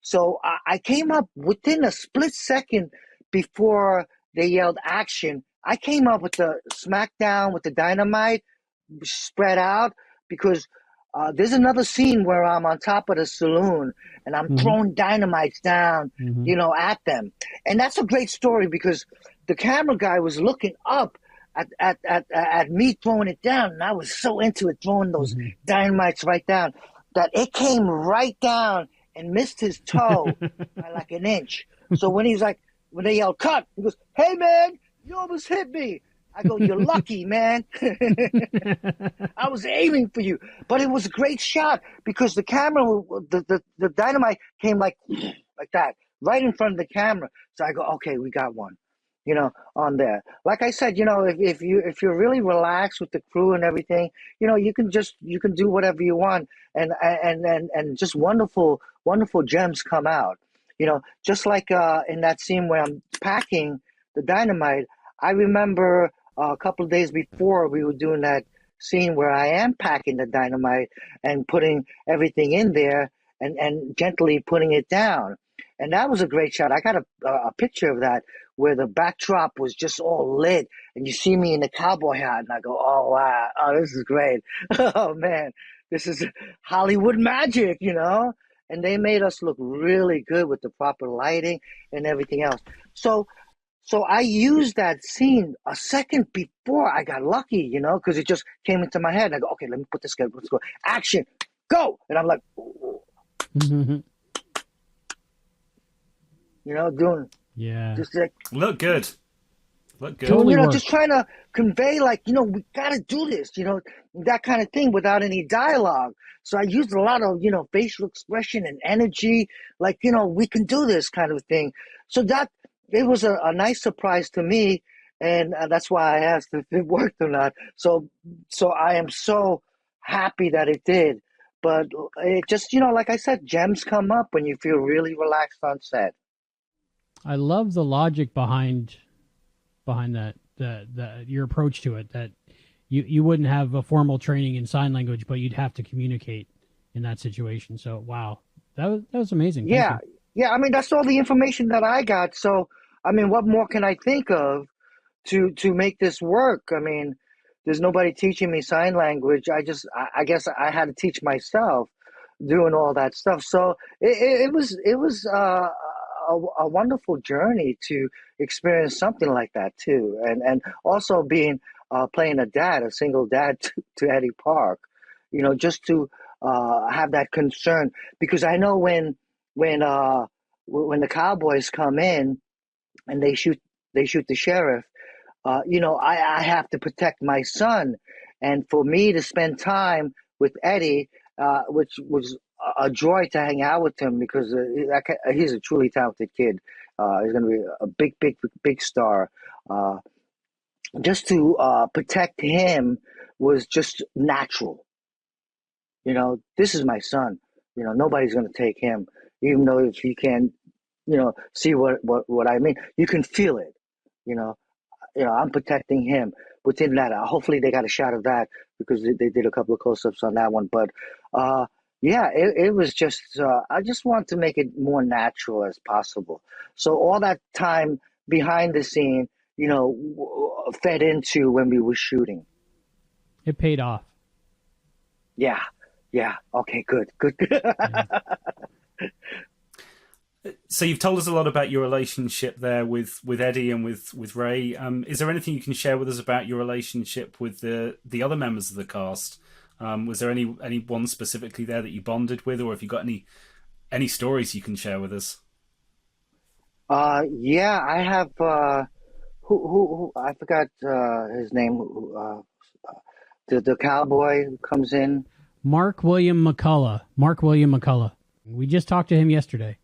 So I came up within a split second before they yelled action. I came up with the smackdown with the dynamite spread out because there's another scene where I'm on top of the saloon and I'm throwing dynamites down, at them. And that's a great story because the camera guy was looking up at me throwing it down, and I was so into it, throwing those dynamites right down, that it came right down and missed his toe by like an inch. So when they yelled cut, he goes, "Hey man, you almost hit me." I go, "You're lucky, man." I was aiming for you, but it was a great shot because the camera, the dynamite came like that, right in front of the camera. So I go, "Okay, we got one." On there. Like I said, if you're really relaxed with the crew and everything, you can do whatever you want, and just wonderful gems come out. Just like in that scene where I'm packing the dynamite. I remember a couple of days before we were doing that scene where I am packing the dynamite and putting everything in there and gently putting it down. And that was a great shot. I got a picture of that where the backdrop was just all lit and you see me in the cowboy hat and I go, "Oh, wow. Oh, this is great." Oh, man, this is Hollywood magic, And they made us look really good with the proper lighting and everything else. So I used that scene a second before I got lucky, because it just came into my head. And I go, "Okay, let me put this together. Let's go. Action, go." And I'm like, doing just like look good. Totally just trying to convey we got to do this, that kind of thing without any dialogue. So I used a lot of, facial expression and energy, we can do this kind of thing. So that it was a nice surprise to me. And that's why I asked if it worked or not. So I am so happy that it did. But it just, like I said, gems come up when you feel really relaxed on set. I love the logic behind that, your approach to it, that you wouldn't have a formal training in sign language, but you'd have to communicate in that situation. So, wow, that was amazing. Yeah. Yeah. I mean, that's all the information that I got. So, I mean, what more can I think of to make this work? I mean, there's nobody teaching me sign language. I guess I had to teach myself doing all that stuff. So it was a wonderful journey to experience something like that too, and also being playing a single dad to Eddie Park, just to have that concern, because I know when the cowboys come in and they shoot the sheriff, I have to protect my son, and for me to spend time with Eddie, which was a joy to hang out with him, because he's a truly talented kid. He's going to be a big star. Just to protect him was just natural. This is my son. Nobody's going to take him, even though if you can, see what I mean. You can feel it. I'm protecting him within that. Hopefully they got a shot of that, because they did a couple of close-ups on that one. But yeah, it was just, I just want to make it more natural as possible. So all that time behind the scene, fed into when we were shooting. It paid off. Yeah. Okay, good. Yeah. So you've told us a lot about your relationship there with Eddie and with Ray. Is there anything you can share with us about your relationship with the other members of the cast? Was there any one specifically there that you bonded with, or have you got any stories you can share with us? Yeah, I have. Who I forgot his name. The cowboy who comes in. Mark William McCullough. We just talked to him yesterday.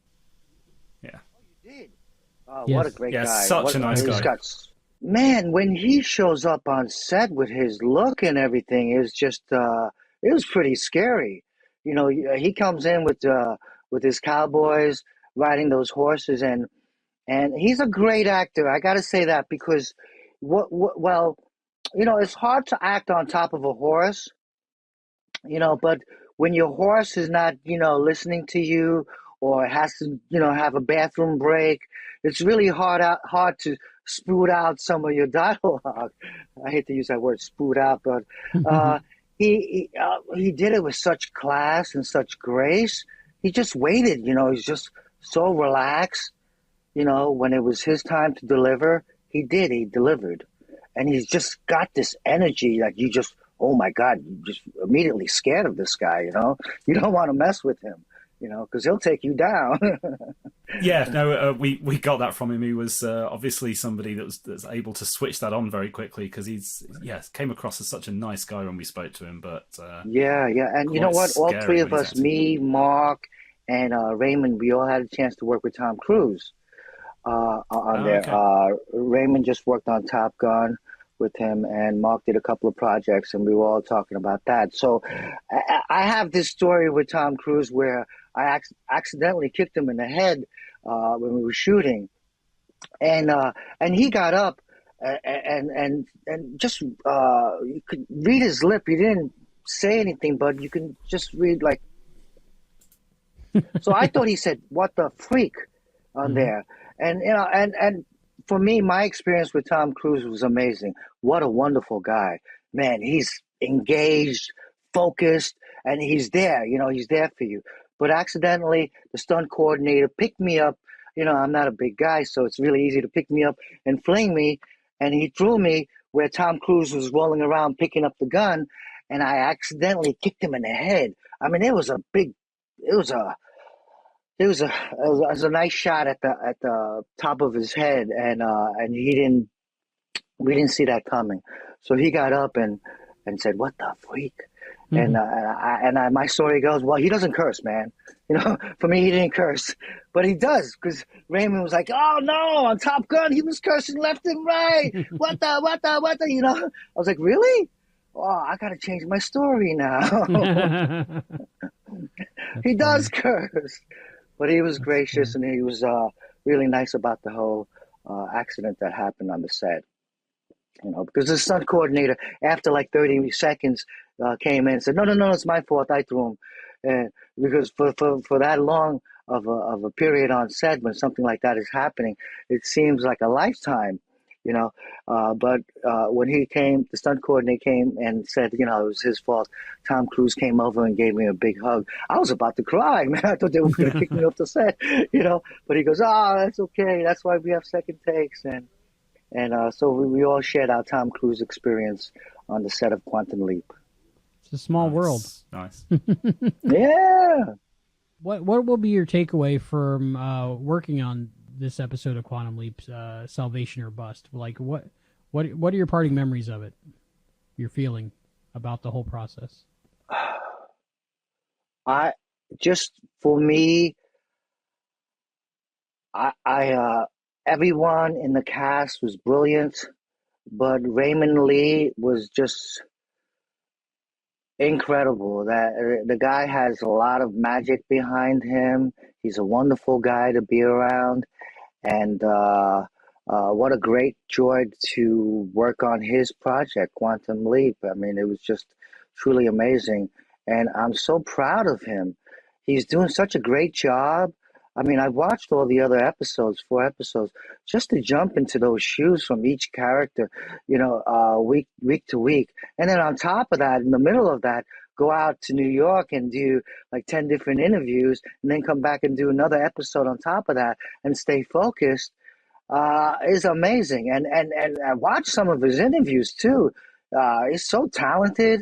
Yeah. You did? Oh, Yes. what a great guy! Such a nice guy. Man, when he shows up on set with his look and everything, is just it was pretty scary. He comes in with his cowboys riding those horses, and he's a great actor. I got to say that, because well, it's hard to act on top of a horse, but when your horse is not, listening to you, or has to, have a bathroom break, it's really hard to spoot out some of your dialogue. I hate to use that word, spoot out, but he did it with such class and such grace. He just waited, he's just so relaxed. When it was his time to deliver, he delivered. And he's just got this energy that you just, oh my God, you're just immediately scared of this guy, You don't want to mess with him, because he'll take you down. Yeah, no, we got that from him. He was obviously somebody that's able to switch that on very quickly, because came across as such a nice guy when we spoke to him. But yeah, and you know what? All three of us, me, Mark, and Raymond, we all had a chance to work with Tom Cruise on there. Okay. Raymond just worked on Top Gun with him, and Mark did a couple of projects, and we were all talking about that. So I have this story with Tom Cruise where I accidentally kicked him in the head when we were shooting, and he got up and just you could read his lip. He didn't say anything, but you can just read like. So I thought he said, "What the freak?" on there, and and for me, my experience with Tom Cruise was amazing. What a wonderful guy, man! He's engaged, focused, and he's there. He's there for you. But accidentally, the stunt coordinator picked me up. I'm not a big guy, so it's really easy to pick me up and fling me. And he threw me where Tom Cruise was rolling around picking up the gun, and I accidentally kicked him in the head. I mean, it was a nice shot at the top of his head, and we didn't see that coming. So he got up and said, "What the freak?" Mm-hmm. And my story goes, well, he doesn't curse, man. For me, he didn't curse, but he does, because Raymond was like, "Oh no, on Top Gun, he was cursing left and right. What the? I was like, really? Oh, I got to change my story now. He does curse, but he was gracious, and he was really nice about the whole accident that happened on the set. Because the stunt coordinator, after like 30 seconds, came in and said, no, it's my fault. I threw him. And because for that long of a period on set, when something like that is happening, it seems like a lifetime, But when he came, the stunt coordinator came and said, it was his fault. Tom Cruise came over and gave me a big hug. I was about to cry, man. I thought they were going to kick me off the set, But he goes, "Oh, that's okay. That's why we have second takes." And so we all shared our Tom Cruise experience on the set of Quantum Leap. It's a small world. Nice. Yeah. What will be your takeaway from working on this episode of Quantum Leap, Salvation or Bust? Like, what are your parting memories of it? Your feeling about the whole process? For me, everyone in the cast was brilliant, but Raymond Lee was just incredible. That the guy has a lot of magic behind him. He's a wonderful guy to be around, and what a great joy to work on his project, Quantum Leap. I mean, it was just truly amazing, and I'm so proud of him. He's doing such a great job. I mean, I watched all the other episodes, 4 episodes, just to jump into those shoes from each character, week to week. And then on top of that, in the middle of that, go out to New York and do like 10 different interviews, and then come back and do another episode on top of that and stay focused, is amazing. And I watched some of his interviews too. He's so talented,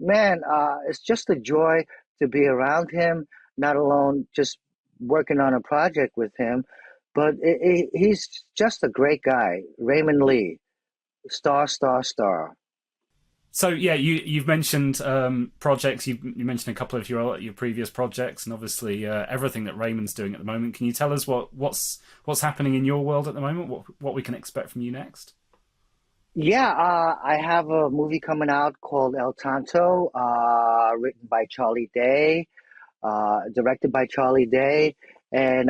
man. It's just a joy to be around him, not alone just working on a project with him, but he's just a great guy. Raymond Lee, star. So yeah, you've mentioned projects. You mentioned a couple of your previous projects, and obviously everything that Raymond's doing at the moment. Can you tell us what's happening in your world at the moment? What we can expect from you next? Yeah, I have a movie coming out called El Tanto, written by Charlie Day. Directed by Charlie Day, and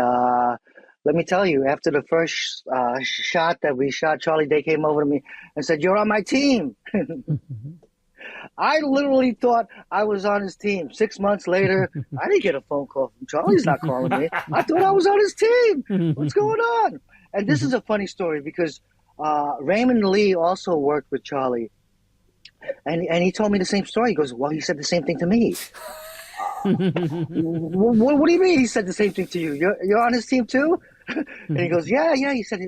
let me tell you, after the first shot that we shot, Charlie Day came over to me and said, "You're on my team." I literally thought I was on his team. 6 months later, I didn't get a phone call from Charlie's not calling me. I thought I was on his team. What's going on? And this is a funny story because Raymond Lee also worked with Charlie, and he told me the same story. He goes, "Well, he said the same thing to me." What do you mean? He said the same thing to you? You're on his team too? And he goes, "Yeah." He said,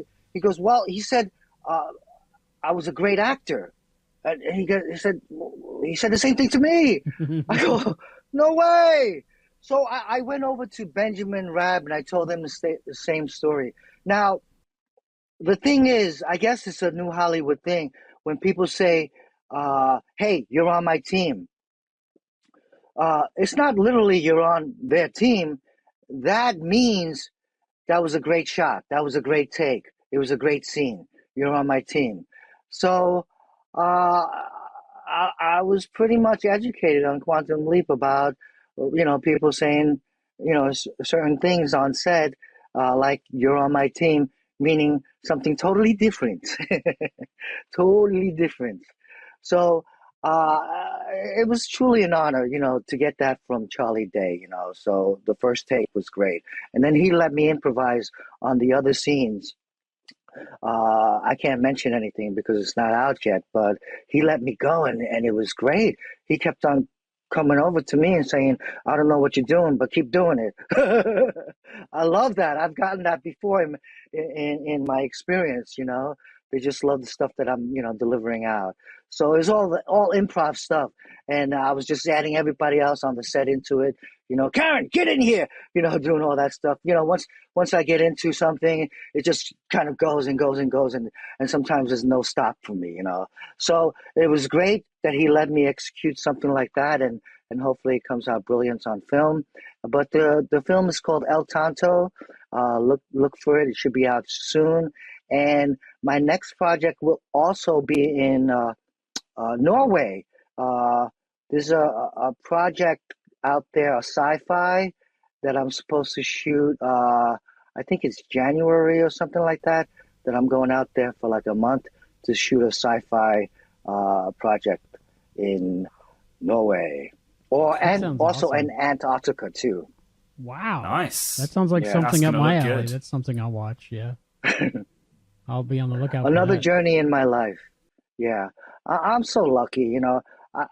"Well, he said I was a great actor," and he said the same thing to me. I go, "No way!" So I went over to Benjamin Rabb and I told them the same story. Now, the thing is, I guess it's a new Hollywood thing when people say, "Hey, you're on my team." It's not literally you're on their team. That means that was a great shot. That was a great take. It was a great scene. You're on my team. So I was pretty much educated on Quantum Leap about, people saying, certain things on set, like you're on my team, meaning something totally different. Totally different. So it was truly an honor, to get that from Charlie Day, So the first take was great. And then he let me improvise on the other scenes. I can't mention anything because it's not out yet, but he let me go and it was great. He kept on coming over to me and saying, "I don't know what you're doing, but keep doing it." I love that. I've gotten that before in my experience, They just love the stuff that I'm, delivering out. So it's all improv stuff. And I was just adding everybody else on the set into it. "Karen, get in here, doing all that stuff. Once I get into something, it just kind of goes and goes and goes. And sometimes there's no stop for me, So it was great that he let me execute something like that. And hopefully it comes out brilliant on film. But the film is called El Tanto. Look for it. It should be out soon. And my next project will also be in Norway. There's a project out there, a sci-fi, that I'm supposed to shoot. I think it's January or something like that I'm going out there for like a month to shoot a sci-fi project in Norway. And also awesome. in Antarctica too. Wow. Nice. That sounds like Yeah, something that's up my gonna look alley. good. That's something I'll watch, yeah. I'll be on the lookout Another for that. journey in my life. Yeah. I'm so lucky,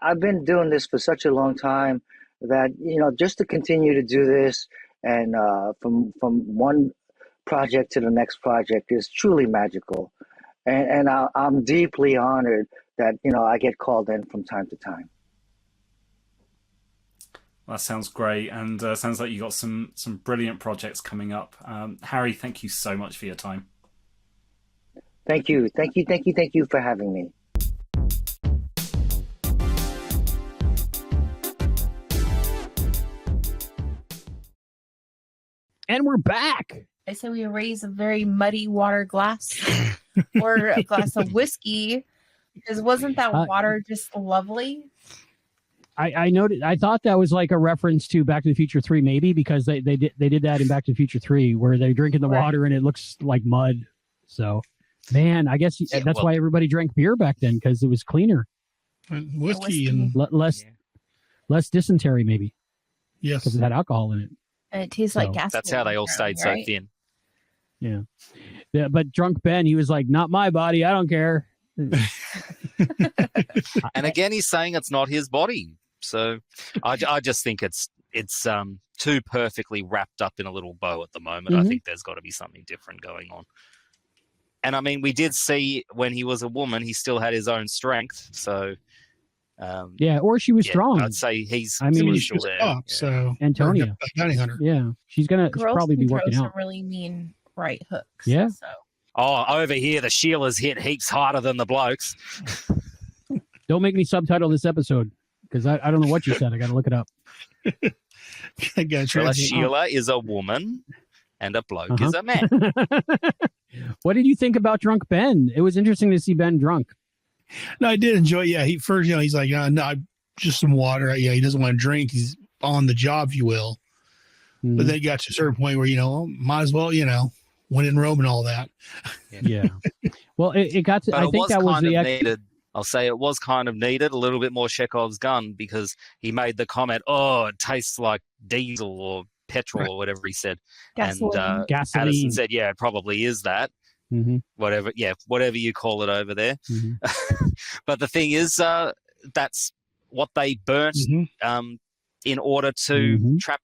I've been doing this for such a long time that, just to continue to do this and from one project to the next project is truly magical. And I'm deeply honored that, I get called in from time to time. That sounds great, and sounds like you got some brilliant projects coming up. Harry, thank you so much for your time. Thank you for having me. And we're back. I say we raise a very muddy water glass or a glass of whiskey, because wasn't that water just lovely? I noted. I thought that was like a reference to Back to the Future 3, maybe, because they did that in Back to the Future 3, where they're drinking the water and it looks like mud. So, man, I guess that's why everybody drank beer back then, because it was cleaner, Whiskey and less dysentery, maybe. Yes, because it had alcohol in it. And it tastes like gas. That's how they all stayed so thin. Yeah. But drunk Ben, he was like, "Not my body. I don't care." And again, he's saying it's not his body. So I just think it's too perfectly wrapped up in a little bow at the moment. Mm-hmm. I think there's got to be something different going on. And I mean, we did see when he was a woman, he still had his own strength. So or she was strong. I'd say he's. I mean, still there. Up, so Antonia, bounty hunter. Yeah, she'll probably be working out. Some really mean right hooks. Yeah. So. Oh, over here, the Sheilas hit heaps harder than the blokes. Don't make me subtitle this episode, because I don't know what you said. I got to look it up. Well, a Sheila is a woman and a bloke is a man. What did you think about drunk Ben? It was interesting to see Ben drunk. No, I did enjoy it. Yeah, he's like, no, just some water. Yeah, he doesn't want to drink. He's on the job, if you will. Mm-hmm. But then he got to a certain point where, might as well, when in Rome and all that. Yeah. Well, it got to, I think that was the needed. I'll say it was kind of needed, a little bit more Chekhov's gun, because he made the comment, "Oh, it tastes like diesel or petrol," or whatever he said. Gasoline. And Gasoline. Addison said, "Yeah, it probably is that." whatever you call it over there. But the thing is, that's what they burnt in order to trap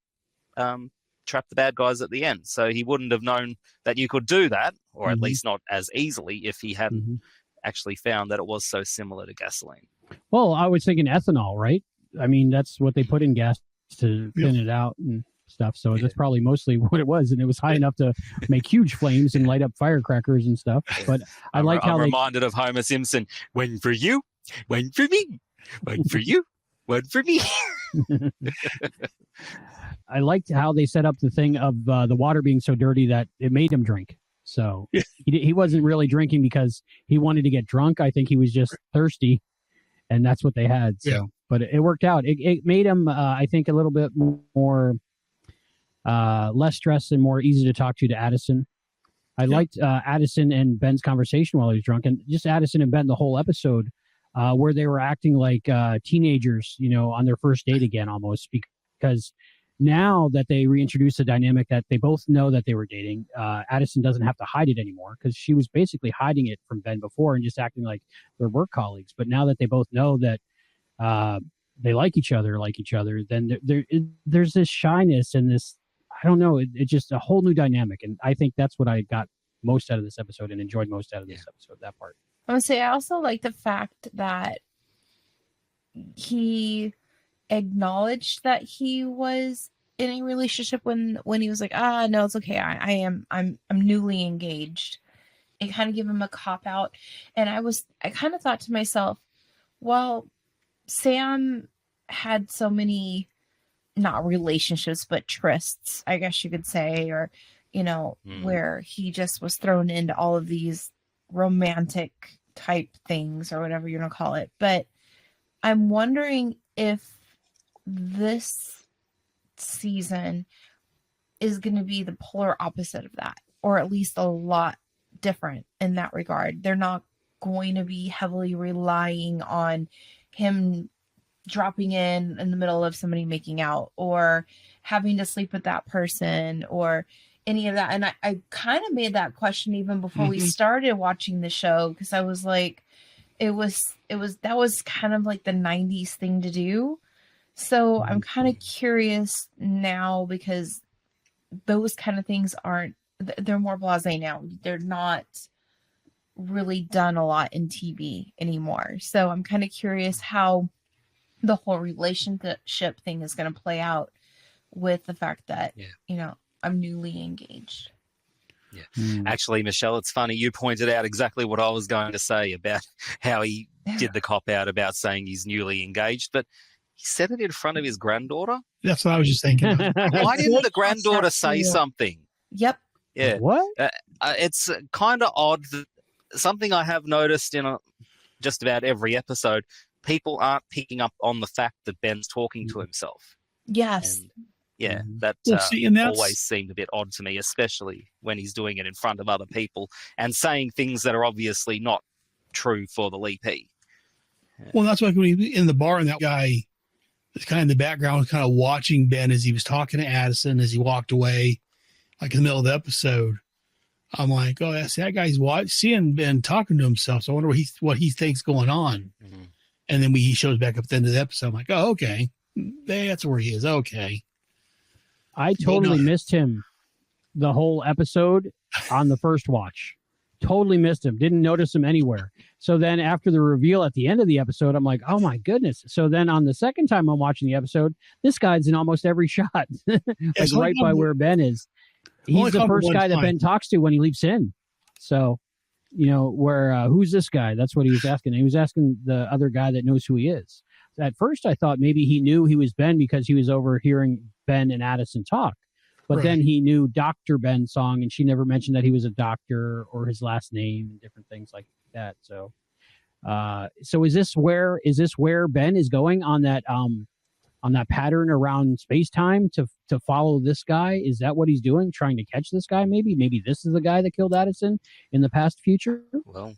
the bad guys at the end. So he wouldn't have known that you could do that, or at least not as easily, if he hadn't actually found that it was so similar to gasoline. Well, I was thinking ethanol, right? I mean, that's what they put in gas to thin it out and stuff. So that's probably mostly what it was. And it was high enough to make huge flames and light up firecrackers and stuff. But I'm reminded of Homer Simpson. One for you, one for me, one for you, one for me. I liked how they set up the thing of the water being so dirty that it made him drink. So he wasn't really drinking because he wanted to get drunk. I think he was just thirsty, and that's what they had. So, but it worked out. It made him, I think, a little bit more less stressed and more easy to talk to Addison. I liked Addison and Ben's conversation while he was drunk, and just Addison and Ben the whole episode, where they were acting like teenagers, on their first date again, almost, because now that they reintroduced the dynamic that they both know that they were dating, Addison doesn't have to hide it anymore, because she was basically hiding it from Ben before and just acting like they're work colleagues. But now that they both know that they like each other, then there's this shyness and this, I don't know, it's just a whole new dynamic. And I think that's what I got most out of this episode and enjoyed most out of this episode, that part. I would say I also like the fact that he acknowledged that he was in a relationship when he was like, no, it's okay, I'm newly engaged. It kind of gave him a cop out. And I kind of thought to myself, well, Sam had so many, not relationships, but trysts, I guess you could say, or where he just was thrown into all of these romantic type things or whatever you want to call it. But I'm wondering if this season is going to be the polar opposite of that, or at least a lot different in that regard. They're not going to be heavily relying on him dropping in the middle of somebody making out, or having to sleep with that person, or any of that. And I kind of made that question even before we started watching the show, because I was like, that was kind of like the 90s thing to do. So I'm kind of curious now, because those kind of things they're more blasé now. They're not really done a lot in TV anymore. So I'm kind of curious how the whole relationship thing is going to play out with the fact that, I'm newly engaged. Yeah. Actually, Michelle, it's funny. You pointed out exactly what I was going to say about how he did the cop out about saying he's newly engaged, but he said it in front of his granddaughter. That's what I was just thinking. Why didn't the granddaughter say something? Yep. Yeah. What? It's kind of odd. Something I have noticed in just about every episode, people aren't picking up on the fact that Ben's talking to himself. Yes. And, that always seemed a bit odd to me, especially when he's doing it in front of other people and saying things that are obviously not true for the leapee. Well, that's like when he in the bar and that guy is kind of in the background, kind of watching Ben as he was talking to Addison as he walked away, like in the middle of the episode. I'm like, oh, that's that guy's seeing Ben talking to himself. So I wonder what he thinks going on. Mm-hmm. And then he shows back up at the end of the episode. I'm like, oh, okay, that's where he is. Okay. I totally missed him the whole episode on the first watch. Totally missed him. Didn't notice him anywhere. So then after the reveal at the end of the episode, I'm like, oh my goodness. So then on the second time I'm watching the episode, this guy's in almost every shot, right by where Ben is. He's the first guy that Ben talks to when he leaps in. So, who's this guy? That's what he was asking. He was asking the other guy that knows who he is. At first, I thought maybe he knew he was Ben because he was overhearing Ben and Addison talk. But then he knew Dr. Ben's song, and she never mentioned that he was a doctor or his last name and different things like that. So, is this where Ben is going on that pattern around space time to follow this guy? Is that what he's doing? Trying to catch this guy? Maybe this is the guy that killed Addison in the past future. Well,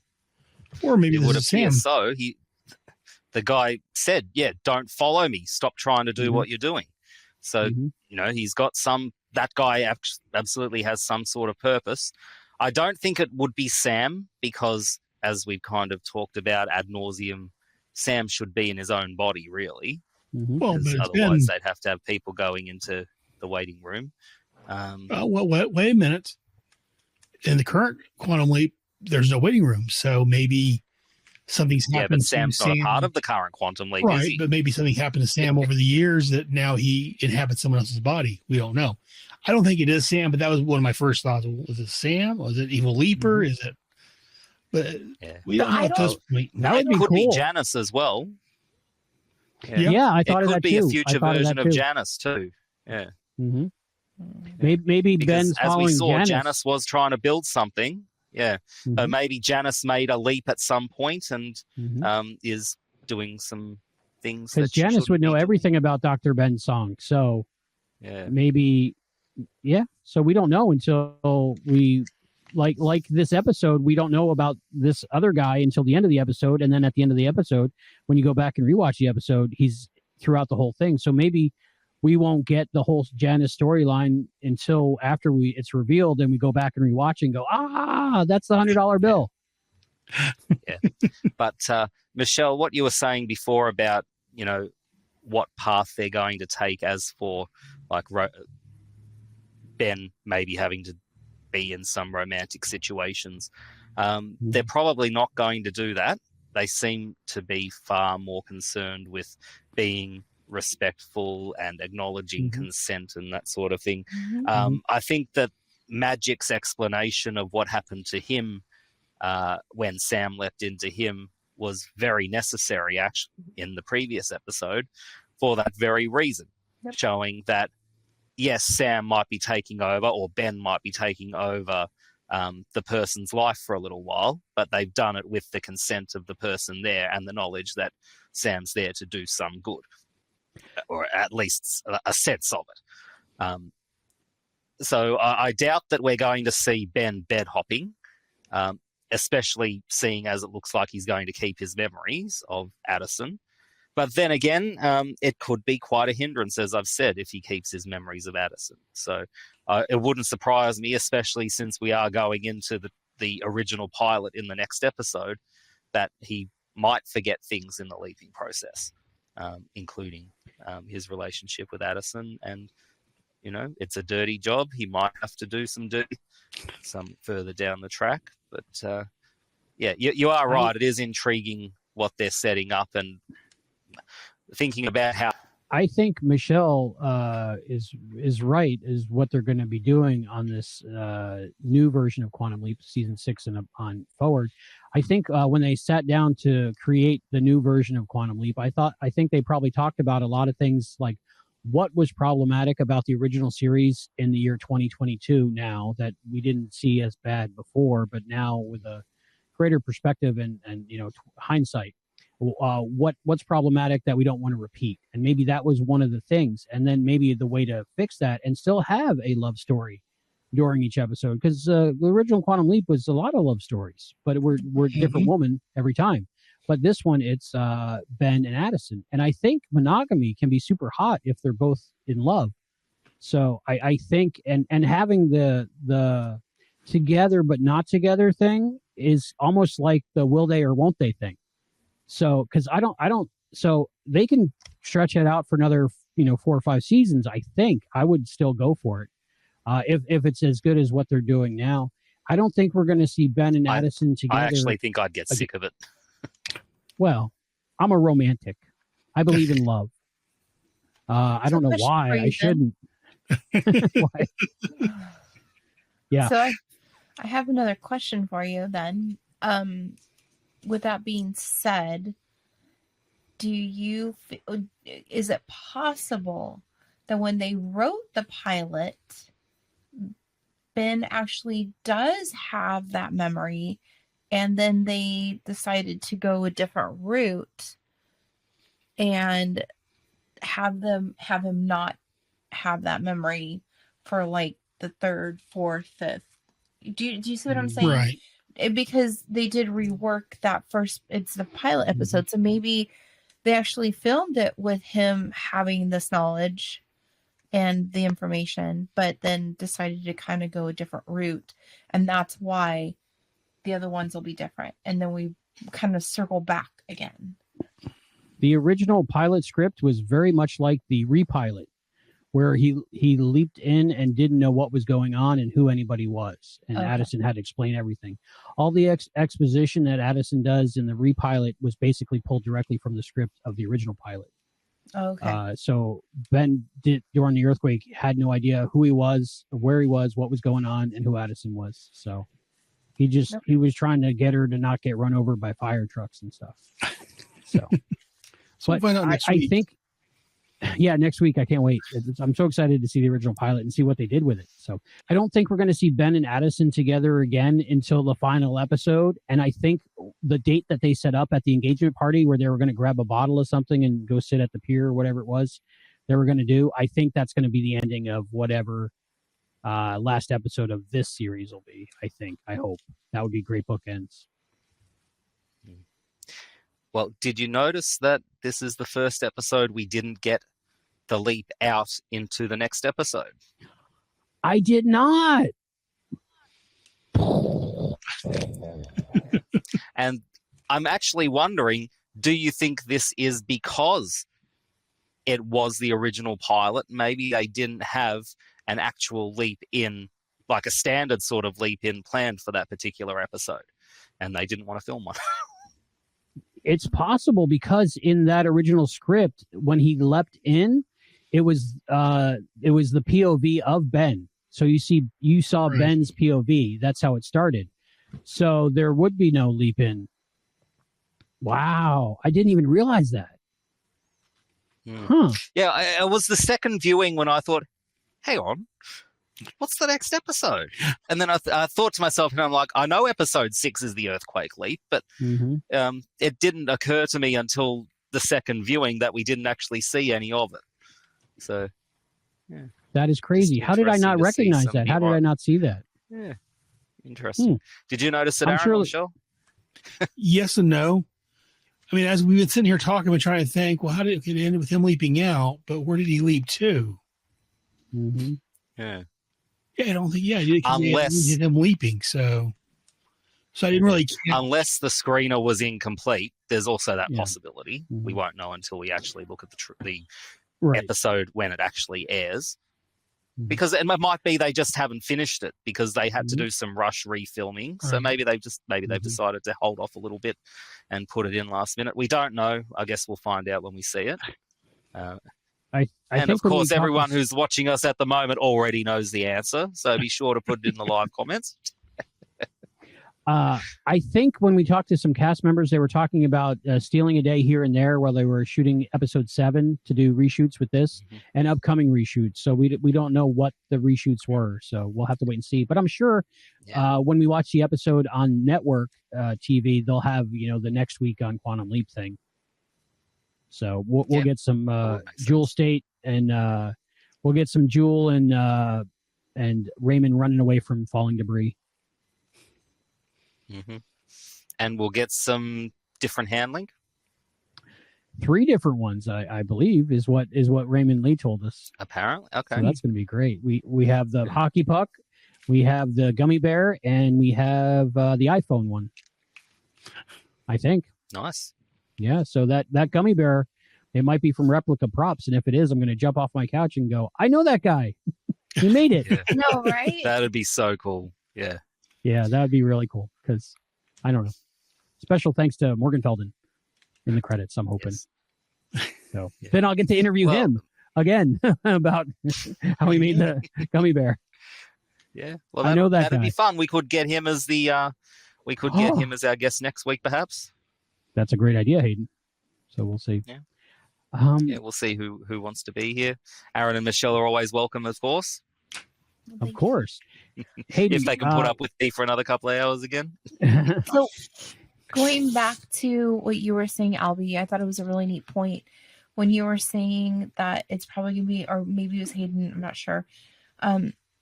or maybe it would appear so. The guy said, don't follow me. Stop trying to do what you're doing. So, he's got that guy absolutely has some sort of purpose. I don't think it would be Sam because, as we've kind of talked about ad nauseum, Sam should be in his own body, really. Mm-hmm. Well, but Otherwise, they'd have to have people going into the waiting room. Wait a minute. In the current Quantum Leap, there's no waiting room, so maybe something's happened. Yeah, but Sam's not a part of the current Quantum Leap, right? is he? But maybe something happened to Sam over the years that now he inhabits someone else's body. We don't know. I don't think it is Sam, but that was one of my first thoughts. Was it Sam? Was it Evil Leaper? Mm-hmm. Is it? But Yeah. we don't know at this point. That would be could cool. be Janice as well. Yeah, I thought it of could that be too. a future version of Janice too. Yeah. Mm-hmm. Maybe Because Ben's as we following saw, Janice. was trying to build something. Yeah. Mhm. Maybe Janice made a leap at some point and Mhm. is doing some things. Because that she Janice would shouldn't know be doing. everything about Dr. Ben's song. So Yeah. maybe, yeah. So we don't know until we, like this episode, we don't know about this other guy until the end of the episode. And then at the end of the episode, when you go back and rewatch the episode, he's throughout the whole thing. So maybe we won't get the whole Janice storyline until after it's revealed and we go back and rewatch and go, that's the $100 bill. Yeah. But Michelle, what you were saying before about, what path they're going to take as for like Ben maybe having to be in some romantic situations, they're probably not going to do that. They seem to be far more concerned with being respectful and acknowledging consent and that sort of thing. I think that Magic's explanation of what happened to him when Sam leapt into him was very necessary actually in the previous episode for that very reason, showing that yes, Sam might be taking over or Ben might be taking over the person's life for a little while, but they've done it with the consent of the person there and the knowledge that Sam's there to do some good, or at least a sense of it. So I doubt that we're going to see Ben bed hopping, especially seeing as it looks like he's going to keep his memories of Addison. But then again, it could be quite a hindrance, as I've said, if he keeps his memories of Addison. So it wouldn't surprise me, especially since we are going into the original pilot in the next episode, that he might forget things in the leaping process, including his relationship with Addison. And, it's a dirty job. He might have to do some further down the track. But, you are right. It is intriguing what they're setting up and thinking about how. I think Michelle is right, is what they're going to be doing on this new version of Quantum Leap, season 6 and on forward. I think when they sat down to create the new version of Quantum Leap, I think they probably talked about a lot of things like what was problematic about the original series in the year 2022 now that we didn't see as bad before, but now with a greater perspective and hindsight. What's problematic that we don't want to repeat, and maybe that was one of the things, and then maybe the way to fix that and still have a love story during each episode, because the original Quantum Leap was a lot of love stories, but we're a different woman every time. But this one, it's Ben and Addison, and I think monogamy can be super hot if they're both in love. So I think and having the together but not together thing is almost like the will they or won't they thing. So, because I don't, so they can stretch it out for another, 4 or 5 seasons. I think I would still go for it. If it's as good as what they're doing now, I don't think we're going to see Ben and Addison together. I actually think I'd get sick of it. Well, I'm a romantic. I believe in love. I don't know why I shouldn't. Why? Yeah. So I have another question for you then. With that being said, is it possible that when they wrote the pilot, Ben actually does have that memory, and then they decided to go a different route and have him not have that memory for like the 3rd, 4th, 5th? Do you see what I'm saying? Right. Because they did rework that it's the pilot episode. So maybe they actually filmed it with him having this knowledge, and the information, but then decided to kind of go a different route. And that's why the other ones will be different. And then we kind of circle back again. The original pilot script was very much like the repilot, where he leaped in and didn't know what was going on and who anybody was. And Addison had to explain everything. All the exposition that Addison does in the repilot was basically pulled directly from the script of the original pilot. Okay. So Ben during the earthquake had no idea who he was, where he was, what was going on, and who Addison was. So he was trying to get her to not get run over by fire trucks and stuff. So, So we'll find out next week. I think, yeah, next week. I can't wait. I'm so excited to see the original pilot and see what they did with it. So I don't think we're going to see Ben and Addison together again until the final episode. And I think the date that they set up at the engagement party where they were going to grab a bottle of something and go sit at the pier or whatever it was they were going to do, I think that's going to be the ending of whatever last episode of this series will be. I hope. That would be great bookends. Well, did you notice that this is the first episode we didn't get the leap out into the next episode? I did not. And I'm actually wondering, do you think this is because it was the original pilot? Maybe they didn't have an actual leap in, like a standard sort of leap in planned for that particular episode, and they didn't want to film one. It's possible because in that original script, when he leapt in, it was the POV of Ben. So you saw Right. Ben's POV. That's how it started. So there would be no leap in. Wow, I didn't even realize that. Huh? Yeah, it was the second viewing when I thought, hang on, what's the next episode? And then I thought to myself, and I'm like, I know episode 6 is the earthquake leap, but it didn't occur to me until the second viewing that we didn't actually see any of it. So, yeah. That is crazy. How did I not recognize that? How did I not see that? Yeah, interesting. Did you notice it, I'm Aaron, sure- or Michelle? Yes and no. I mean, as we've been sitting here talking, we're trying to think, well, how did it end with him leaping out? But where did he leap to? Mm-hmm. Yeah. Yeah, I don't think. Yeah, Unless- him leaping. So I didn't really. Unless the screener was incomplete, there's also that Yeah. possibility. Mhm. We won't know until we actually look at the Right. episode when it actually airs. Mhm. Because it might be they just haven't finished it because they had to do some rush refilming. So Right. maybe they've Mhm. decided to hold off a little bit and put it in last minute. We don't know. I guess we'll find out when we see it. I And think of when we course, talk everyone to- who's watching us at the moment already knows the answer. So be sure to put it in the live comments. I think when we talked to some cast members, they were talking about stealing a day here and there while they were shooting episode 7 to do reshoots with this and upcoming reshoots. So we don't know what the reshoots were. So we'll have to wait and see. But I'm sure when we watch the episode on network TV, they'll have, the next week on Quantum Leap thing. So we'll get some Jewel State and we'll get some Jewel and Raymond running away from falling debris. And we'll get some different handling. 3 different ones, I believe, is what Raymond Lee told us. Apparently, okay. So that's going to be great. We have the hockey puck, we have the gummy bear, and we have the iPhone one. I think. Nice. Yeah. So that gummy bear, it might be from Replica Props, and if it is, I'm going to jump off my couch and go, I know that guy. He made it. Yeah. No, right? That'd be so cool. Yeah. Yeah, that would be really cool because I don't know. Special thanks to Morgenfelden in the credits, I'm hoping. Yes. So then I'll get to interview him again about how he made the gummy bear. Yeah. Well, I know that that'd guy. be fun. We could get him as get him as our guest next week, perhaps. That's a great idea, Hayden. So we'll see. Yeah. Yeah, We'll see who wants to be here. Aaron and Michelle are always welcome, of course. of course. Hayden, If they can put up with me for another couple of hours again. So going back to what you were saying, Albie, I thought it was a really neat point when you were saying that it's probably going to be, or maybe it was Hayden, I'm not sure.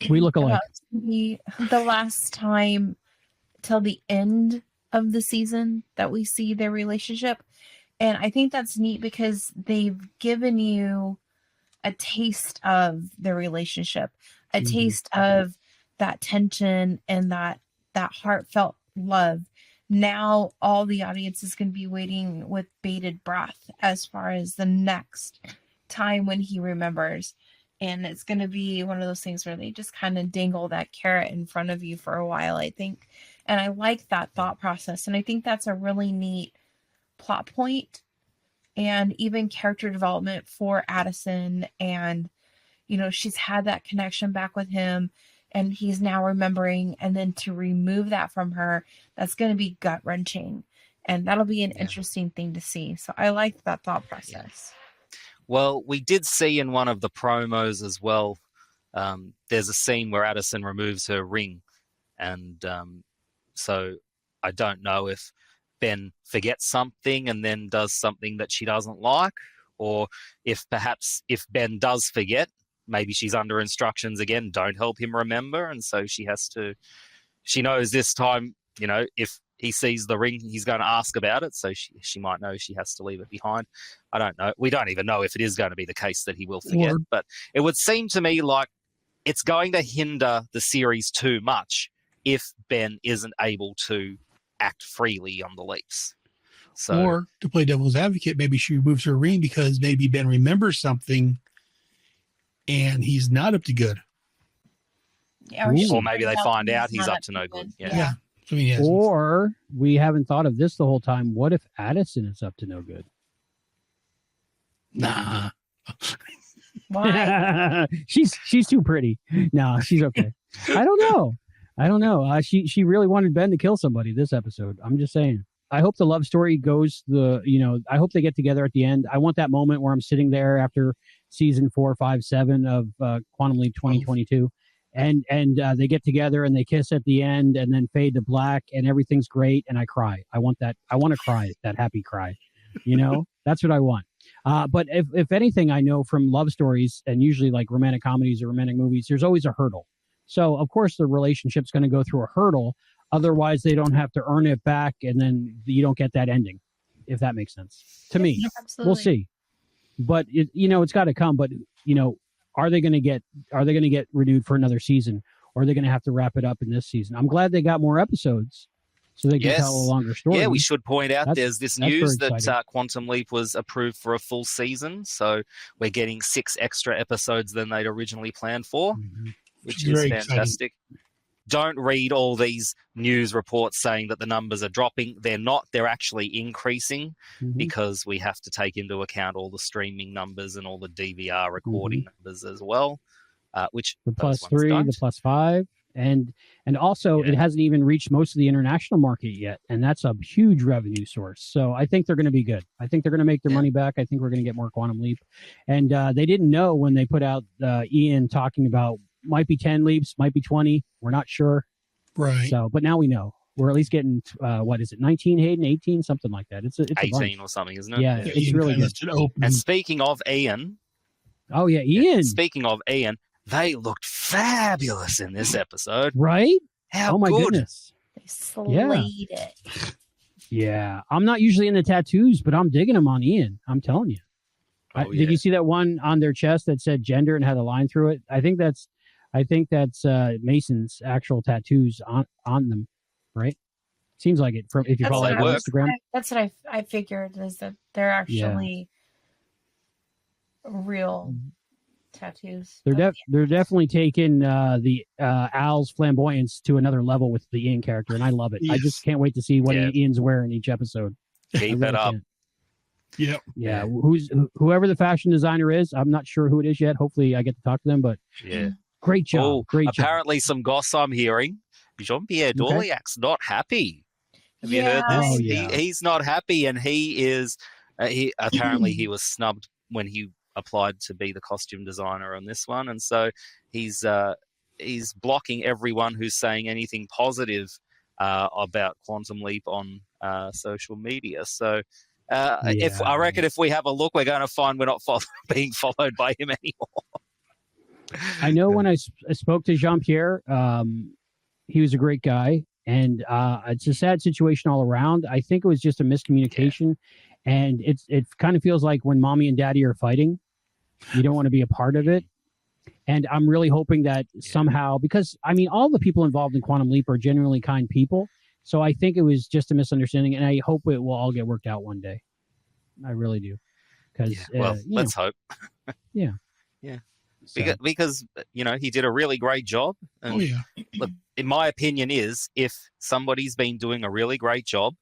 we look alike. about to be the last time till the end of the season that we see their relationship. And I think that's neat because they've given you a taste of their relationship, a taste of that tension and that heartfelt love. Now all the audience is going to be waiting with bated breath as far as the next time when he remembers. And it's going to be one of those things where they just kind of dangle that carrot in front of you for a while, I think. And I like that thought process. And I think that's a really neat plot point and even character development for Addison. And, you know, she's had that connection back with him and he's now remembering. And then to remove that from her, that's going to be gut wrenching. And that'll be an interesting thing to see. So I like that thought process. Well, we did see in one of the promos as well, there's a scene where Addison removes her ring. And so I don't know if Ben forgets something and then does something that she doesn't like, or if perhaps if Ben does forget, maybe she's under instructions again, don't help him remember. And so she knows this time, you know, if he sees the ring, he's going to ask about it. So she might know she has to leave it behind. I don't know. We don't even know if it is going to be the case that he will forget. But it would seem to me like it's going to hinder the series too much if Ben isn't able to act freely on the leaps. So, or to play devil's advocate, maybe she removes her ring because maybe Ben remembers something and he's not up to good. Yeah, or maybe they find out he's up to no good. Yeah. I mean, or we haven't thought of this the whole time. What if Addison is up to no good? Nah. Why? she's too pretty. No, she's okay. I don't know. She really wanted Ben to kill somebody this episode. I'm just saying. I hope the love story goes I hope they get together at the end. I want that moment where I'm sitting there after season 4, 5, 7 of Quantum Leap 2022. And they get together and they kiss at the end and then fade to black and everything's great. And I cry. I want that. I want to cry, that happy cry, you know, that's what I want. But if anything, I know from love stories and usually like romantic comedies or romantic movies, there's always a hurdle. So of course the relationship's going to go through a hurdle. Otherwise they don't have to earn it back. And then you don't get that ending, if that makes sense to me. Absolutely. We'll see. But it's got to come. But, are they going to get renewed for another season, or are they going to have to wrap it up in this season? I'm glad they got more episodes so they can tell a longer story. Yeah, we should point out there's this news that Quantum Leap was approved for a full season. So we're getting 6 extra episodes than they'd originally planned for, which is fantastic. Exciting. Don't read all these news reports saying that the numbers are dropping. They're not. They're actually increasing because we have to take into account all the streaming numbers and all the DVR recording numbers as well, which the +3, the +5. And also it hasn't even reached most of the international market yet. And that's a huge revenue source. So I think they're going to be good. I think they're going to make their money back. I think we're going to get more Quantum Leap. And they didn't know when they put out Ian talking about might be 10 leaps, might be 20. We're not sure. Right. So, but now we know. We're at least getting, 19, Hayden, 18, something like that. It's 18 or something, isn't it? Yeah, it's really good. And speaking of Ian. Oh, yeah, Ian. Speaking of Ian, they looked fabulous in this episode. Right? How oh, my good. Goodness. They slayed it. Yeah. I'm not usually into tattoos, but I'm digging them on Ian. I'm telling you. Did you see that one on their chest that said gender and had a line through it? I think that's Mason's actual tattoos on them, right? Seems like it from if you follow it on Instagram. That's what I figured is that they're actually real tattoos. They're definitely taking the Al's flamboyance to another level with the Ian character, and I love it. Yes. I just can't wait to see what Ian's wearing each episode. Keep that up. Yep. Yeah. Whoever the fashion designer is, I'm not sure who it is yet. Hopefully I get to talk to them, but great job. Oh, great job. Apparently some goss I'm hearing. Jean-Pierre Dorliac's not happy. Have you heard this? Oh, yeah. He's not happy, and he is apparently he was snubbed when he applied to be the costume designer on this one, and so he's blocking everyone who's saying anything positive about Quantum Leap on social media. So if I reckon if we have a look, we're going to find we're not being followed by him anymore. I know when I spoke to Jean-Pierre, he was a great guy, and it's a sad situation all around. I think it was just a miscommunication, and it kind of feels like when mommy and daddy are fighting, You don't want to be a part of it. And I'm really hoping that somehow, because I mean, all the people involved in Quantum Leap are genuinely kind people. So I think it was just a misunderstanding, and I hope it will all get worked out one day. I really do. Because let's hope. Yeah. Yeah. So. Because he did a really great job. And look, in my opinion, if somebody's been doing a really great job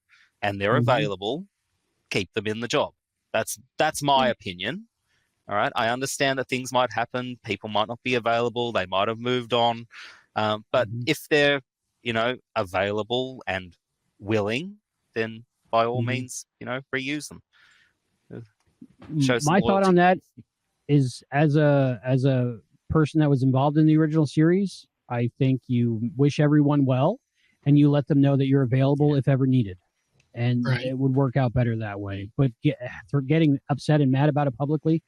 and they're available, keep them in the job. That's my opinion. All right. I understand that things might happen. People might not be available. They might have moved on. But if they're, available and willing, then by all means, reuse them. My thought on that is, as a person that was involved in the original series, I think you wish everyone well and you let them know that you're available if ever needed. And it would work out better that way. But getting upset and mad about it publicly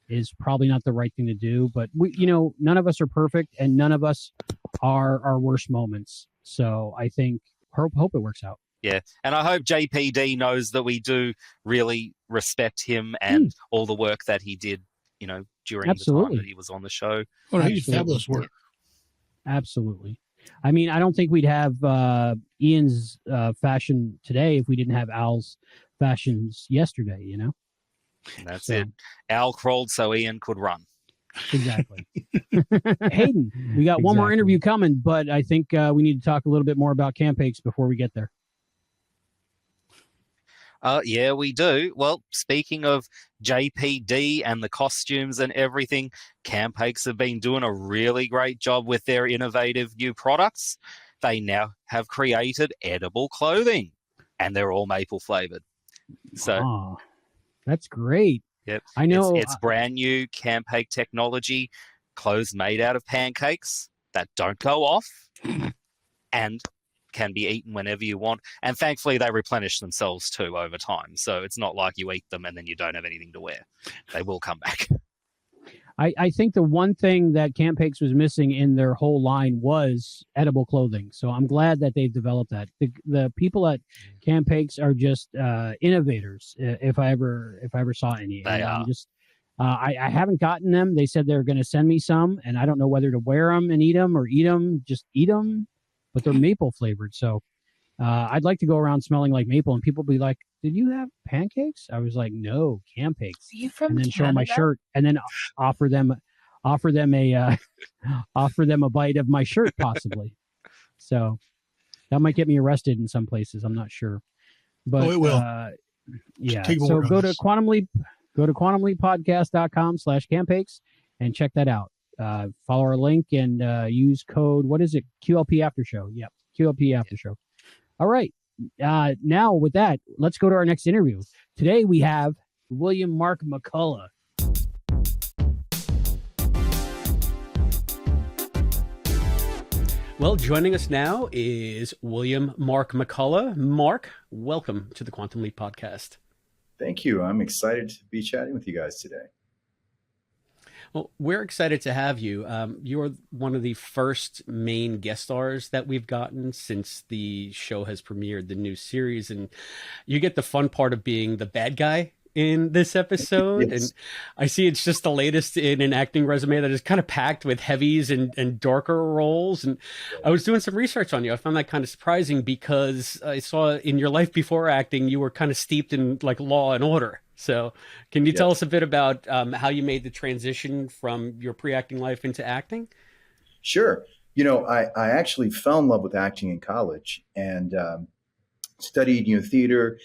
is probably not the right thing to do. But we, none of us are perfect, and none of us are our worst moments. So I think hope it works out. Yeah, and I hope JPD knows that we do really respect him and all the work that he did, during the time that he was on the show. Oh, he did fabulous work. Absolutely. I mean, I don't think we'd have Ian's fashion today if we didn't have Al's fashions yesterday, And that's it. Al crawled so Ian could run. Exactly. Hayden, we got one more interview coming, but I think we need to talk a little bit more about Camp Aches before we get there. Yeah, we do. Well, speaking of JPD and the costumes and everything, Camp Aches have been doing a really great job with their innovative new products. They now have created edible clothing, and they're all maple flavored. So that's great. Yep. I know it's brand new Camp Ache technology, clothes made out of pancakes that don't go off and can be eaten whenever you want. And thankfully they replenish themselves too over time. So it's not like you eat them and then you don't have anything to wear. They will come back. I think the one thing that Camp Aches was missing in their whole line was edible clothing. So I'm glad that they've developed that. The people at Camp Aches are just innovators. If I ever saw any, they are. I haven't gotten them. They said they're going to send me some, and I don't know whether to wear them and eat them or just eat them. But they're maple flavored. So I'd like to go around smelling like maple, and people be like, "Did you have pancakes?" I was like, "No, Camp Aches." Are you from and then Canada? show my shirt, and then offer them a bite of my shirt, possibly. So that might get me arrested in some places. I'm not sure, but it will. Yeah. So go to Quantum Leap. Go to quantumleappodcast.com/Camp Aches and check that out. Follow our link and use code, what is it? QLP AFTERSHOW. Yep. QLP AFTERSHOW. All right. Now with that, let's go to our next interview. Today we have William Mark McCullough. Well, joining us now is William Mark McCullough. Mark, welcome to the Quantum Leap Podcast. Thank you. I'm excited to be chatting with you guys today. Well, we're excited to have you. You're one of the first main guest stars that we've gotten since the show has premiered, the new series. And you get the fun part of being the bad guy in this episode. Yes. And I see it's just the latest in an acting resume that is kind of packed with heavies and darker roles. And I was doing some research on you. I found that kind of surprising because I saw in your life before acting, you were kind of steeped in like Law and Order. So can you tell us a bit about how you made the transition from your pre-acting life into acting? Sure. I actually fell in love with acting in college and studied theater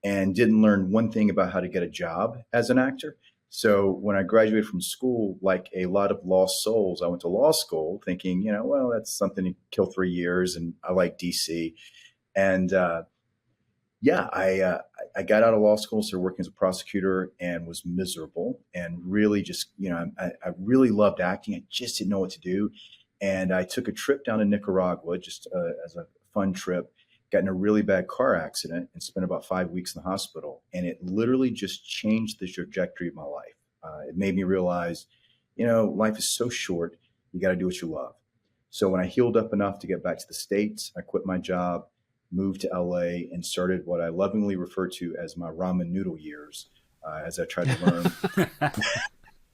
and didn't learn one thing about how to get a job as an actor. So when I graduated from school, like a lot of lost souls, I went to law school thinking, well, that's something to kill 3 years. And I like DC. And I got out of law school, started working as a prosecutor, and was miserable and really just, I really loved acting. I just didn't know what to do. And I took a trip down to Nicaragua just as a fun trip, got in a really bad car accident and spent about 5 weeks in the hospital. And it literally just changed the trajectory of my life. It made me realize, life is so short. You got to do what you love. So when I healed up enough to get back to the States, I quit my job, moved to LA, and started what I lovingly refer to as my ramen noodle years, as I tried to learn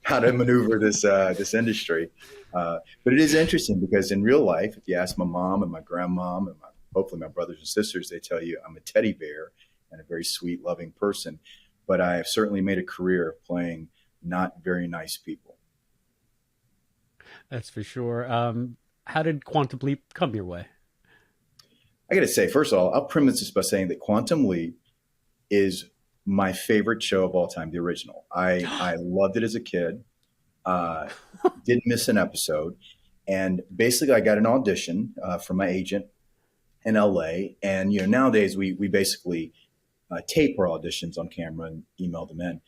how to maneuver this industry. But it is interesting because in real life, if you ask my mom and my grandmom and hopefully my brothers and sisters, they tell you I'm a teddy bear and a very sweet, loving person. But I have certainly made a career of playing not very nice people. That's for sure. How did Quantum Leap come your way? I got to say, first of all, I'll premise this by saying that Quantum Leap is my favorite show of all time, the original. I loved it as a kid. Didn't miss an episode. And basically, I got an audition from my agent in LA. And, nowadays we basically tape our auditions on camera and email them in.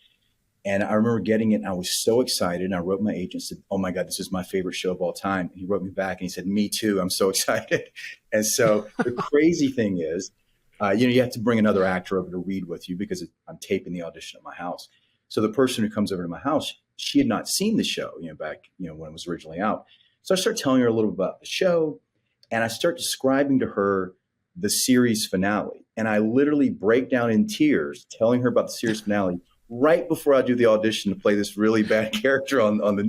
And I remember getting it, and I was so excited. And I wrote my agent, said, "Oh my God, this is my favorite show of all time." And he wrote me back and he said, "Me too. I'm so excited." And so the crazy thing is, you have to bring another actor over to read with you because I'm taping the audition at my house. So the person who comes over to my house, she had not seen the show, back, when it was originally out. So I start telling her a little bit about the show, and I start describing to her the series finale. And I literally break down in tears telling her about the series finale right before I do the audition to play this really bad character on the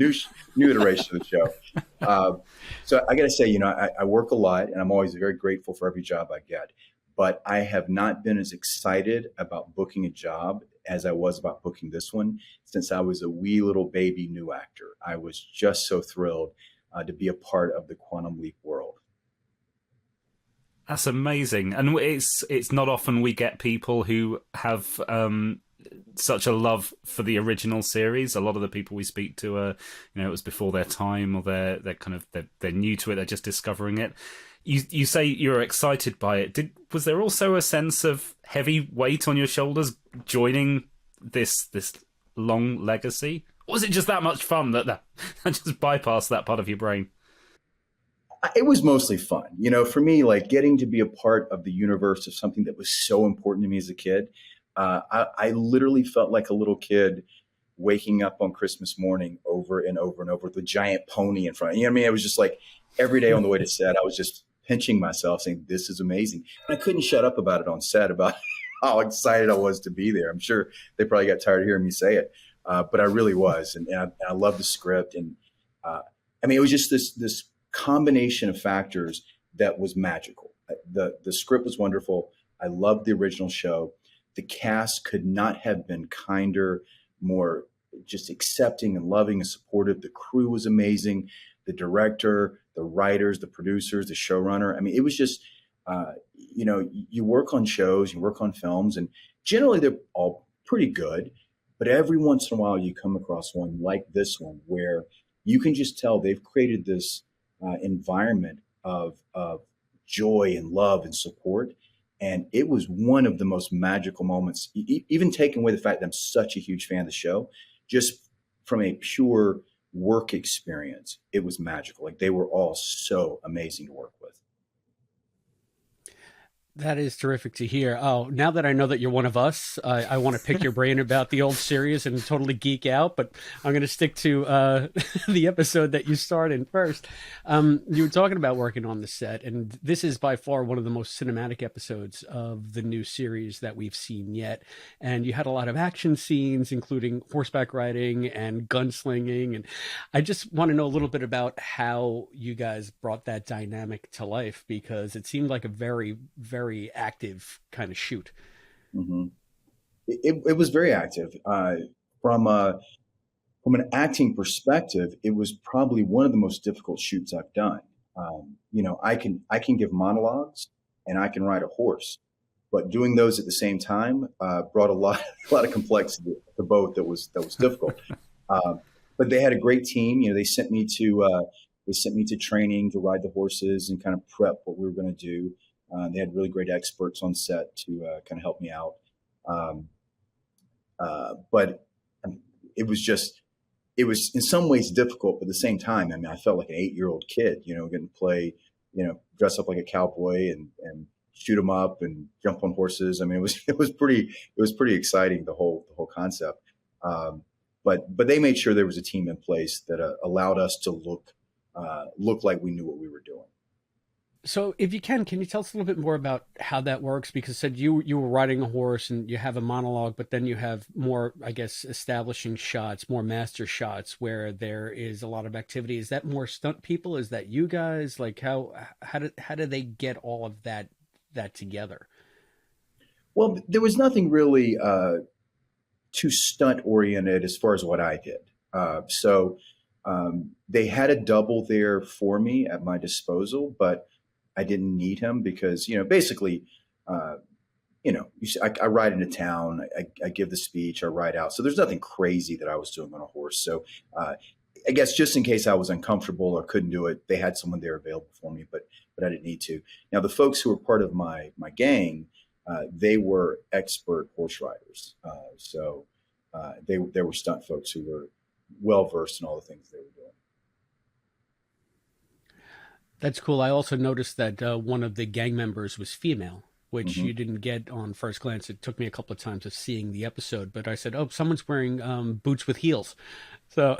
new iteration of the show. So I got to say, I work a lot, and I'm always very grateful for every job I get. But I have not been as excited about booking a job as I was about booking this one since I was a wee little baby new actor. I was just so thrilled to be a part of the Quantum Leap world. That's amazing. And it's not often we get people who have such a love for the original series. A lot of the people we speak to are, it was before their time, or they're new to it, they're just discovering it. You say you're excited by it. Was there also a sense of heavy weight on your shoulders joining this long legacy? Or was it just that much fun that just bypassed that part of your brain? It was mostly fun. For me, like getting to be a part of the universe of something that was so important to me as a kid. I literally felt like a little kid waking up on Christmas morning over and over and over with a giant pony in front. It was just like every day on the way to set, I was just pinching myself saying, this is amazing. And I couldn't shut up about it on set, about how excited I was to be there. I'm sure they probably got tired of hearing me say it, but I really was. And I love the script. And it was just this combination of factors that was magical. The script was wonderful. I loved the original show. The cast could not have been kinder, more just accepting and loving and supportive. The crew was amazing. The director, the writers, the producers, the showrunner. It was just, you work on shows, you work on films, and generally they're all pretty good. But every once in a while you come across one like this one where you can just tell they've created this environment of joy and love and support. And it was one of the most magical moments, even taking away the fact that I'm such a huge fan of the show, just from a pure work experience, it was magical. Like, they were all so amazing to work with. That is terrific to hear. Oh, now that I know that you're one of us, I want to pick your brain about the old series and totally geek out, but I'm going to stick to the episode that you starred in first. You were talking about working on the set, and this is by far one of the most cinematic episodes of the new series that we've seen yet. And you had a lot of action scenes, including horseback riding and gunslinging. And I just want to know a little bit about how you guys brought that dynamic to life, because it seemed like a very, very active kind of shoot. Mm-hmm. It was very active. From an acting perspective, it was probably one of the most difficult shoots I've done. I can give monologues and I can ride a horse, but doing those at the same time brought a lot of complexity to both. That was difficult. But they had a great team. They sent me to training to ride the horses and kind of prep what we were going to do. They had really great experts on set to kind of help me out. But it was in some ways difficult, but at the same time, I felt like an 8-year-old kid, getting to play, dress up like a cowboy and shoot them up and jump on horses. It was pretty exciting, the whole concept. But they made sure there was a team in place that allowed us to look like we knew what we were doing. So, if you can you tell us a little bit more about how that works? Because said you were riding a horse and you have a monologue, but then you have more, I guess, establishing shots, more master shots where there is a lot of activity. Is that more stunt people? Is that you guys? Like how do they get all of that together? Well, there was nothing really too stunt oriented as far as what I did. They had a double there for me at my disposal, but I didn't need him because, basically, I ride into town, I give the speech, I ride out. So there's nothing crazy that I was doing on a horse. So I guess just in case I was uncomfortable or couldn't do it, they had someone there available for me, but I didn't need to. Now, the folks who were part of my gang, they were expert horse riders. They were stunt folks who were well versed in all the things they were doing. That's cool. I also noticed that one of the gang members was female, which Mm-hmm. you didn't get on first glance. It took me a couple of times of seeing the episode, but I said, "Oh, someone's wearing boots with heels." So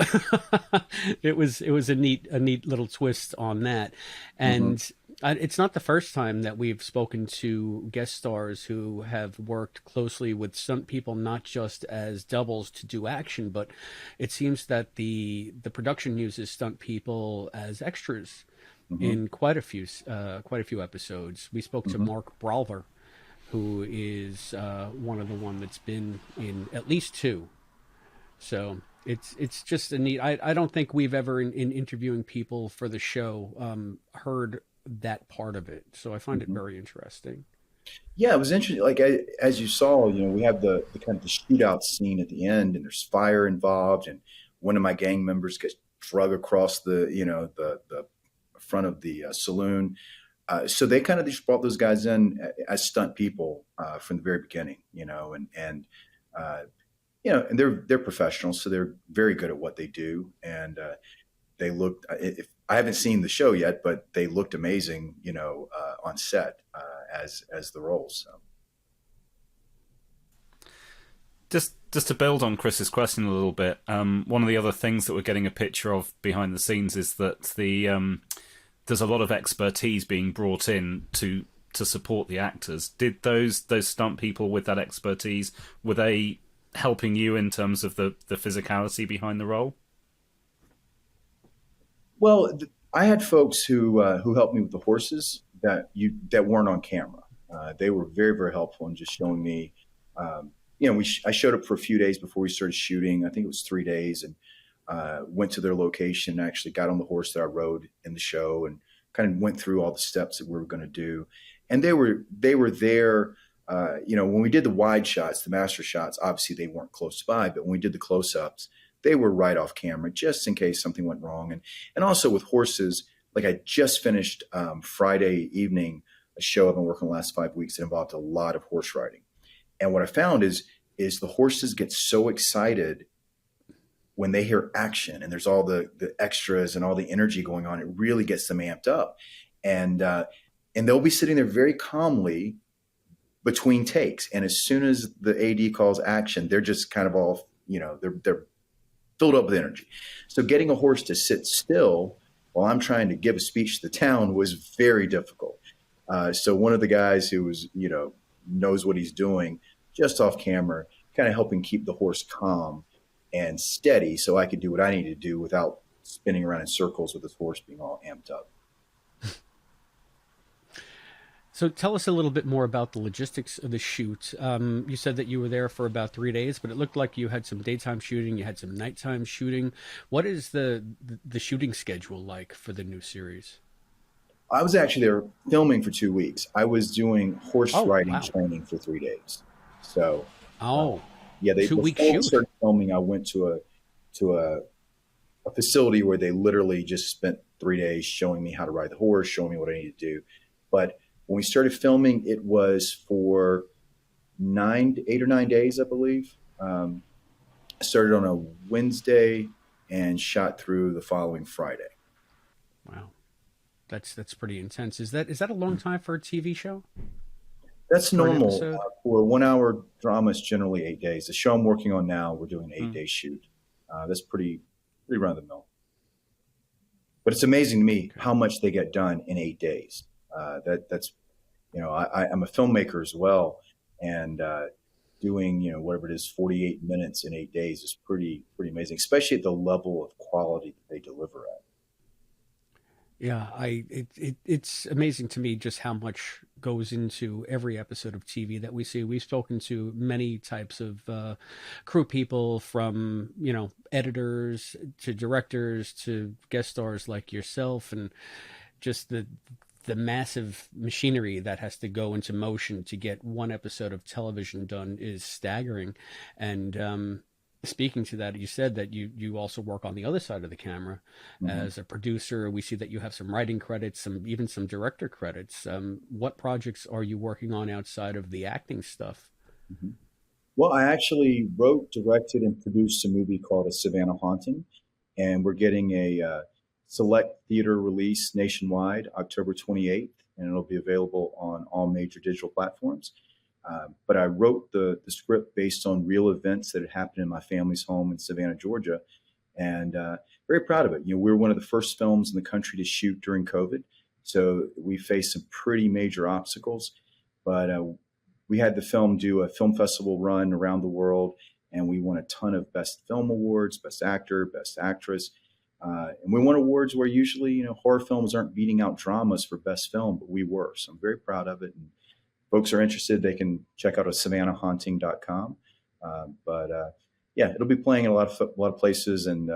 it was a neat little twist on that. And it's not the first time that we've spoken to guest stars who have worked closely with stunt people, not just as doubles to do action, but it seems that the production uses stunt people as extras in quite a few episodes. We spoke to Mark McCullough, who is one that's been in at least two. So it's just a neat. I don't think we've ever in interviewing people for the show heard that part of it. So I find it very interesting. Yeah, it was interesting. Like as you saw, we have the kind of the shootout scene at the end, and there's fire involved, and one of my gang members gets drug across the front of the saloon. So they kind of just brought those guys in as stunt people from the very beginning, and they're professionals, so they're very good at what they do. And they looked. I haven't seen the show yet, but they looked amazing, on set as the roles. So. Just to build on Chris's question a little bit, one of the other things that we're getting a picture of behind the scenes is that there's a lot of expertise being brought in to support the actors. Did those stunt people with that expertise, were they helping you in terms of the physicality behind the role? Well, I had folks who helped me with the horses that weren't on camera. They were very, very helpful in just showing me. I showed up for a few days before we started shooting. I think it was 3 days, and went to their location. Actually, got on the horse that I rode in the show, and kind of went through all the steps that we were going to do. And they were there. When we did the wide shots, the master shots, obviously they weren't close by, but when we did the close-ups, they were right off camera just in case something went wrong. And also with horses, like I just finished Friday evening a show I've been working the last 5 weeks that involved a lot of horse riding. And what I found is the horses get so excited when they hear action and there's all the extras and all the energy going on. It really gets them amped up. And they'll be sitting there very calmly between takes. And as soon as the AD calls action, they're just kind of all, they're filled up with energy. So getting a horse to sit still while I'm trying to give a speech to the town was very difficult. So one of the guys who was, knows what he's doing, just off camera, kind of helping keep the horse calm and steady so I could do what I need to do without spinning around in circles with this horse being all amped up. So tell us a little bit more about the logistics of the shoot. You said that you were there for about 3 days, but it looked like you had some daytime shooting, you had some nighttime shooting. What is the shooting schedule like for the new series? I was actually there filming for 2 weeks. I was doing horse riding training for 3 days. So, yeah, they 2 week before shoot. we started filming, I went to a facility where they literally just spent 3 days showing me how to ride the horse, showing me what I needed to do. But when we started filming, it was for 8 or 9 days, I believe. I started on a Wednesday and shot through the following Friday. Wow, that's pretty intense. Is that a long time for a TV show? That's normal. episode? For a 1 hour drama, it's generally 8 days. The show I'm working on now, we're doing an 8 day shoot. That's pretty run of the mill. But it's amazing to me how much they get done in 8 days. That's, I'm a filmmaker as well, and doing, whatever it is, 48 minutes in 8 days is pretty amazing, especially at the level of quality that they deliver at. Yeah, it's amazing to me just how much goes into every episode of TV that we see. We've spoken to many types of crew people, from editors to directors to guest stars like yourself, and just the massive machinery that has to go into motion to get one episode of television done is staggering. And speaking to that, you said that you also work on the other side of the camera as a producer. We see that you have some writing credits, even some director credits. What projects are you working on outside of the acting stuff? Well, I actually wrote, directed, and produced a movie called A Savannah Haunting, and we're getting a select theater release nationwide October 28th, and it'll be available on all major digital platforms. But I wrote the script based on real events that had happened in my family's home in Savannah, Georgia, and very proud of it. We were one of the first films in the country to shoot during COVID, so we faced some pretty major obstacles, but we had the film do a film festival run around the world, and we won a ton of Best Film Awards, Best Actor, Best Actress, and we won awards where usually, horror films aren't beating out dramas for Best Film, but we were. So I'm very proud of it. And folks are interested, they can check out SavannahHaunting.com. Yeah, it'll be playing in a lot of places, and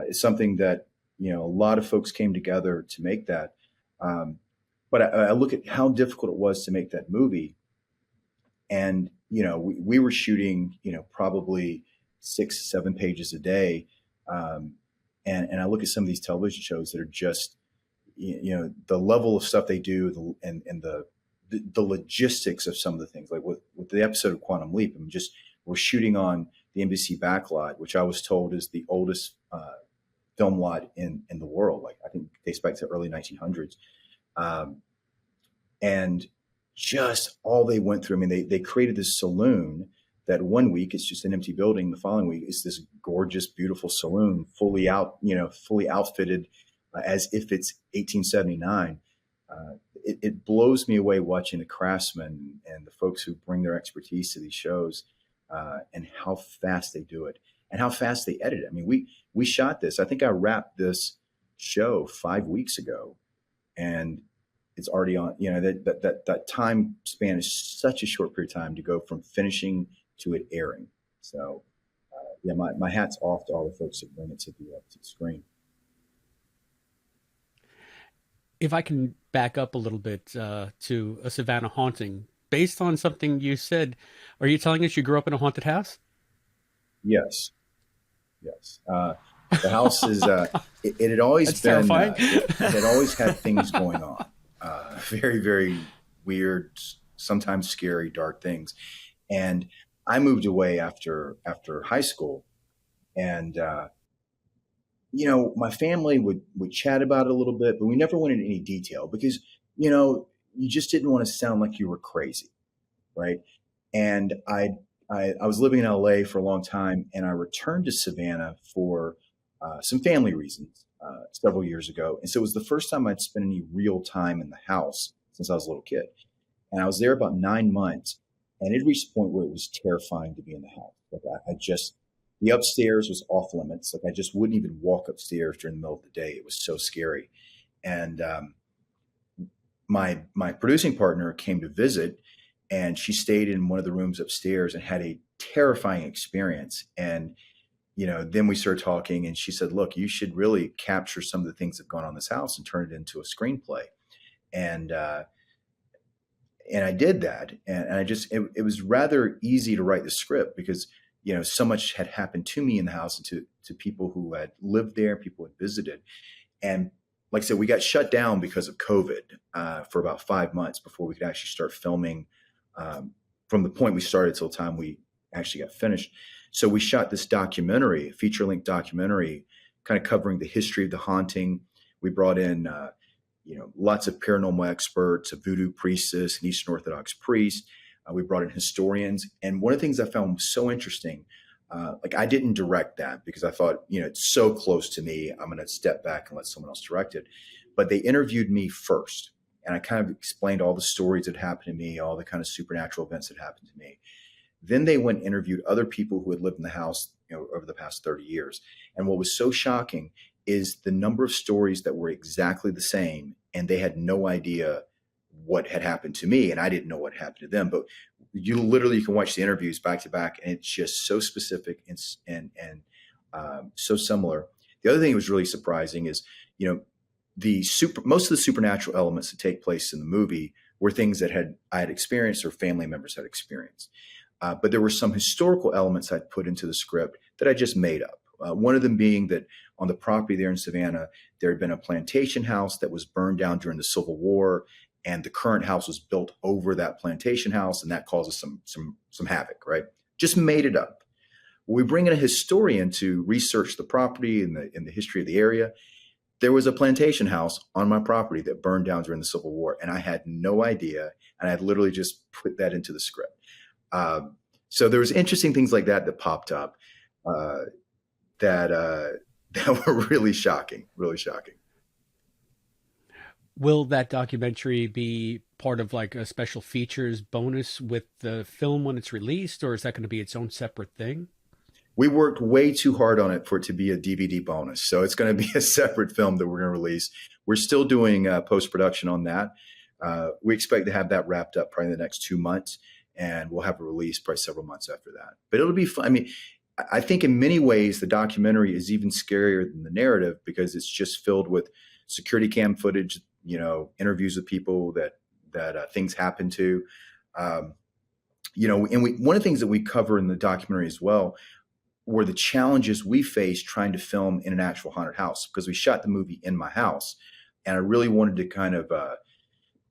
it's something that a lot of folks came together to make that. But I look at how difficult it was to make that movie, and we were shooting probably 6-7 pages a day, and I look at some of these television shows that are just the level of stuff they do, and the logistics of some of the things, like with the episode of Quantum Leap. We're shooting on the NBC backlot, which I was told is the oldest film lot in the world. Like, I think dates back to early 1900s. And just all they went through. I mean, they created this saloon that one week it's just an empty building. The following week it's this gorgeous, beautiful saloon, fully outfitted as if it's 1879. It blows me away watching the craftsmen and the folks who bring their expertise to these shows, and how fast they do it and how fast they edit it. I mean, we shot this. I think I wrapped this show 5 weeks ago, and it's already on. That time span is such a short period of time to go from finishing to it airing. So, yeah, my hat's off to all the folks that bring it to the screen. If I can back up a little bit to A Savannah Haunting, based on something you said, are you telling us you grew up in a haunted house? Yes. The house is, it had always That's been, terrifying. It had always had things going on. Very, very weird, sometimes scary, dark things. And I moved away after high school, and my family would chat about it a little bit, but we never went into any detail because, you just didn't want to sound like you were crazy, right? And I was living in LA for a long time, and I returned to Savannah for some family reasons several years ago. And so it was the first time I'd spent any real time in the house since I was a little kid. And I was there about 9 months, and it reached a point where it was terrifying to be in the house. Like the upstairs was off limits. Like, I just wouldn't even walk upstairs during the middle of the day. It was so scary. And my producing partner came to visit, and she stayed in one of the rooms upstairs and had a terrifying experience. And, then we started talking, and she said, look, you should really capture some of the things that have gone on in this house and turn it into a screenplay. And I did that. And it was rather easy to write the script because, so much had happened to me in the house and to people who had lived there, people who had visited. And like I said, we got shut down because of COVID for about 5 months before we could actually start filming, from the point we started till the time we actually got finished. So we shot this documentary, feature-length documentary, kind of covering the history of the haunting. We brought in, lots of paranormal experts, a voodoo priestess, an Eastern Orthodox priest. We brought in historians. And one of the things I found so interesting, I didn't direct that because I thought, it's so close to me, I'm going to step back and let someone else direct it. But they interviewed me first. and I kind of explained all the stories that happened to me, all the kind of supernatural events that happened to me. Then they went and interviewed other people who had lived in the house, over the past 30 years. And what was so shocking is the number of stories that were exactly the same, and they had no idea what had happened to me, and I didn't know what happened to them. But you can watch the interviews back to back, and it's just so specific and so similar. The other thing that was really surprising is, most of the supernatural elements that take place in the movie were things that I had experienced or family members had experienced. But there were some historical elements I'd put into the script that I just made up. One of them being that on the property there in Savannah, there had been a plantation house that was burned down during the Civil War, and the current house was built over that plantation house, and that causes some havoc, right? Just made it up. We bring in a historian to research the property and the history of the area. There was a plantation house on my property that burned down during the Civil War, and I had no idea, and I had literally just put that into the script. So there was interesting things like that popped up that were really shocking. Will that documentary be part of like a special features bonus with the film when it's released, or is that going to be its own separate thing? We worked way too hard on it for it to be a DVD bonus. So it's going to be a separate film that we're going to release. We're still doing post-production on that. We expect to have that wrapped up probably in the next 2 months, and we'll have a release probably several months after that. But it'll be fun. I mean, I think in many ways, the documentary is even scarier than the narrative because it's just filled with security cam footage, interviews with people that things happen to, and one of the things that we cover in the documentary as well were the challenges we faced trying to film in an actual haunted house, because we shot the movie in my house, and I really wanted to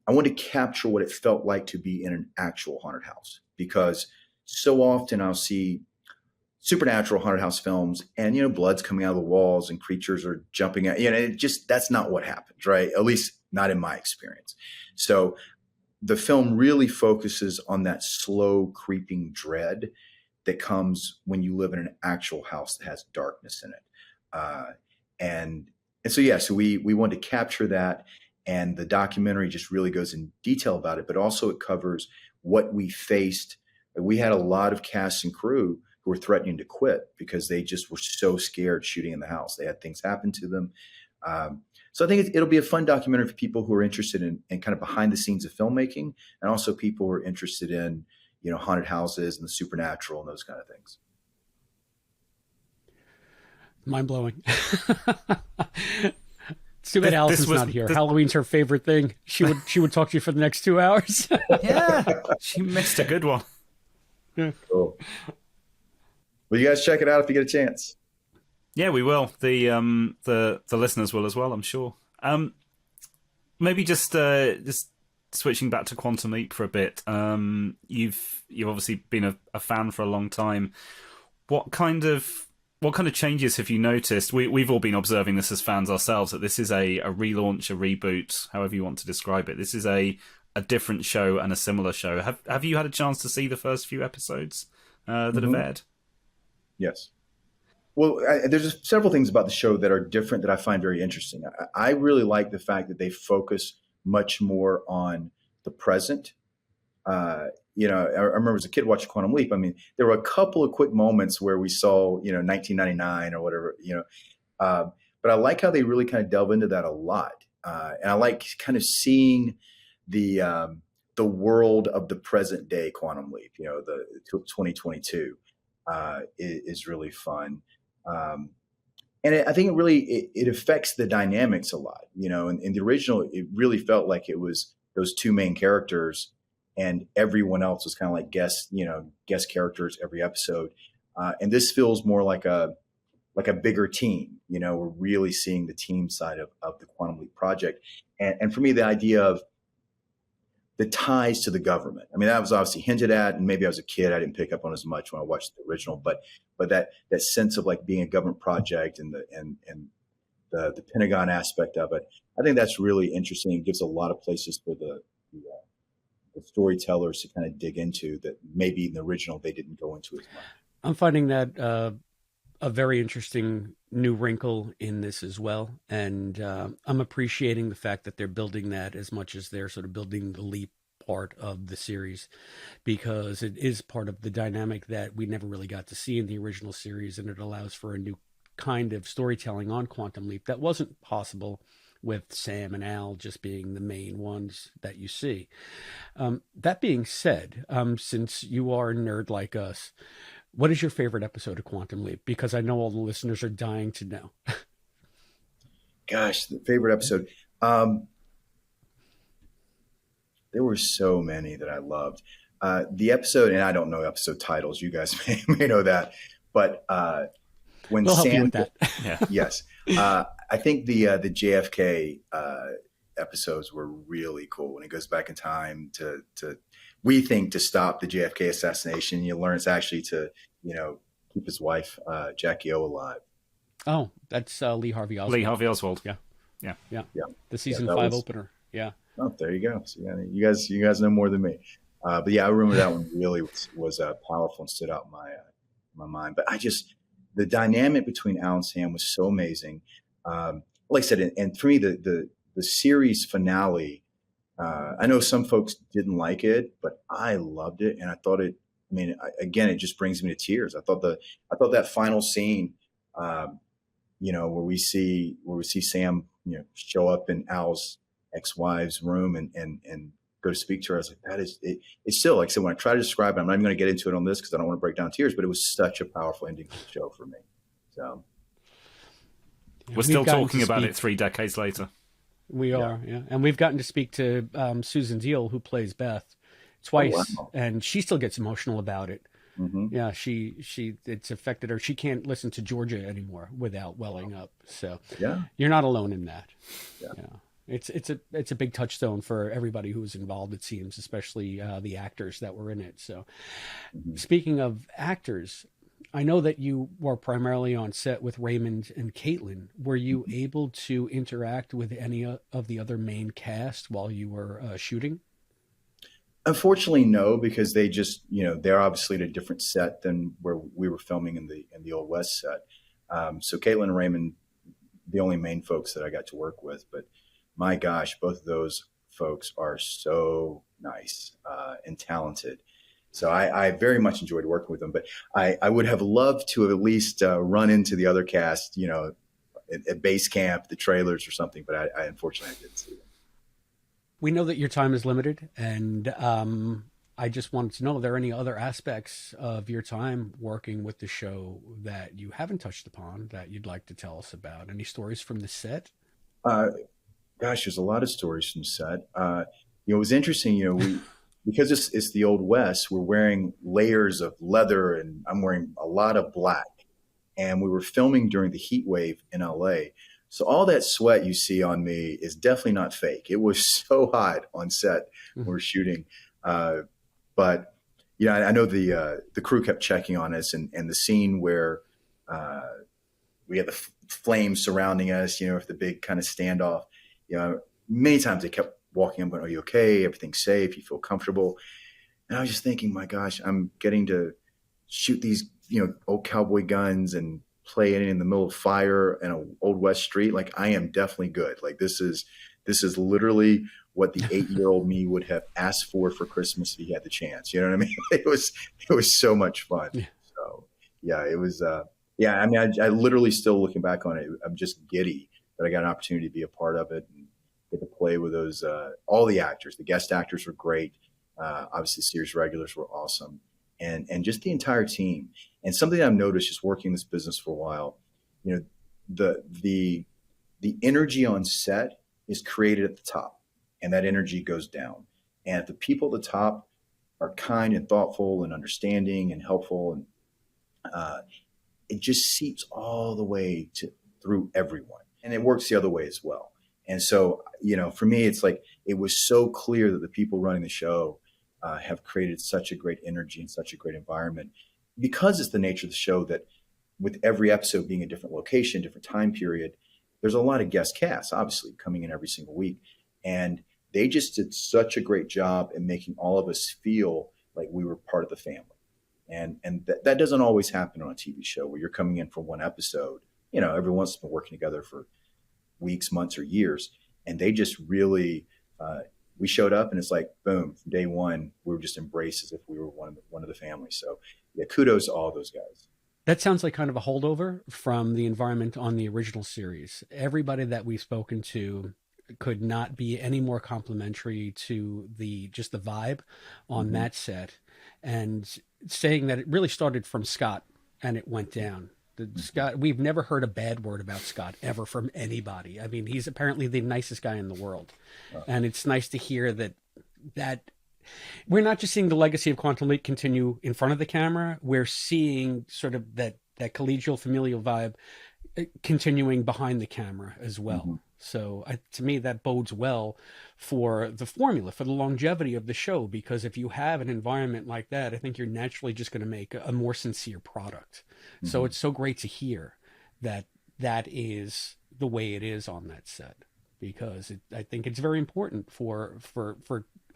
I wanted to capture what it felt like to be in an actual haunted house, because so often I'll see supernatural haunted house films and, blood's coming out of the walls and creatures are jumping out, that's not what happens, right? At least not in my experience. So the film really focuses on that slow creeping dread that comes when you live in an actual house that has darkness in it. So we wanted to capture that. And the documentary just really goes in detail about it, but also it covers what we faced. We had a lot of cast and crew who were threatening to quit because they just were so scared shooting in the house. They had things happen to them. So I think it'll be a fun documentary for people who are interested in kind of behind the scenes of filmmaking, and also people who are interested in, haunted houses and the supernatural and those kind of things. Mind blowing. It's too bad Allison's not here. Halloween's her favorite thing. She would talk to you for the next 2 hours. Yeah, she missed a good one. Yeah. Cool. Well, you guys check it out if you get a chance. Yeah, we will. The listeners will as well, I'm sure. Maybe just switching back to Quantum Leap for a bit. You've obviously been a fan for a long time. What kind of changes have you noticed? We've all been observing this as fans ourselves, that this is a relaunch, a reboot, however you want to describe it. This is a different show and a similar show. Have you had a chance to see the first few episodes that have aired? Yes. Well, there's several things about the show that are different that I find very interesting. I really like the fact that they focus much more on the present. I remember as a kid watching Quantum Leap. I mean, there were a couple of quick moments where we saw, 1999 or whatever, but I like how they really kind of delve into that a lot. And I like kind of seeing the world of the present day Quantum Leap, the 2022 is really fun. And I think it affects the dynamics a lot, in the original, it really felt like it was those two main characters and everyone else was kind of like guest characters every episode. And this feels more like a bigger team, we're really seeing the team side of the Quantum Leap project. And for me, the idea of the ties to the government. I mean, that was obviously hinted at, and maybe I was a kid, I didn't pick up on as much when I watched the original, but that sense of like being a government project and the Pentagon aspect of it, I think that's really interesting. It gives a lot of places for the storytellers to kind of dig into that maybe in the original they didn't go into as much. I'm finding that a very interesting new wrinkle in this as well. And I'm appreciating the fact that they're building that as much as they're sort of building the leap part of the series, because it is part of the dynamic that we never really got to see in the original series, and it allows for a new kind of storytelling on Quantum Leap that wasn't possible with Sam and Al just being the main ones that you see. That being said, since you are a nerd like us, what is your favorite episode of Quantum Leap? Because I know all the listeners are dying to know. Gosh, the favorite episode. There were so many that I loved. The episode, and I don't know episode titles. You guys may know that, but when we'll Sam, help you with that. Yeah. Yes, I think the JFK episodes were really cool. When it goes back in time to we think to stop the JFK assassination, you learn it's actually to keep his wife Jackie O alive. Oh, that's Lee Harvey Oswald. Lee Harvey Oswald. Yeah. The season 5 opener. Yeah. Oh, there you go. So, yeah, you guys know more than me. But yeah, I remember that one really was powerful and stood out in my mind. But the dynamic between Al and Sam was so amazing. Like I said, and for me, the series finale, I know some folks didn't like it, but I loved it, and I thought it. I mean, again, it just brings me to tears. I thought that final scene, where we see Sam, show up in Al's ex-wife's room and go to speak to her. I was like, that is it. It's still, like I said, when I try to describe it, I'm not even going to get into it on this because I don't want to break down tears, but it was such a powerful ending to the show for me. So we're still talking about it 3 decades later. We are, yeah. And we've gotten to speak to Susan Deal, who plays Beth, twice, wow. And she still gets emotional about it. Mm-hmm. Yeah, it's affected her. She can't listen to Georgia anymore without welling up. So yeah, you're not alone in that. Yeah. It's a big touchstone for everybody who was involved, it seems, especially the actors that were in it. So Speaking of actors, I know that you were primarily on set with Raymond and Caitlin. Were you able to interact with any of the other main cast while you were shooting? Unfortunately, no, because they just, they're obviously at a different set than where we were filming in the Old West set. So Caitlin and Raymond, the only main folks that I got to work with, but my gosh, both of those folks are so nice and talented. So I very much enjoyed working with them, but I would have loved to have at least run into the other cast, at base camp, the trailers or something, but I unfortunately didn't see them. We know that your time is limited, and I just wanted to know, are there any other aspects of your time working with the show that you haven't touched upon that you'd like to tell us about? Any stories from the set? Gosh, there's a lot of stories from the set. It was interesting, because it's the Old West, we're wearing layers of leather and I'm wearing a lot of black. And we were filming during the heat wave in LA. So all that sweat you see on me is definitely not fake. It was so hot on set when we were shooting. But I know the crew kept checking on us, and the scene where we had the flames surrounding us, with the big kind of standoff, many times they kept walking up going, "Are you okay? Everything's safe? You feel comfortable?" And I was just thinking, my gosh, I'm getting to shoot these, old cowboy guns and play in the middle of fire in an Old West street. Like, I am definitely good. Like, this is literally what the 8-year-old me would have asked for Christmas if he had the chance. You know what I mean? It was so much fun. Yeah. So yeah, it was, I mean, I literally still looking back on it, I'm just giddy that I got an opportunity to be a part of it and get to play with those, all the actors. The guest actors were great. Obviously series regulars were awesome. And just the entire team. And something I've noticed just working in this business for a while, the energy on set is created at the top, and that energy goes down. And if the people at the top are kind and thoughtful and understanding and helpful, and it just seeps all the way through everyone. And it works the other way as well. And so, for me, it's like, it was so clear that the people running the show have created such a great energy and such a great environment, because it's the nature of the show that with every episode being a different location, different time period, there's a lot of guest casts, obviously, coming in every single week. And they just did such a great job in making all of us feel like we were part of the family. And that doesn't always happen on a TV show where you're coming in for one episode. You know, everyone's been working together for weeks, months, or years. And they just really, we showed up and it's like, boom, from day one, we were just embraced as if we were one of the family. So yeah, kudos to all those guys. That sounds like kind of a holdover from the environment on the original series. Everybody that we've spoken to could not be any more complimentary to just the vibe on that set, and saying that it really started from Scott and it went down. Scott, we've never heard a bad word about Scott ever from anybody. I mean, he's apparently the nicest guy in the world. And it's nice to hear that we're not just seeing the legacy of Quantum Leap continue in front of the camera. We're seeing sort of that collegial, familial vibe continuing behind the camera as well. So to me, that bodes well for the formula, for the longevity of the show, because if you have an environment like that, I think you're naturally just going to make a more sincere product. So it's so great to hear that is the way it is on that set, because I think it's very important for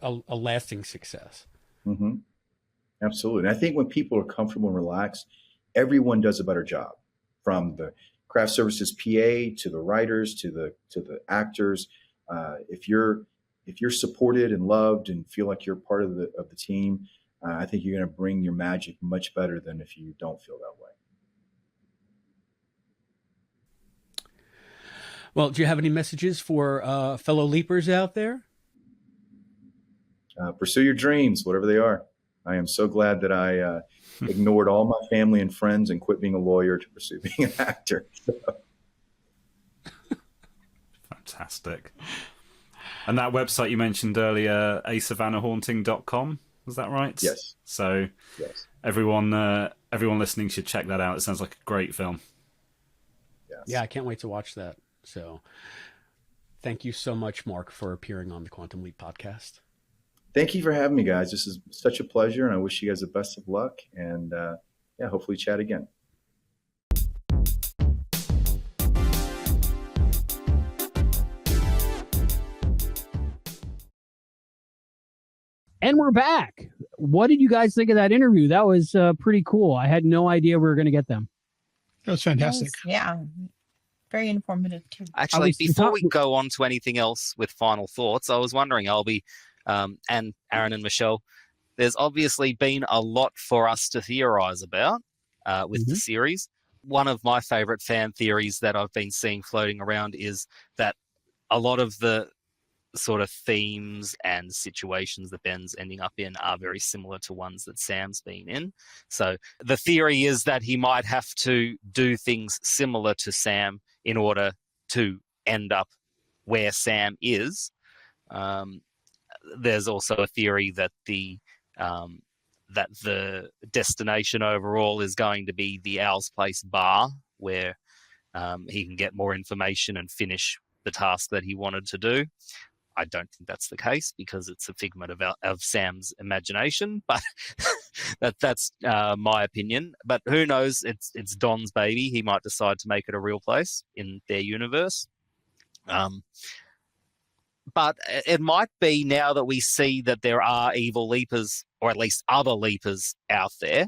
a lasting success. Absolutely. And I think when people are comfortable and relaxed, everyone does a better job, from the craft services PA to the writers to the actors. If you're supported and loved and feel like you're part of the team, I think you're going to bring your magic much better than if you don't feel that way. Well, do you have any messages for fellow leapers out there? Pursue your dreams, whatever they are. I am so glad that I ignored all my family and friends and quit being a lawyer to pursue being an actor. So. Fantastic. And that website you mentioned earlier, asavannahhaunting.com, was that right? Yes. So yes. Everyone listening should check that out. It sounds like a great film. Yes. Yeah, I can't wait to watch that. So thank you so much, Mark, for appearing on the Quantum Leap podcast. Thank you for having me, guys. This is such a pleasure, and I wish you guys the best of luck. And hopefully chat again. And we're back. What did you guys think of that interview? That was pretty cool. I had no idea we were going to get them. That was fantastic. Yeah. Very informative, too. Actually, before we go on to anything else with final thoughts, I was wondering, Albie, and Aaron and Michelle, there's obviously been a lot for us to theorize about with the series. One of my favorite fan theories that I've been seeing floating around is that a lot of the sort of themes and situations that Ben's ending up in are very similar to ones that Sam's been in. So the theory is that he might have to do things similar to Sam in order to end up where Sam is. There's also a theory that the destination overall is going to be the Owl's Place bar, where he can get more information and finish the task that he wanted to do. I don't think that's the case, because it's a figment of Sam's imagination, but that's my opinion. But who knows? It's Don's baby. He might decide to make it a real place in their universe. But it might be, now that we see that there are evil leapers, or at least other leapers out there,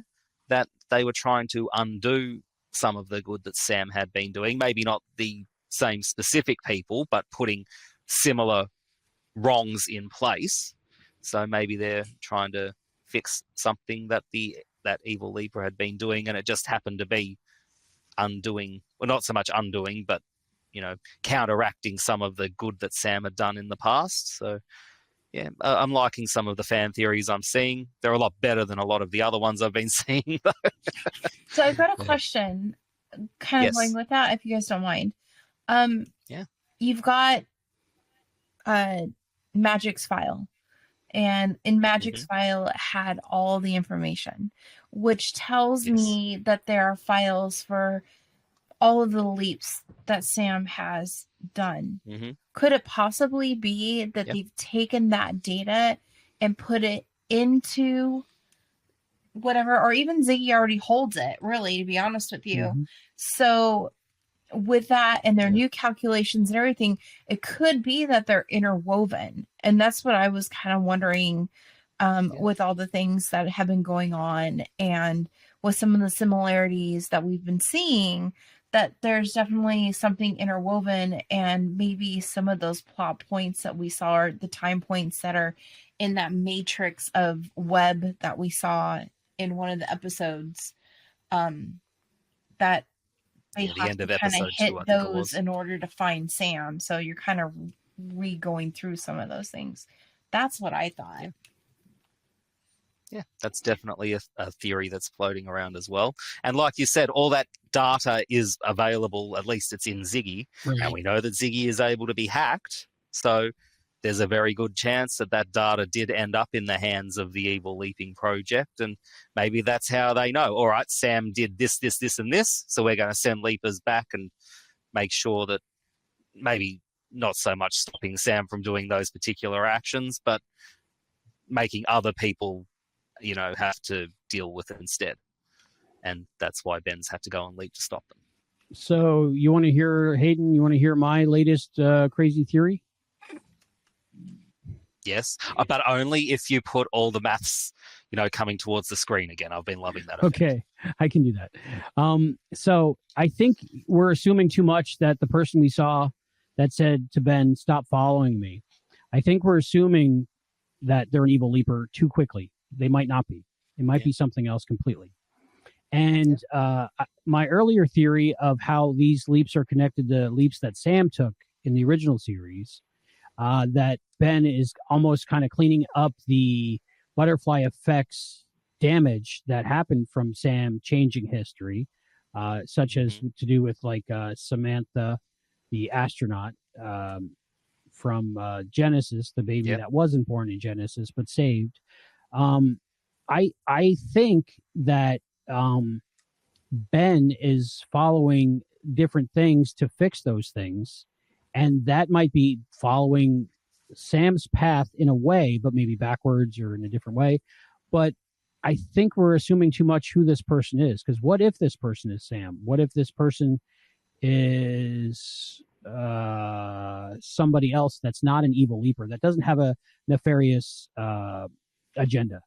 that they were trying to undo some of the good that Sam had been doing. Maybe not the same specific people, but putting similar wrongs in place. So maybe they're trying to fix something that that evil leaper had been doing, and it just happened to be undoing, well, not so much undoing, but counteracting some of the good that Sam had done in the past. So yeah, I'm liking some of the fan theories I'm seeing. They're a lot better than a lot of the other ones I've been seeing. So I've got a question kind of going with that, if you guys don't mind. You've got Magic's file, and in Magic's file it had all the information, which tells me that there are files for all of the leaps that Sam has done. Could it possibly be that they've taken that data and put it into whatever, or even Ziggy already holds it, really, to be honest with you. So with that and their new calculations and everything, it could be that they're interwoven. And that's what I was kind of wondering, with all the things that have been going on and with some of the similarities that we've been seeing, that there's definitely something interwoven, and maybe some of those plot points that we saw, or the time points that are in that matrix of web that we saw in one of the episodes, that they have to kind of hit those in order to find Sam. So you're kind of re-going through some of those things. That's what I thought. Yeah, that's definitely a theory that's floating around as well. And like you said, all that data is available, at least it's in Ziggy, and we know that Ziggy is able to be hacked. So there's a very good chance that that data did end up in the hands of the Evil Leaping Project, and maybe that's how they know, all right, Sam did this, this, this, and this, so we're going to send Leapers back and make sure that maybe not so much stopping Sam from doing those particular actions, but making other people, you know, have to deal with it instead. And that's why Ben's had to go and leap to stop them. So you want to hear, Hayden, you want to hear my latest crazy theory? Yes, but only if you put all the maths, you know, coming towards the screen again. I've been loving that. Okay, I can do that. So I think we're assuming too much that the person we saw that said to Ben, stop following me, I think we're assuming that they're an evil leaper too quickly. They might not be. It might be something else completely. And my earlier theory of how these leaps are connected to leaps that Sam took in the original series, that Ben is almost kind of cleaning up the butterfly effects damage that happened from Sam changing history, such as to do with like Samantha, the astronaut from Genesis, the baby that wasn't born in Genesis but saved. I think that Ben is following different things to fix those things, and that might be following Sam's path in a way, but maybe backwards or in a different way. But I think we're assuming too much who this person is, because what if this person is Sam? What if this person is somebody else that's not an evil leaper, that doesn't have a nefarious agenda?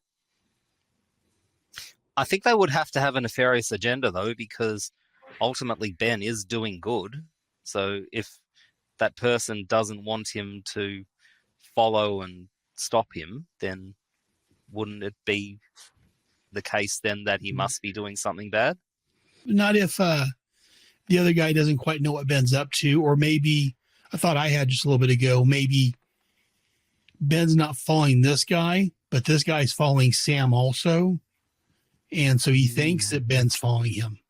I think they would have to have a nefarious agenda, though, because ultimately Ben is doing good. So if that person doesn't want him to follow and stop him, then wouldn't it be the case then that he must be doing something bad? Not if the other guy doesn't quite know what Ben's up to, or maybe I thought I had just a little bit ago, maybe Ben's not following this guy, but this guy's following Sam also. And so he thinks that Ben's following him.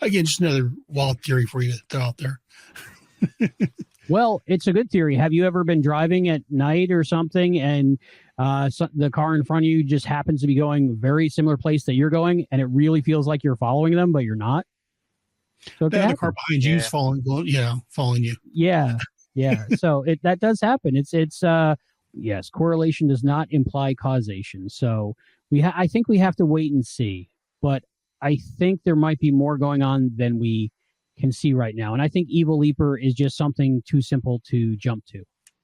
Again, just another wild theory for you to throw out there. Well, it's a good theory. Have you ever been driving at night or something, and the car in front of you just happens to be going a very similar place that you're going, and it really feels like you're following them, but you're not? So the car behind you is following you. Yeah. So that does happen. It's yes, correlation does not imply causation. So I think we have to wait and see. But I think there might be more going on than we can see right now. And I think Evil Leaper is just something too simple to jump to.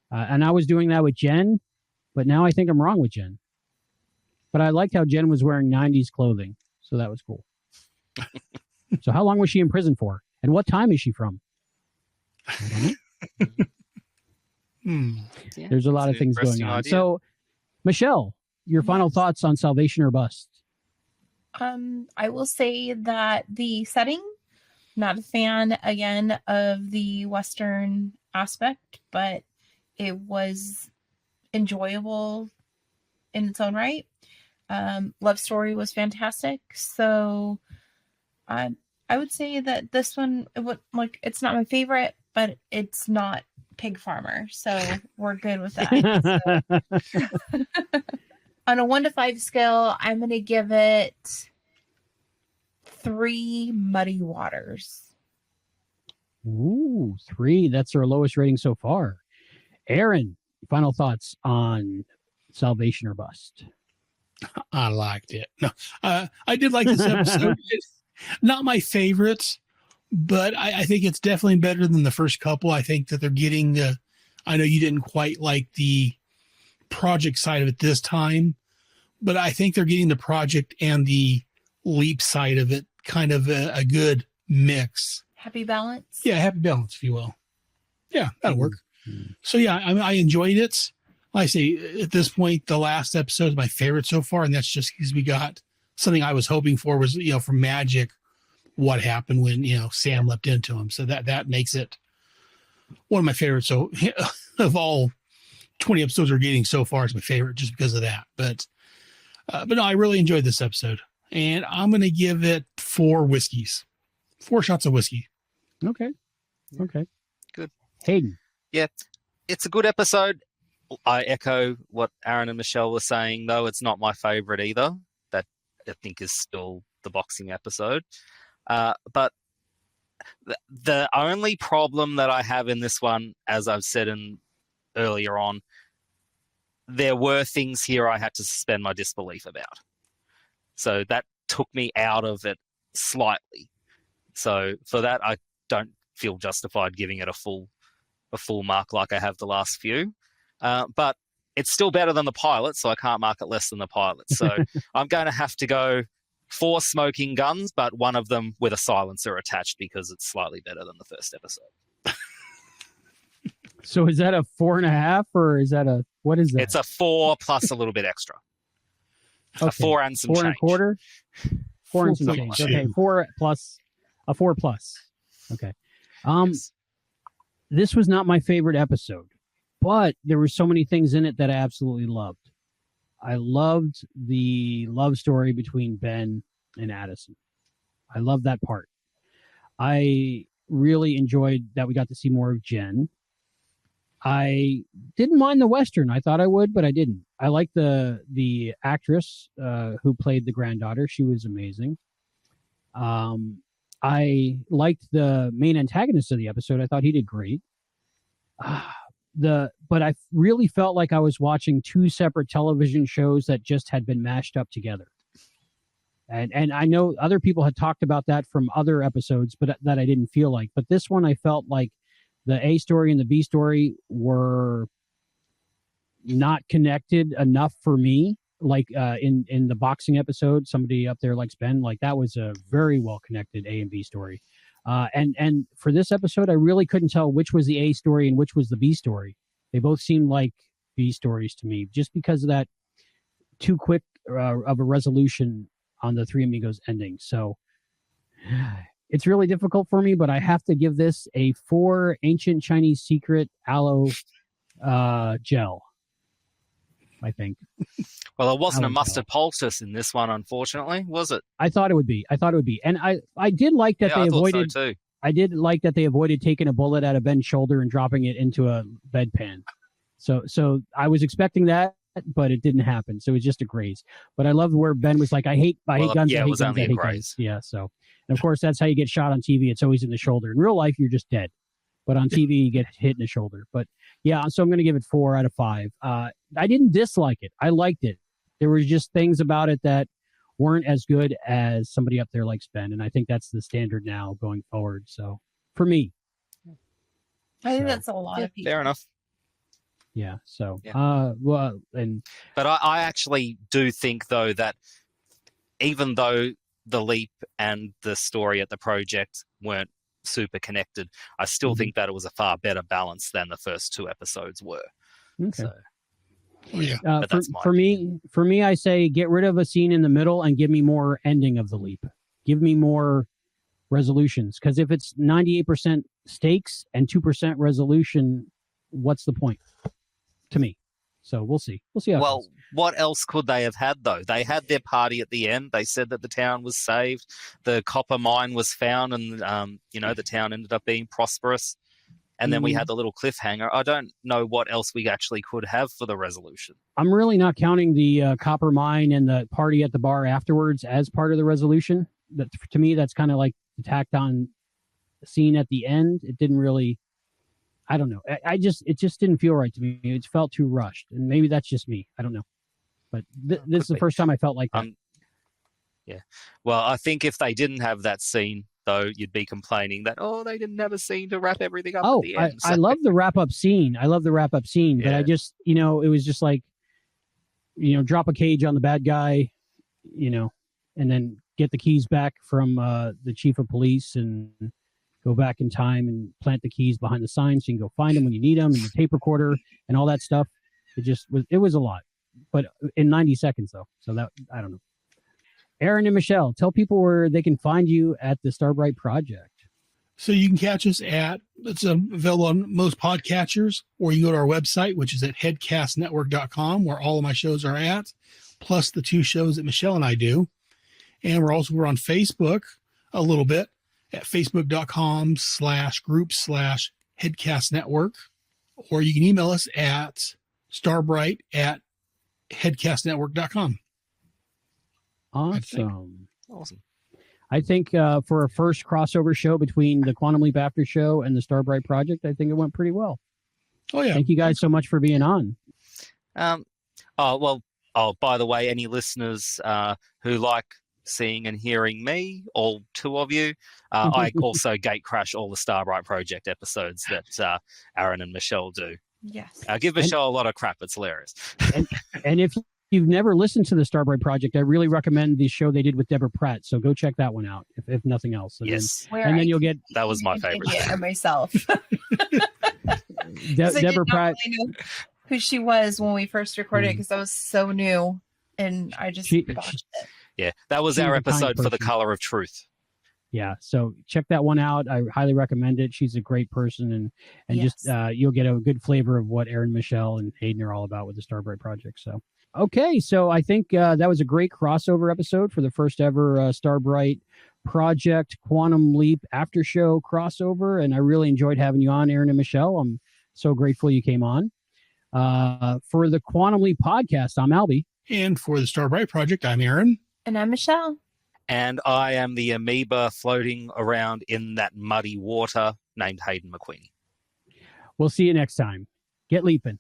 And I was doing that with Jen, but now I think I'm wrong with Jen. But I liked how Jen was wearing 90s clothing. So that was cool. So how long was she in prison for? And what time is she from? There's a lot of things going on. Idea. So, Michelle, your final thoughts on Salvation or Bust? I will say that the setting, not a fan, again, of the Western aspect, but it was enjoyable in its own right. Love story was fantastic. So I would say that this one, it's not my favorite, but it's not Pig Farmer. So we're good with that. So. On a 1 to 5 scale, I'm going to give it 3 muddy waters. Ooh, 3. That's our lowest rating so far. Aaron, final thoughts on Salvation or Bust? I liked it. No, I did like this episode. Not my favorite, but I think it's definitely better than the first couple. I think that they're getting I know you didn't quite like the project side of it this time, but I think they're getting the project and the leap side of it kind of a good mix. Happy balance. Yeah, happy balance, if you will. Yeah, that'll work. So yeah, I enjoyed it. Like I say, at this point, the last episode is my favorite so far, and that's just because we got something I was hoping for was, from Magic, what happened when, Sam leapt into him. So that makes it one of my favorites. So of all 20 episodes we're getting so far, is my favorite just because of that. But no, I really enjoyed this episode, and I'm going to give it 4 whiskeys, 4 shots of whiskey. Okay. Good. Hayden. Yeah, it's a good episode. I echo what Aaron and Michelle were saying, though. It's not my favorite either. That I think is still the boxing episode. But the only problem that I have in this one, as I've said earlier on, there were things here I had to suspend my disbelief about. So that took me out of it slightly. So for that, I don't feel justified giving it a full mark like I have the last few. But it's still better than the pilot, so I can't mark it less than the pilot. So I'm going to have to go 4 smoking guns, but one of them with a silencer attached because it's slightly better than the first episode. So is that a 4.5 or is that what is that? It's a 4 plus a little bit extra. Okay. A 4 and some 4 change. 1/4? 4 and some change. Okay, 4 plus, a 4 plus. Okay. Yes. This was not my favorite episode, but there were so many things in it that I absolutely loved. I loved the love story between Ben and Addison. I loved that part. I really enjoyed that we got to see more of Jen. I didn't mind the Western. I thought I would, but I didn't. I liked the actress who played the granddaughter. She was amazing. I liked the main antagonist of the episode. I thought he did great. But I really felt like I was watching 2 separate television shows that just had been mashed up together. And I know other people had talked about that from other episodes, but that I didn't feel like. But this one, I felt like the A story and the B story were not connected enough for me. Like in the boxing episode, somebody up there likes Ben. Like that was a very well connected A and B story. And for this episode, I really couldn't tell which was the A story and which was the B story. They both seemed like B stories to me, just because of that too quick of a resolution on the Three Amigos ending. So it's really difficult for me, but I have to give this a 4 ancient Chinese secret aloe gel, I think. Well, it wasn't aloe a mustard poultice in this one, unfortunately, was it? I thought it would be. And I did like that they avoided. So too. I did like that they avoided taking a bullet out of Ben's shoulder and dropping it into a bedpan. So I was expecting that, but it didn't happen. So it was just a graze. But I loved where Ben was like, I hate guns. Yeah, I it hate was guns, only I a hate graze. guns. Yeah. So, and of course, that's how you get shot on TV. It's always in the shoulder. In real life, you're just dead. But on TV, you get hit in the shoulder. But yeah, so I'm going to give it 4 out of 5. I didn't dislike it. I liked it. There were just things about it that weren't as good as somebody up there likes Ben. And I think that's the standard now going forward. So for me. I think that's a lot of people. Fair enough. Yeah. So, Yeah. But I actually do think, though, that even though the leap and the story at the project weren't super connected, I still think that it was a far better balance than the first 2 episodes were. Okay. So, Yeah. but that's my for me, I say get rid of a scene in the middle and give me more ending of the leap. Give me more resolutions, because if it's 98% stakes and 2% resolution, what's the point to me? So we'll see. We'll see how. Well, what else could they have had, though? They had their party at the end. They said that the town was saved, the copper mine was found, and the town ended up being prosperous. And then we had the little cliffhanger. I don't know what else we actually could have for the resolution. I'm really not counting the copper mine and the party at the bar afterwards as part of the resolution. That, to me, that's kind of like the tacked on scene at the end. It didn't really, I don't know. It just didn't feel right to me. It felt too rushed. And maybe that's just me. I don't know. But this is the first time I felt like that. Yeah. Well, I think if they didn't have that scene, though, you'd be complaining that, they didn't have a scene to wrap everything up at the end. I love the wrap-up scene. But Yeah. I just, it was just like, drop a cage on the bad guy, and then get the keys back from the chief of police and go back in time and plant the keys behind the sign so you can go find them when you need them, and the tape recorder and all that stuff. It was a lot, but in 90 seconds though. So that, I don't know. Aaron and Michelle, tell people where they can find you at the Starbright Project. So you can catch us it's available on most podcatchers, or you can go to our website, which is at headcastnetwork.com, where all of my shows are at, plus the 2 shows that Michelle and I do. And we're on Facebook a little bit at facebook.com/group/headcastnetwork, or you can email us at starbright@headcastnetwork.com. Awesome. Awesome. I think for a first crossover show between the Quantum Leap After Show and the Starbright Project, I think it went pretty well. Oh, yeah. Thank you guys so much for being on. By the way, any listeners who like seeing and hearing me, all 2 of you, I also gate crash all the Starbright Project episodes that Aaron and Michelle do. Yes. Give Michelle a lot of crap. It's hilarious. And if you've never listened to the Starbright Project, I really recommend the show they did with Deborah Pratt. So go check that one out, if nothing else. And yes. Then you'll get... That was my favorite. Yeah, myself. Deborah Pratt... Really know who she was when we first recorded because I was so new, and I just botched it. Yeah, that was our episode for The Color of Truth. Yeah, so check that one out. I highly recommend it. She's a great person, and just you'll get a good flavor of what Aaron, Michelle, and Hayden are all about with the Starbright Project. So, okay, so I think that was a great crossover episode for the first ever Starbright Project Quantum Leap After Show crossover, and I really enjoyed having you on, Aaron and Michelle. I'm so grateful you came on. For the Quantum Leap podcast, I'm Albie. And for the Starbright Project, I'm Aaron. And I'm Michelle. And I am the amoeba floating around in that muddy water named Hayden McQueenie. We'll see you next time. Get leaping.